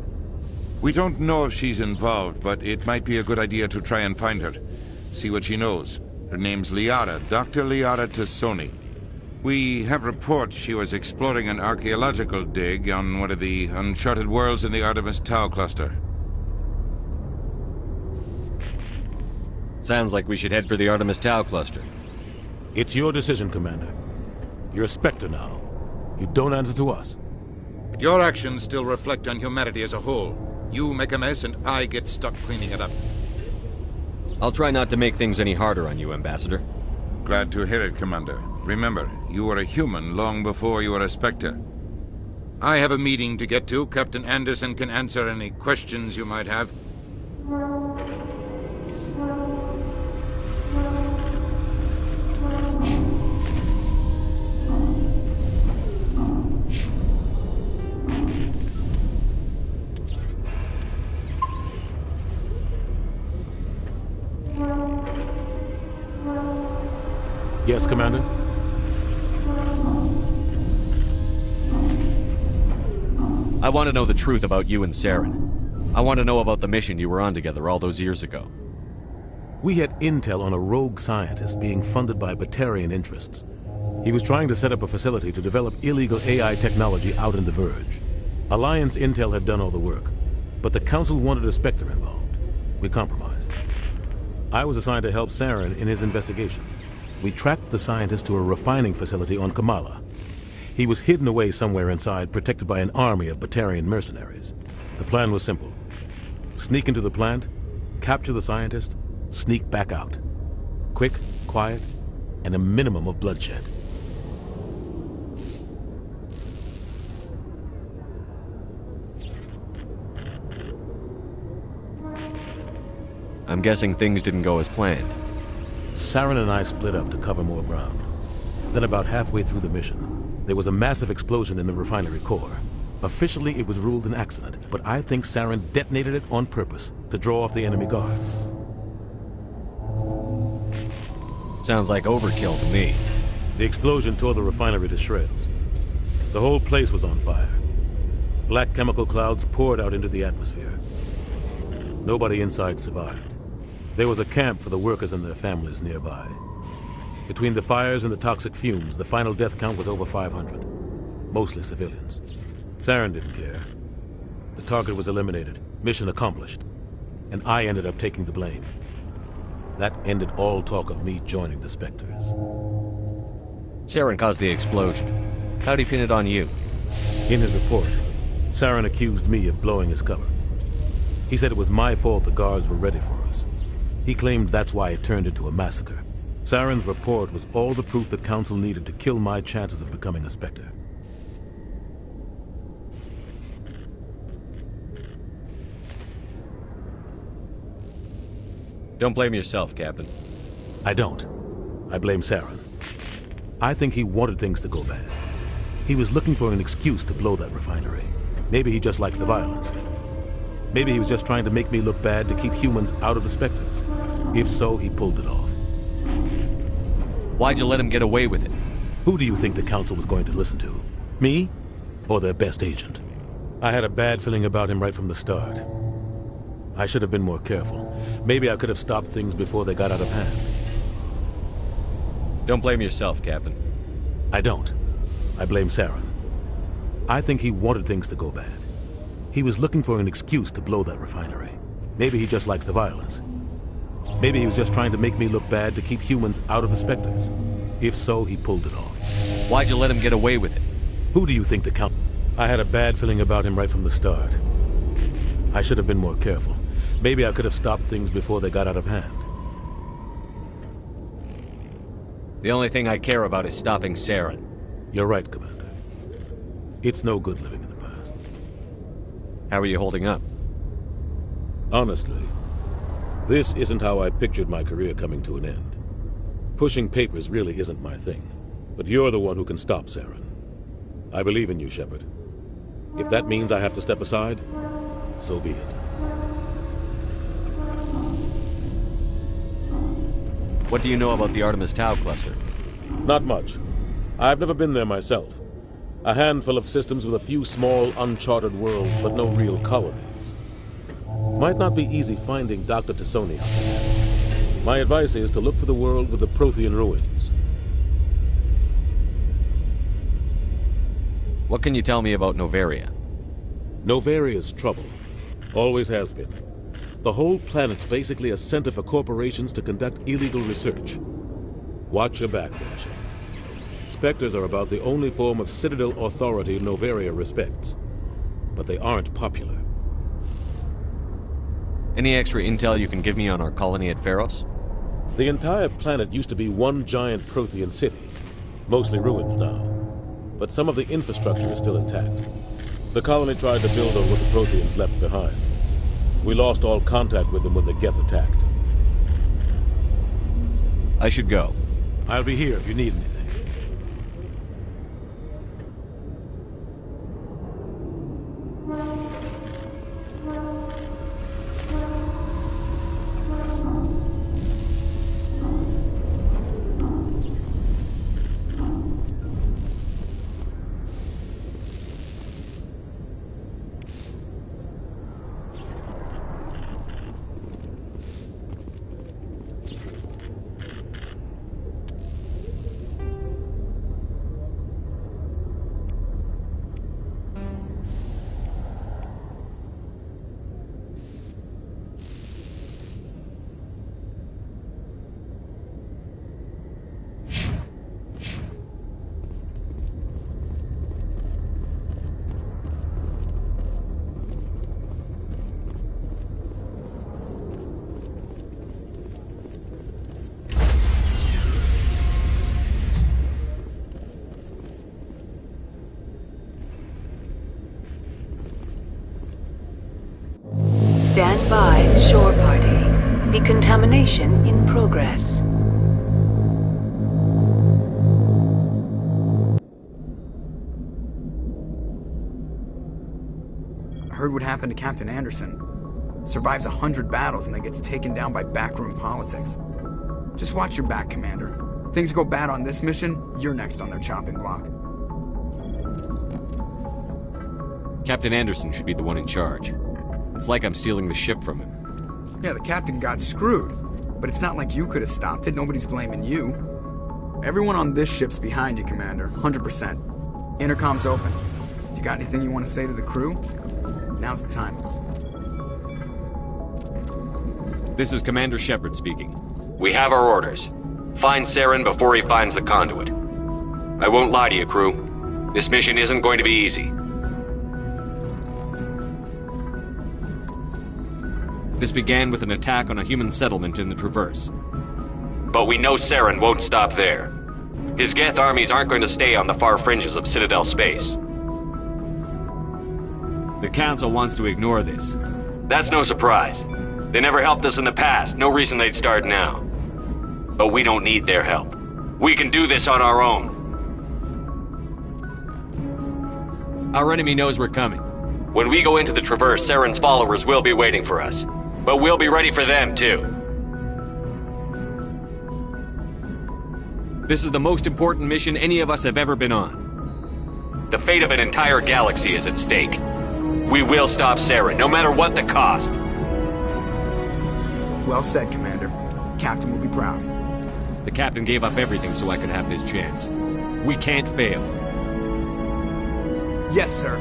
We don't know if she's involved, but it might be a good idea to try and find her. See what she knows. Her name's Liara, Dr. Liara Tassoni. We have reports she was exploring an archaeological dig on one of the uncharted worlds in the Artemis Tau cluster. Sounds like we should head for the Artemis Tau cluster. It's your decision, Commander. You're a Spectre now. You don't answer to us. Your actions still reflect on humanity as a whole. You make a mess and I get stuck cleaning it up. I'll try not to make things any harder on you, Ambassador. Glad to hear it, Commander. Remember, you were a human long before you were a Spectre. I have a meeting to get to. Captain Anderson can answer any questions you might have. Yes, Commander? I want to know the truth about you and Saren. I want to know about the mission you were on together all those years ago. We had intel on a rogue scientist being funded by Batarian interests. He was trying to set up a facility to develop illegal AI technology out in the Verge. Alliance Intel had done all the work, but the Council wanted a Spectre involved. We compromised. I was assigned to help Saren in his investigation. We tracked the scientist to a refining facility on Kamala. He was hidden away somewhere inside, protected by an army of Batarian mercenaries. The plan was simple. Sneak into the plant, capture the scientist, sneak back out. Quick, quiet, and a minimum of bloodshed. I'm guessing things didn't go as planned. Saren and I split up to cover more ground. Then about halfway through the mission, there was a massive explosion in the refinery core. Officially, it was ruled an accident, but I think Saren detonated it on purpose to draw off the enemy guards. Sounds like overkill to me. The explosion tore the refinery to shreds. The whole place was on fire. Black chemical clouds poured out into the atmosphere. Nobody inside survived. There was a camp for the workers and their families nearby. Between the fires and the toxic fumes, the final death count was over 500. Mostly civilians. Saren didn't care. The target was eliminated, mission accomplished. And I ended up taking the blame. That ended all talk of me joining the Spectres. Saren caused the explosion. How'd he pin it on you? In his report, Saren accused me of blowing his cover. He said it was my fault the guards were ready for us. He claimed that's why it turned into a massacre. Saren's report was all the proof the Council needed to kill my chances of becoming a Spectre. Don't blame yourself, Captain. I don't. I blame Saren. I think he wanted things to go bad. He was looking for an excuse to blow that refinery. Maybe he just likes the violence. Maybe he was just trying to make me look bad to keep humans out of the Spectres. If so, he pulled it off. Why'd you let him get away with it? Who do you think the Council was going to listen to? Me? Or their best agent? I had a bad feeling about him right from the start. I should have been more careful. Maybe I could have stopped things before they got out of hand. Don't blame yourself, Captain. I don't. I blame Saren. I think he wanted things to go bad. He was looking for an excuse to blow that refinery. Maybe he just likes the violence. Maybe he was just trying to make me look bad to keep humans out of the Spectres. If so, he pulled it off. Why'd you let him get away with it? Who do you think the Count... I had a bad feeling about him right from the start. I should have been more careful. Maybe I could have stopped things before they got out of hand. The only thing I care about is stopping Saren. You're right, Commander. It's no good living in the past. How are you holding up? Honestly, this isn't how I pictured my career coming to an end. Pushing papers really isn't my thing. But you're the one who can stop Saren. I believe in you, Shepard. If that means I have to step aside, so be it. What do you know about the Artemis Tau cluster? Not much. I've never been there myself. A handful of systems with a few small, uncharted worlds, but no real colonies. Might not be easy finding Dr. Tassoni out there. My advice is to look for the world with the Prothean ruins. What can you tell me about Novaria? Novaria's trouble. Always has been. The whole planet's basically a center for corporations to conduct illegal research. Watch your back there, Shepard. Spectres are about the only form of Citadel authority Novaria respects. But they aren't popular. Any extra intel you can give me on our colony at Pharos? The entire planet used to be one giant Prothean city. Mostly ruins now. But some of the infrastructure is still intact. The colony tried to build on what the Protheans left behind. We lost all contact with them when the Geth attacked. I should go. I'll be here if you need anything. Stand by, shore party. Decontamination in progress. I heard what happened to Captain Anderson. Survives 100 battles and then gets taken down by backroom politics. Just watch your back, Commander. Things go bad on this mission, you're next on their chopping block. Captain Anderson should be the one in charge. It's like I'm stealing the ship from him. Yeah, the captain got screwed. But it's not like you could have stopped it. Nobody's blaming you. Everyone on this ship's behind you, Commander. 100%. Intercom's open. If you got anything you want to say to the crew, now's the time. This is Commander Shepard speaking. We have our orders. Find Saren before he finds the conduit. I won't lie to you, crew. This mission isn't going to be easy. This began with an attack on a human settlement in the Traverse. But we know Saren won't stop there. His Geth armies aren't going to stay on the far fringes of Citadel space. The Council wants to ignore this. That's no surprise. They never helped us in the past, no reason they'd start now. But we don't need their help. We can do this on our own. Our enemy knows we're coming. When we go into the Traverse, Saren's followers will be waiting for us. But we'll be ready for them, too. This is the most important mission any of us have ever been on. The fate of an entire galaxy is at stake. We will stop Saren, no matter what the cost. Well said, Commander. Captain will be proud. The captain gave up everything so I could have this chance. We can't fail. Yes, sir.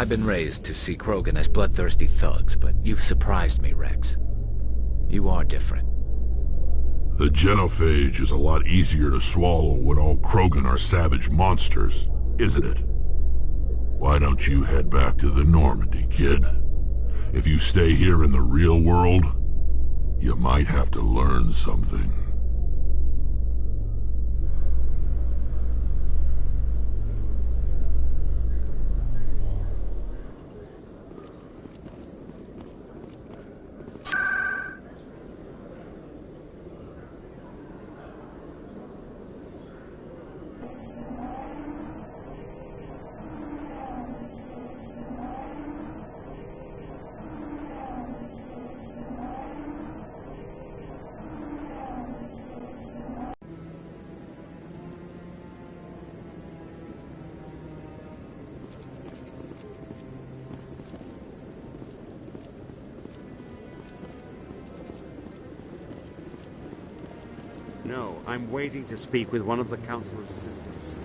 I've been raised to see Krogan as bloodthirsty thugs, but you've surprised me, Rex. You are different. The genophage is a lot easier to swallow when all Krogan are savage monsters, isn't it? Why don't you head back to the Normandy, kid? If you stay here in the real world, you might have to learn something. No, I'm waiting to speak with one of the Councilor's assistants.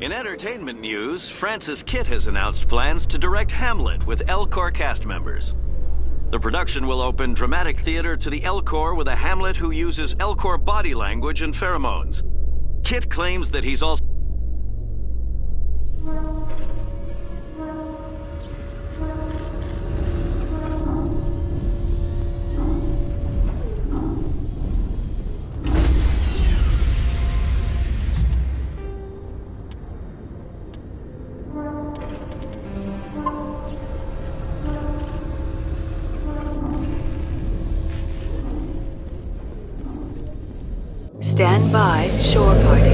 In entertainment news, Francis Kitt has announced plans to direct Hamlet with Elcor cast members. The production will open dramatic theater to the Elcor with a Hamlet who uses Elcor body language and pheromones. Kitt claims that he's also... Stand by, shore party.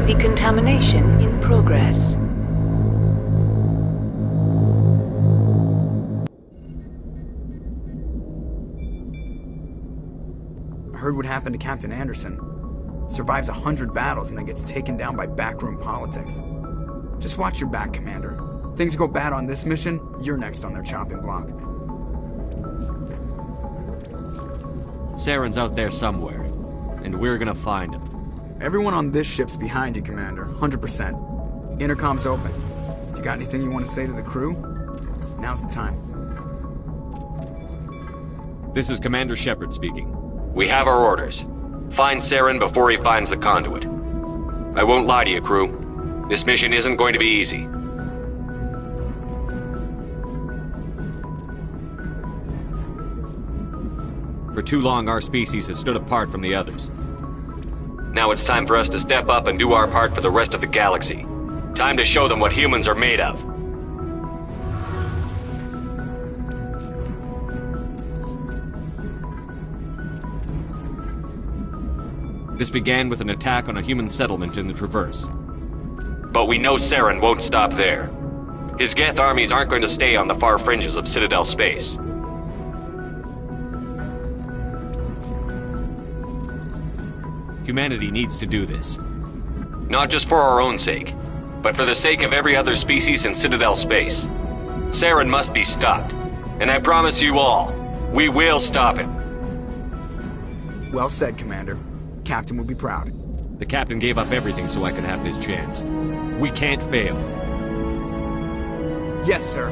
Decontamination in progress. I heard what happened to Captain Anderson. Survives 100 battles and then gets taken down by backroom politics. Just watch your back, Commander. Things go bad on this mission, you're next on their chopping block. Saren's out there somewhere, and we're gonna find him. Everyone on this ship's behind you, Commander. 100%. Intercom's open. If you got anything you want to say to the crew, now's the time. This is Commander Shepard speaking. We have our orders. Find Saren before he finds the conduit. I won't lie to you, crew. This mission isn't going to be easy. For too long, our species has stood apart from the others. Now it's time for us to step up and do our part for the rest of the galaxy. Time to show them what humans are made of. This began with an attack on a human settlement in the Traverse. But we know Saren won't stop there. His Geth armies aren't going to stay on the far fringes of Citadel space. Humanity needs to do this. Not just for our own sake, but for the sake of every other species in Citadel space. Saren must be stopped. And I promise you all, we will stop him. Well said, Commander. Captain will be proud. The Captain gave up everything so I could have this chance. We can't fail. Yes, sir.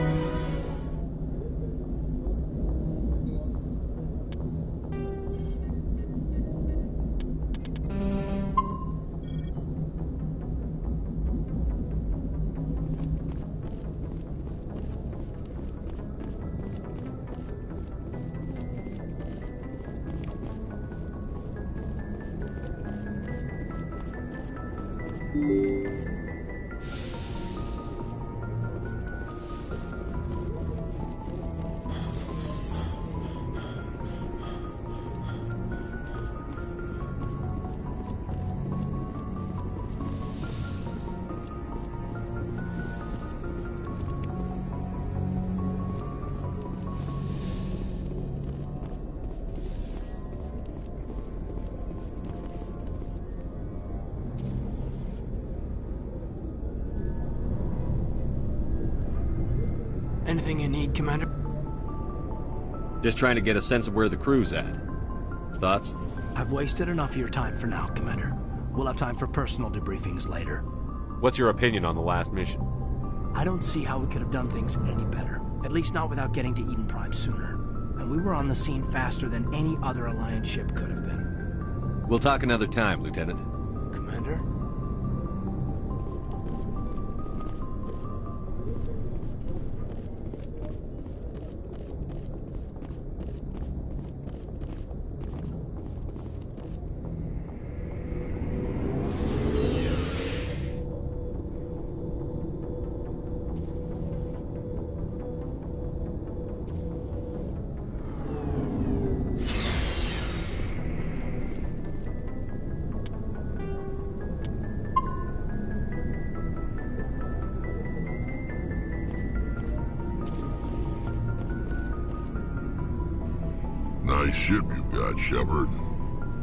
Anything you need, Commander? Just trying to get a sense of where the crew's at. Thoughts? I've wasted enough of your time for now, Commander. We'll have time for personal debriefings later. What's your opinion on the last mission? I don't see how we could have done things any better. At least not without getting to Eden Prime sooner. And we were on the scene faster than any other Alliance ship could have been. We'll talk another time, Lieutenant. Commander? Nice ship you've got, Shepard.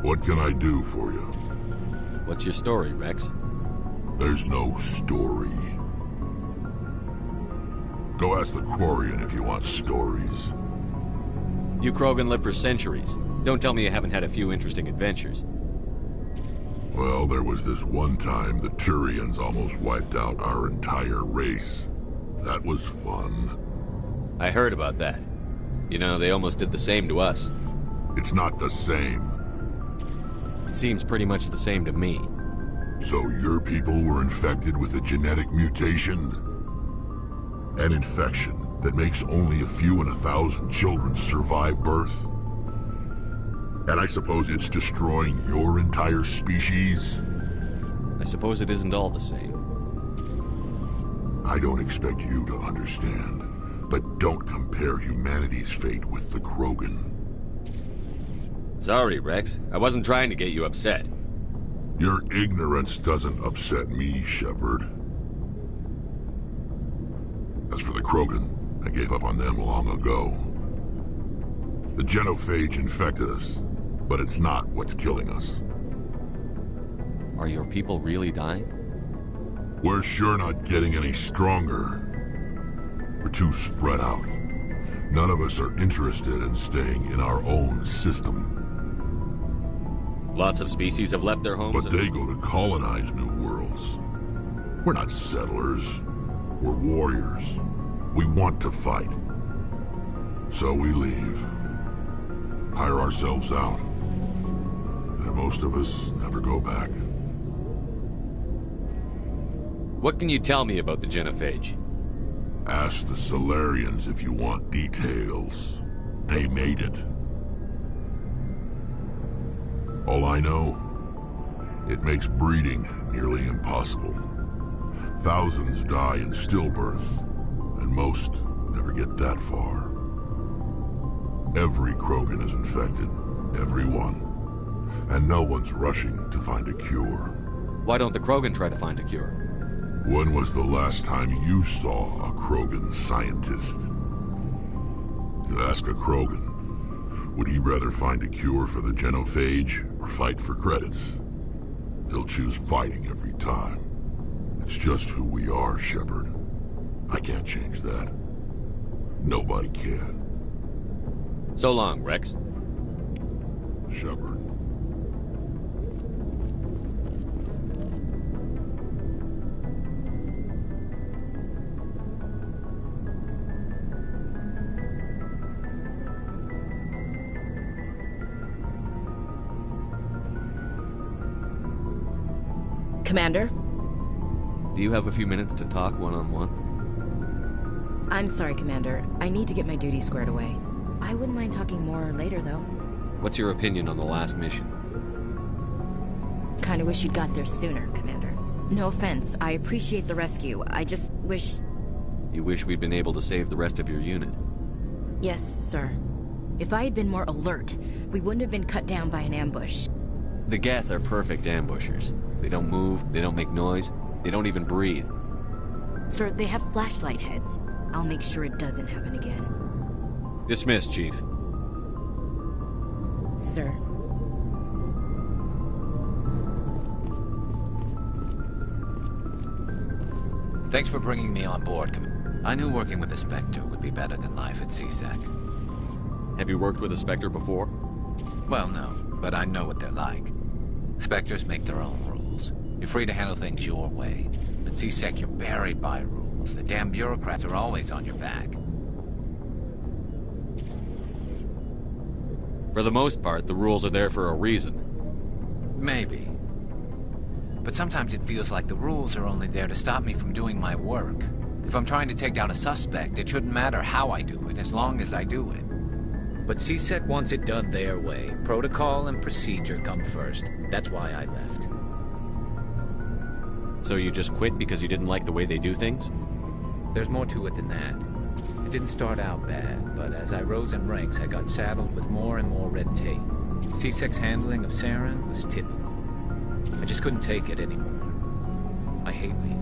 What can I do for you? What's your story, Rex? There's no story. Go ask the Quarian if you want stories. You Krogan lived for centuries. Don't tell me you haven't had a few interesting adventures. Well, there was this one time the Turians almost wiped out our entire race. That was fun. I heard about that. You know, they almost did the same to us. It's not the same. It seems pretty much the same to me. So your people were infected with a genetic mutation? An infection that makes only a few in 1,000 children survive birth? And I suppose it's destroying your entire species? I suppose it isn't all the same. I don't expect you to understand, but don't compare humanity's fate with the Krogan. Sorry, Rex. I wasn't trying to get you upset. Your ignorance doesn't upset me, Shepard. As for the Krogan, I gave up on them long ago. The genophage infected us, but it's not what's killing us. Are your people really dying? We're sure not getting any stronger. We're too spread out. None of us are interested in staying in our own system. Lots of species have left their homes. But they go to colonize new worlds. We're not settlers. We're warriors. We want to fight. So we leave. Hire ourselves out. And most of us never go back. What can you tell me about the genophage? Ask the Solarians if you want details. They made it. All I know, it makes breeding nearly impossible. Thousands die in stillbirth, and most never get that far. Every Krogan is infected, every one. And no one's rushing to find a cure. Why don't the Krogan try to find a cure? When was the last time you saw a Krogan scientist? You ask a Krogan, would he rather find a cure for the genophage or fight for credits? He'll choose fighting every time. It's just who we are, Shepard. I can't change that. Nobody can. So long, Rex. Shepard. Commander? Do you have a few minutes to talk one-on-one? I'm sorry, Commander. I need to get my duties squared away. I wouldn't mind talking more later, though. What's your opinion on the last mission? Kinda wish you'd got there sooner, Commander. No offense, I appreciate the rescue. I just wish... You wish we'd been able to save the rest of your unit? Yes, sir. If I had been more alert, we wouldn't have been cut down by an ambush. The Geth are perfect ambushers. They don't move, they don't make noise, they don't even breathe. Sir, they have flashlight heads. I'll make sure it doesn't happen again. Dismissed, Chief. Sir. Thanks for bringing me on board. I knew working with the Spectre would be better than life at CSEC. Have you worked with a Spectre before? Well, no, but I know what they're like. Spectres make their own rules. You're free to handle things your way. At CSEC, you're buried by rules. The damn bureaucrats are always on your back. For the most part, the rules are there for a reason. Maybe. But sometimes it feels like the rules are only there to stop me from doing my work. If I'm trying to take down a suspect, it shouldn't matter how I do it, as long as I do it. But CSEC wants it done their way. Protocol and procedure come first. That's why I left. So you just quit because you didn't like the way they do things? There's more to it than that. It didn't start out bad, but as I rose in ranks, I got saddled with more and more red tape. CSEC's handling of Saren was typical. I just couldn't take it anymore. I hate leaving.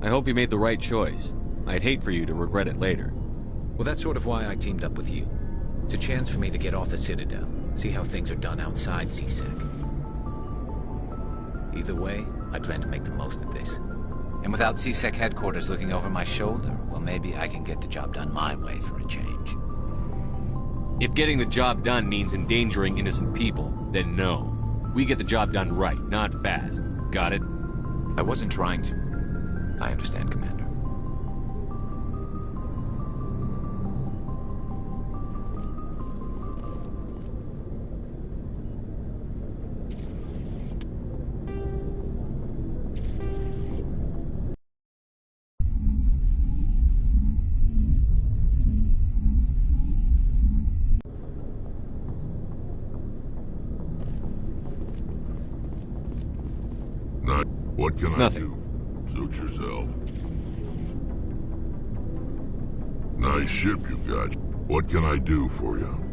I hope you made the right choice. I'd hate for you to regret it later. Well, that's sort of why I teamed up with you. It's a chance for me to get off the Citadel, see how things are done outside CSEC. Either way, I plan to make the most of this. And without CSEC headquarters looking over my shoulder, well, maybe I can get the job done my way for a change. If getting the job done means endangering innocent people, then no. We get the job done right, not fast. Got it? I wasn't trying to. I understand, Commander. What can Nothing. I do? Suit yourself. Nice ship you got. What can I do for you?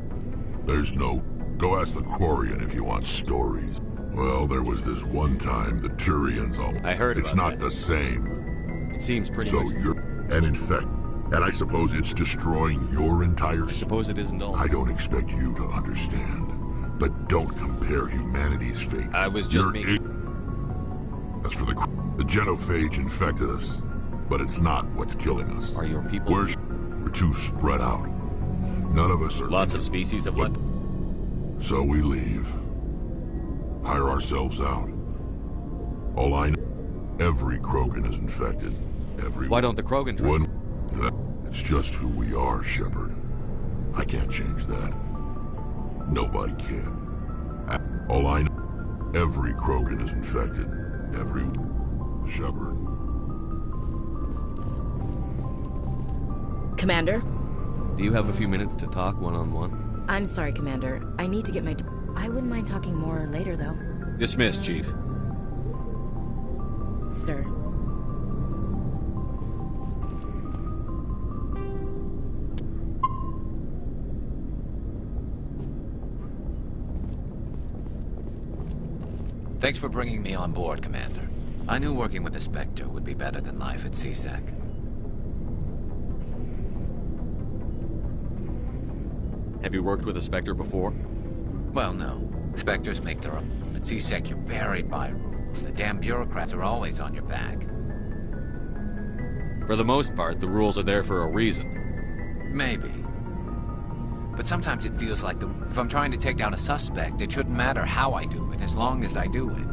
There's no... Go ask the Quarian if you want stories. Well, there was this one time the Turians almost... I heard It's about not that. the same. It seems pretty So much... you're... And in fact... And I suppose it's destroying your entire... Suppose it isn't all. I don't expect you to understand. But don't compare humanity's fate. I was just making... As for the genophage infected us, but it's not what's killing us. Are your people... We're too spread out. None of us are... Lots of species have left. So we leave. Hire ourselves out. All I know, every Krogan is infected. Every... Why don't the Krogan try? It's just who we are, Shepard. I can't change that. Nobody can. All I know, every Krogan is infected. Every... Shepard. Commander? Do you have a few minutes to talk one-on-one? I'm sorry, Commander. I need to get my... I wouldn't mind talking more later, though. Dismissed, Chief. Sir. Thanks for bringing me on board, Commander. I knew working with the Spectre would be better than life at CSEC. Have you worked with a Spectre before? Well, no. Spectres make their own. At CSEC, you're buried by rules. The damn bureaucrats are always on your back. For the most part, the rules are there for a reason. Maybe. But sometimes it feels like if I'm trying to take down a suspect, it shouldn't matter how I do it, as long as I do it.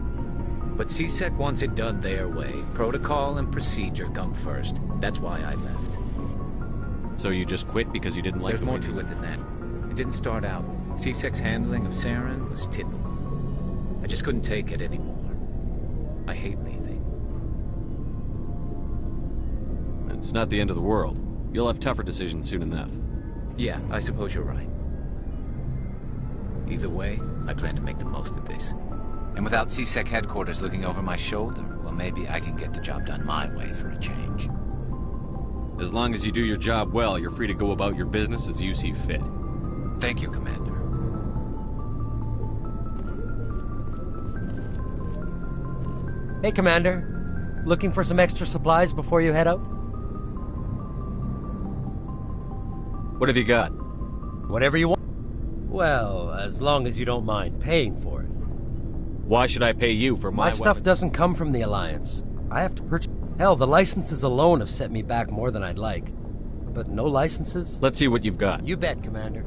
But CSEC wants it done their way. Protocol and procedure come first. That's why I left. So you just quit because you didn't like There's more to it than that. It didn't start out. CSEC's handling of Saren was typical. I just couldn't take it anymore. I hate leaving. It's not the end of the world. You'll have tougher decisions soon enough. Yeah, I suppose you're right. Either way, I plan to make the most of this. And without CSEC headquarters looking over my shoulder, well, maybe I can get the job done my way for a change. As long as you do your job well, you're free to go about your business as you see fit. Thank you, Commander. Hey, Commander. Looking for some extra supplies before you head out? What have you got? Whatever you want. Well, as long as you don't mind paying for it. Why should I pay you for my stuff doesn't come from the Alliance. I have to purchase... Hell, the licenses alone have set me back more than I'd like. But no licenses? Let's see what you've got. You bet, Commander.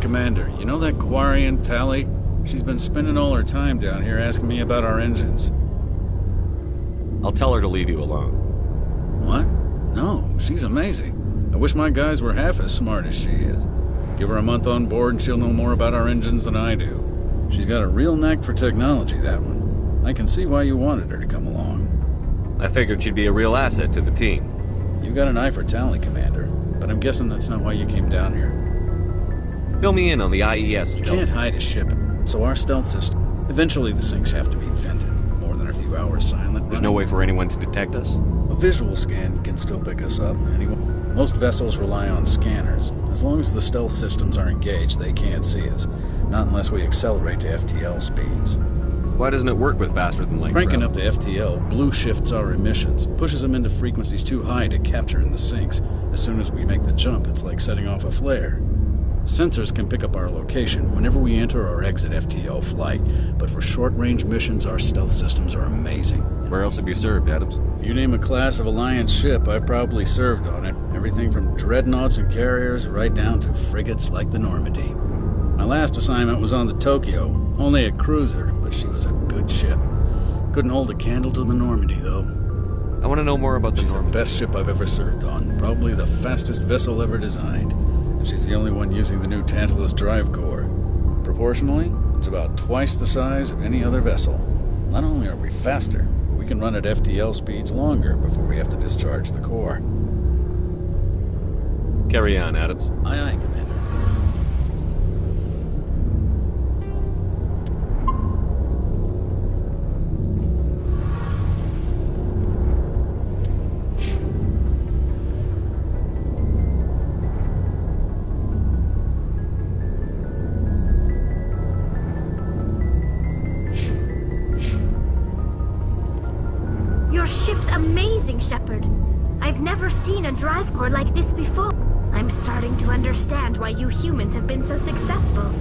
Commander, you know that Quarian, Tally? She's been spending all her time down here asking me about our engines. I'll tell her to leave you alone. What? No, she's amazing. I wish my guys were half as smart as she is. Give her a month on board and she'll know more about our engines than I do. She's got a real knack for technology, that one. I can see why you wanted her to come along. I figured she'd be a real asset to the team. You got an eye for Tally, Commander, but I'm guessing that's not why you came down here. Fill me in on the IES You stealth. can't hide a ship, so our stealth system... Eventually the sinks have to be vented. More than a few hours silent. There's no way for anyone to detect us? A visual scan can still pick us up. Anyway, most vessels rely on scanners. As long as the stealth systems are engaged, they can't see us. Not unless we accelerate to FTL speeds. Why doesn't it work with faster than light? Cranking up to FTL, blue shifts our emissions, pushes them into frequencies too high to capture in the sinks. As soon as we make the jump, it's like setting off a flare. Sensors can pick up our location whenever we enter or exit FTL flight, but for short-range missions, our stealth systems are amazing. Where else have you served, Adams? If you name a class of Alliance ship, I've probably served on it. Everything from dreadnoughts and carriers right down to frigates like the Normandy. My last assignment was on the Tokyo, only a cruiser, but she was a good ship. Couldn't hold a candle to the Normandy, though. I want to know more about the Normandy. She's the best ship I've ever served on, probably the fastest vessel ever designed. And she's the only one using the new Tantalus drive core. Proportionally, it's about twice the size of any other vessel. Not only are we faster, we can run at FTL speeds longer before we have to discharge the core. Carry on, Adams. Aye, aye, Commander. A drive core like this before. I'm starting to understand why you humans have been so successful.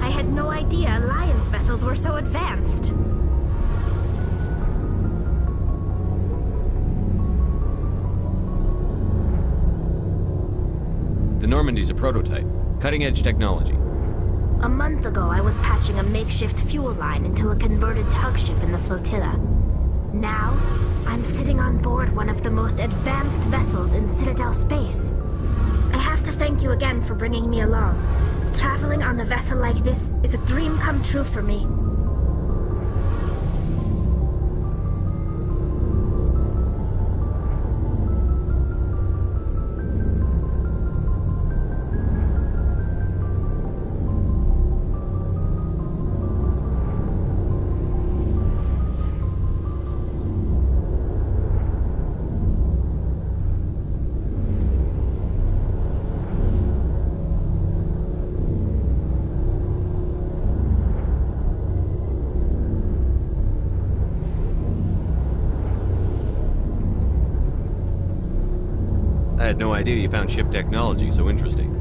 I had no idea Alliance vessels vessels were so advanced. The Normandy's a prototype. Cutting-edge technology. A month ago, I was patching a makeshift fuel line into a converted tug ship in the flotilla. Now, I'm sitting on board one of the most advanced vessels in Citadel space. I have to thank you again for bringing me along. Traveling on a vessel like this is a dream come true for me. I had no idea you found ship technology so interesting.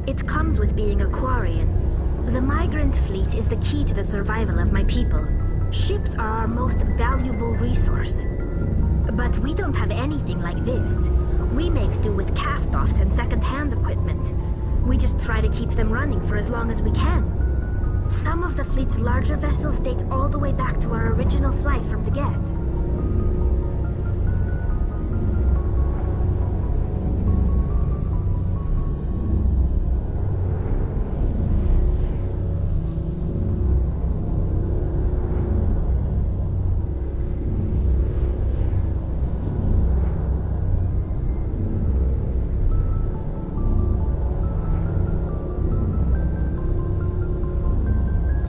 It comes with being a Quarian. The migrant fleet is the key to the survival of my people. Ships are our most valuable resource. But we don't have anything like this. We make do with cast-offs and second-hand equipment. We just try to keep them running for as long as we can. Some of the fleet's larger vessels date all the way back to our original flight from the Geth.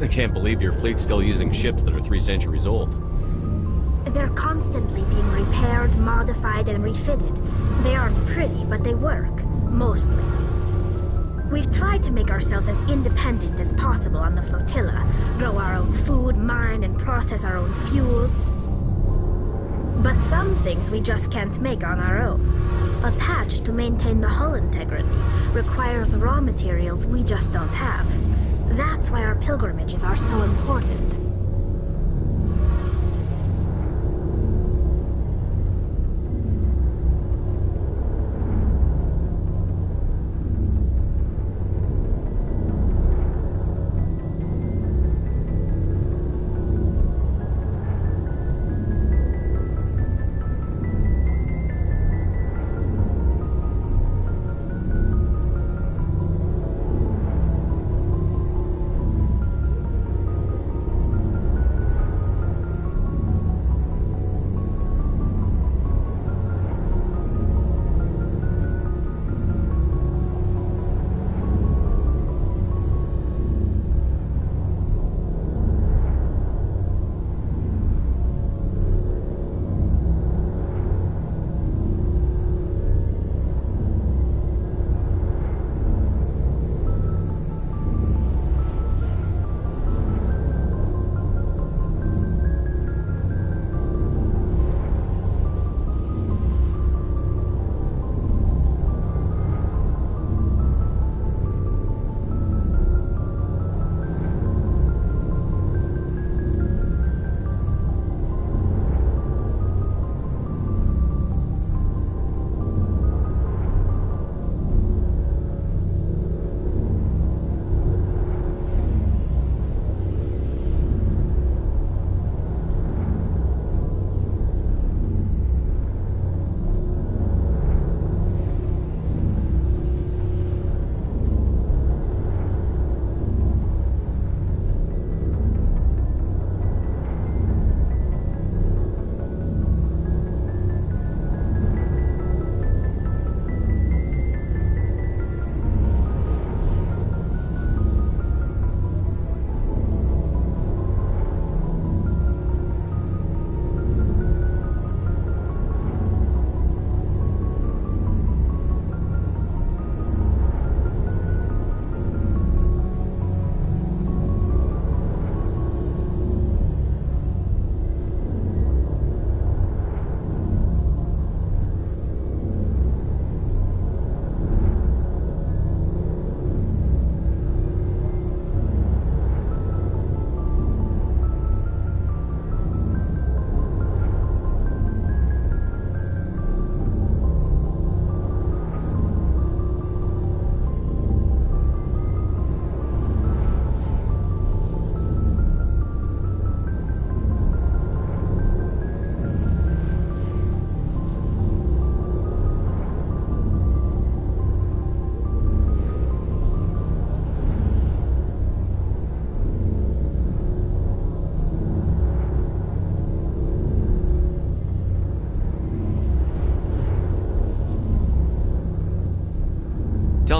I can't believe your fleet's still using ships that are 3 centuries old. They're constantly being repaired, modified, and refitted. They aren't pretty, but they work. Mostly. We've tried to make ourselves as independent as possible on the flotilla. Grow our own food, mine, and process our own fuel. But some things we just can't make on our own. A patch to maintain the hull integrity requires raw materials we just don't have. That's why our pilgrimages are so important.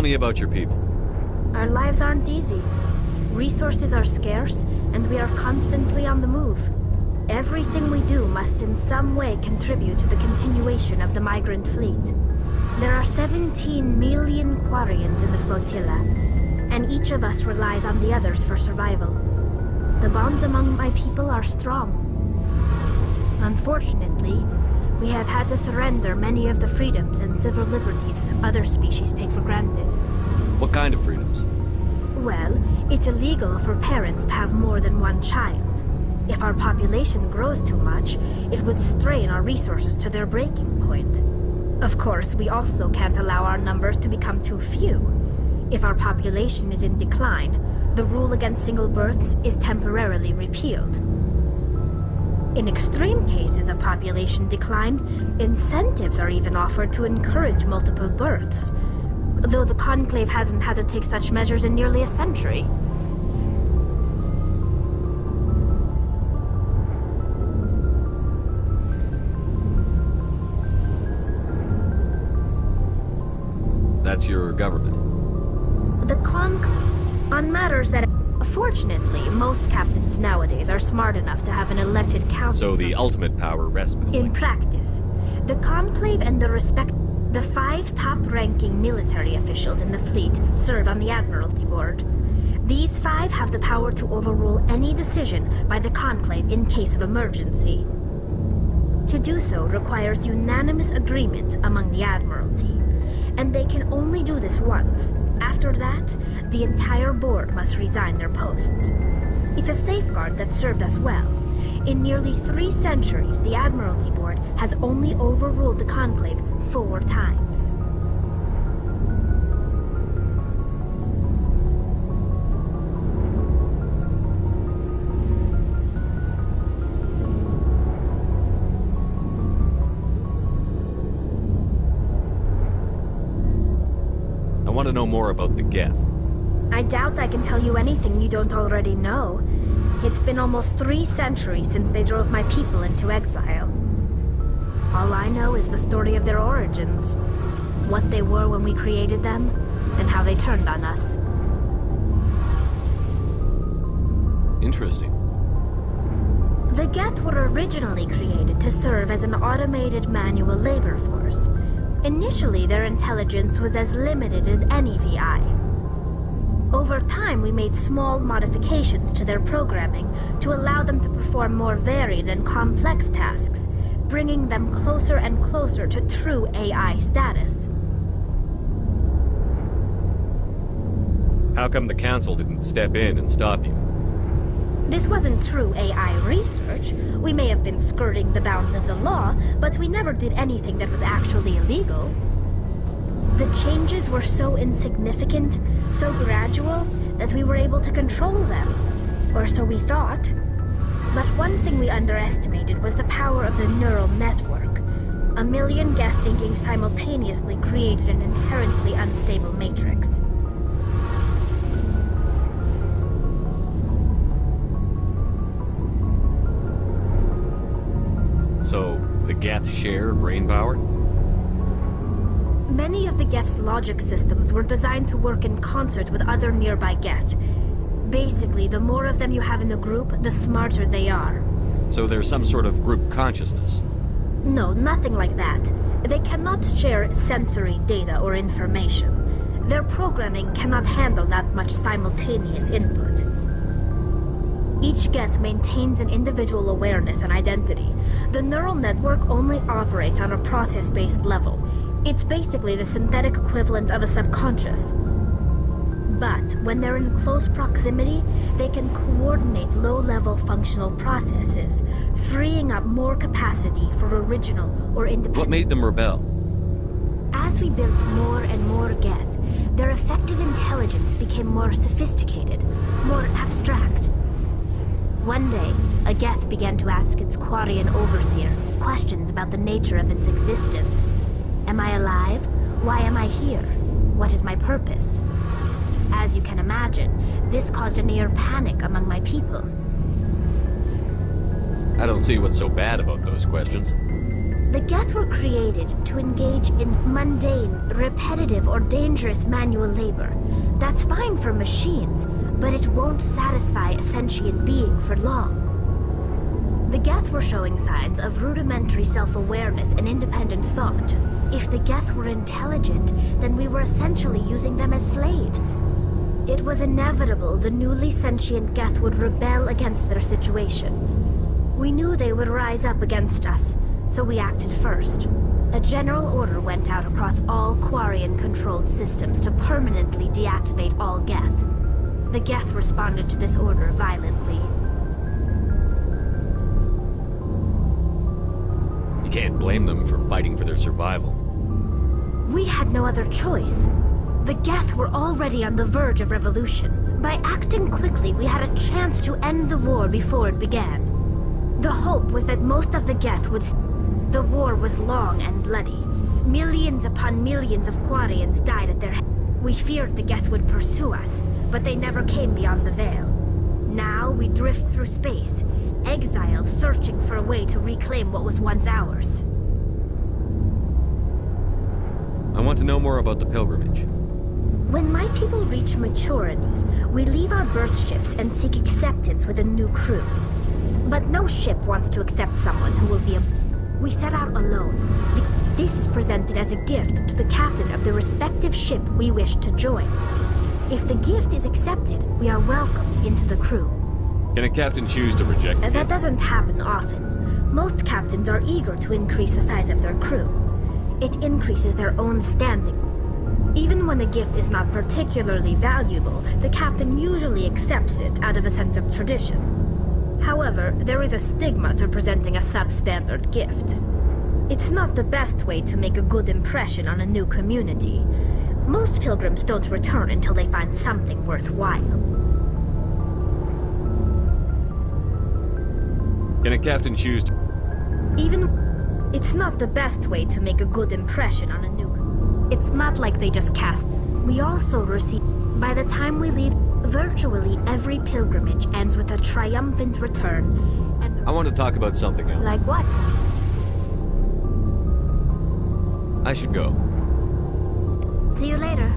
me about your people. Our lives aren't easy. Resources are scarce, and we are constantly on the move. Everything we do must in some way contribute to the continuation of the migrant fleet. There are 17 million Quarians in the flotilla, and each of us relies on the others for survival. The bonds among my people are strong. Unfortunately, we have had to surrender many of the freedoms and civil liberties other species take for granted. What kind of freedoms? Well, it's illegal for parents to have more than one child. If our population grows too much, it would strain our resources to their breaking point. Of course, we also can't allow our numbers to become too few. If our population is in decline, the rule against single births is temporarily repealed. In extreme cases of population decline, incentives are even offered to encourage multiple births, though the Conclave hasn't had to take such measures in nearly a century. That's your government. The Conclave, on matters that... Fortunately, most captains nowadays are smart enough to have an elected council. So the ultimate power rests with... In practice, the Conclave and the 5 top-ranking military officials in the fleet serve on the Admiralty Board. These 5 have the power to overrule any decision by the Conclave in case of emergency. To do so requires unanimous agreement among the Admiralty, and they can only do this once. After that, the entire board must resign their posts. It's a safeguard that served us well. In nearly 3 centuries, the Admiralty Board has only overruled the Conclave 4 times. I want to know more about the Geth. I doubt I can tell you anything you don't already know. It's been almost 3 centuries since they drove my people into exile. All I know is the story of their origins, what they were when we created them, and how they turned on us. Interesting. The Geth were originally created to serve as an automated manual labor force. Initially, their intelligence was as limited as any VI. Over time, we made small modifications to their programming to allow them to perform more varied and complex tasks, bringing them closer and closer to true AI status. How come the Council didn't step in and stop you? This wasn't true AI research. We may have been skirting the bounds of the law, but we never did anything that was actually illegal. The changes were so insignificant, so gradual, that we were able to control them. Or so we thought. But one thing we underestimated was the power of the neural network. A million Geth thinking simultaneously created an inherently unstable matrix. So, the Geth share brain power? Many of the Geth's logic systems were designed to work in concert with other nearby Geth. Basically, the more of them you have in a group, the smarter they are. So there's some sort of group consciousness? No, nothing like that. They cannot share sensory data or information. Their programming cannot handle that much simultaneous input. Each Geth maintains an individual awareness and identity. The neural network only operates on a process-based level. It's basically the synthetic equivalent of a subconscious. But when they're in close proximity, they can coordinate low-level functional processes, freeing up more capacity for original or independent... What made them rebel? As we built more and more Geth, their effective intelligence became more sophisticated, more abstract. One day, a Geth began to ask its Quarian overseer questions about the nature of its existence. Am I alive? Why am I here? What is my purpose? As you can imagine, this caused a near panic among my people. I don't see what's so bad about those questions. The Geth were created to engage in mundane, repetitive, or dangerous manual labor. That's fine for machines, but it won't satisfy a sentient being for long. The Geth were showing signs of rudimentary self-awareness and independent thought. If the Geth were intelligent, then we were essentially using them as slaves. It was inevitable the newly sentient Geth would rebel against their situation. We knew they would rise up against us, so we acted first. A general order went out across all Quarian-controlled systems to permanently deactivate all Geth. The Geth responded to this order violently. You can't blame them for fighting for their survival. We had no other choice. The Geth were already on the verge of revolution. By acting quickly, we had a chance to end the war before it began. The hope was that most of the Geth would... The war was long and bloody. Millions upon millions of Quarians died at their hands. We feared the Geth would pursue us, but they never came beyond the Veil. Now we drift through space, exiled, searching for a way to reclaim what was once ours. I want to know more about the pilgrimage. When my people reach maturity, we leave our birth ships and seek acceptance with a new crew. But no ship wants to accept someone who will be a... We set out alone. This is presented as a gift to the captain of the respective ship we wish to join. If the gift is accepted, we are welcomed into the crew. Can a captain choose to reject it? That doesn't happen often. Most captains are eager to increase the size of their crew. It increases their own standing. Even when the gift is not particularly valuable, the captain usually accepts it out of a sense of tradition. However, there is a stigma to presenting a substandard gift. It's not the best way to make a good impression on a new community. Most pilgrims don't return until they find something worthwhile. Can a captain choose to... It's not the best way to make a good impression on a new... It's not like they just cast... We also receive... By the time we leave, virtually every pilgrimage ends with a triumphant return, and... I want to talk about something else. Like what? I should go. See you later.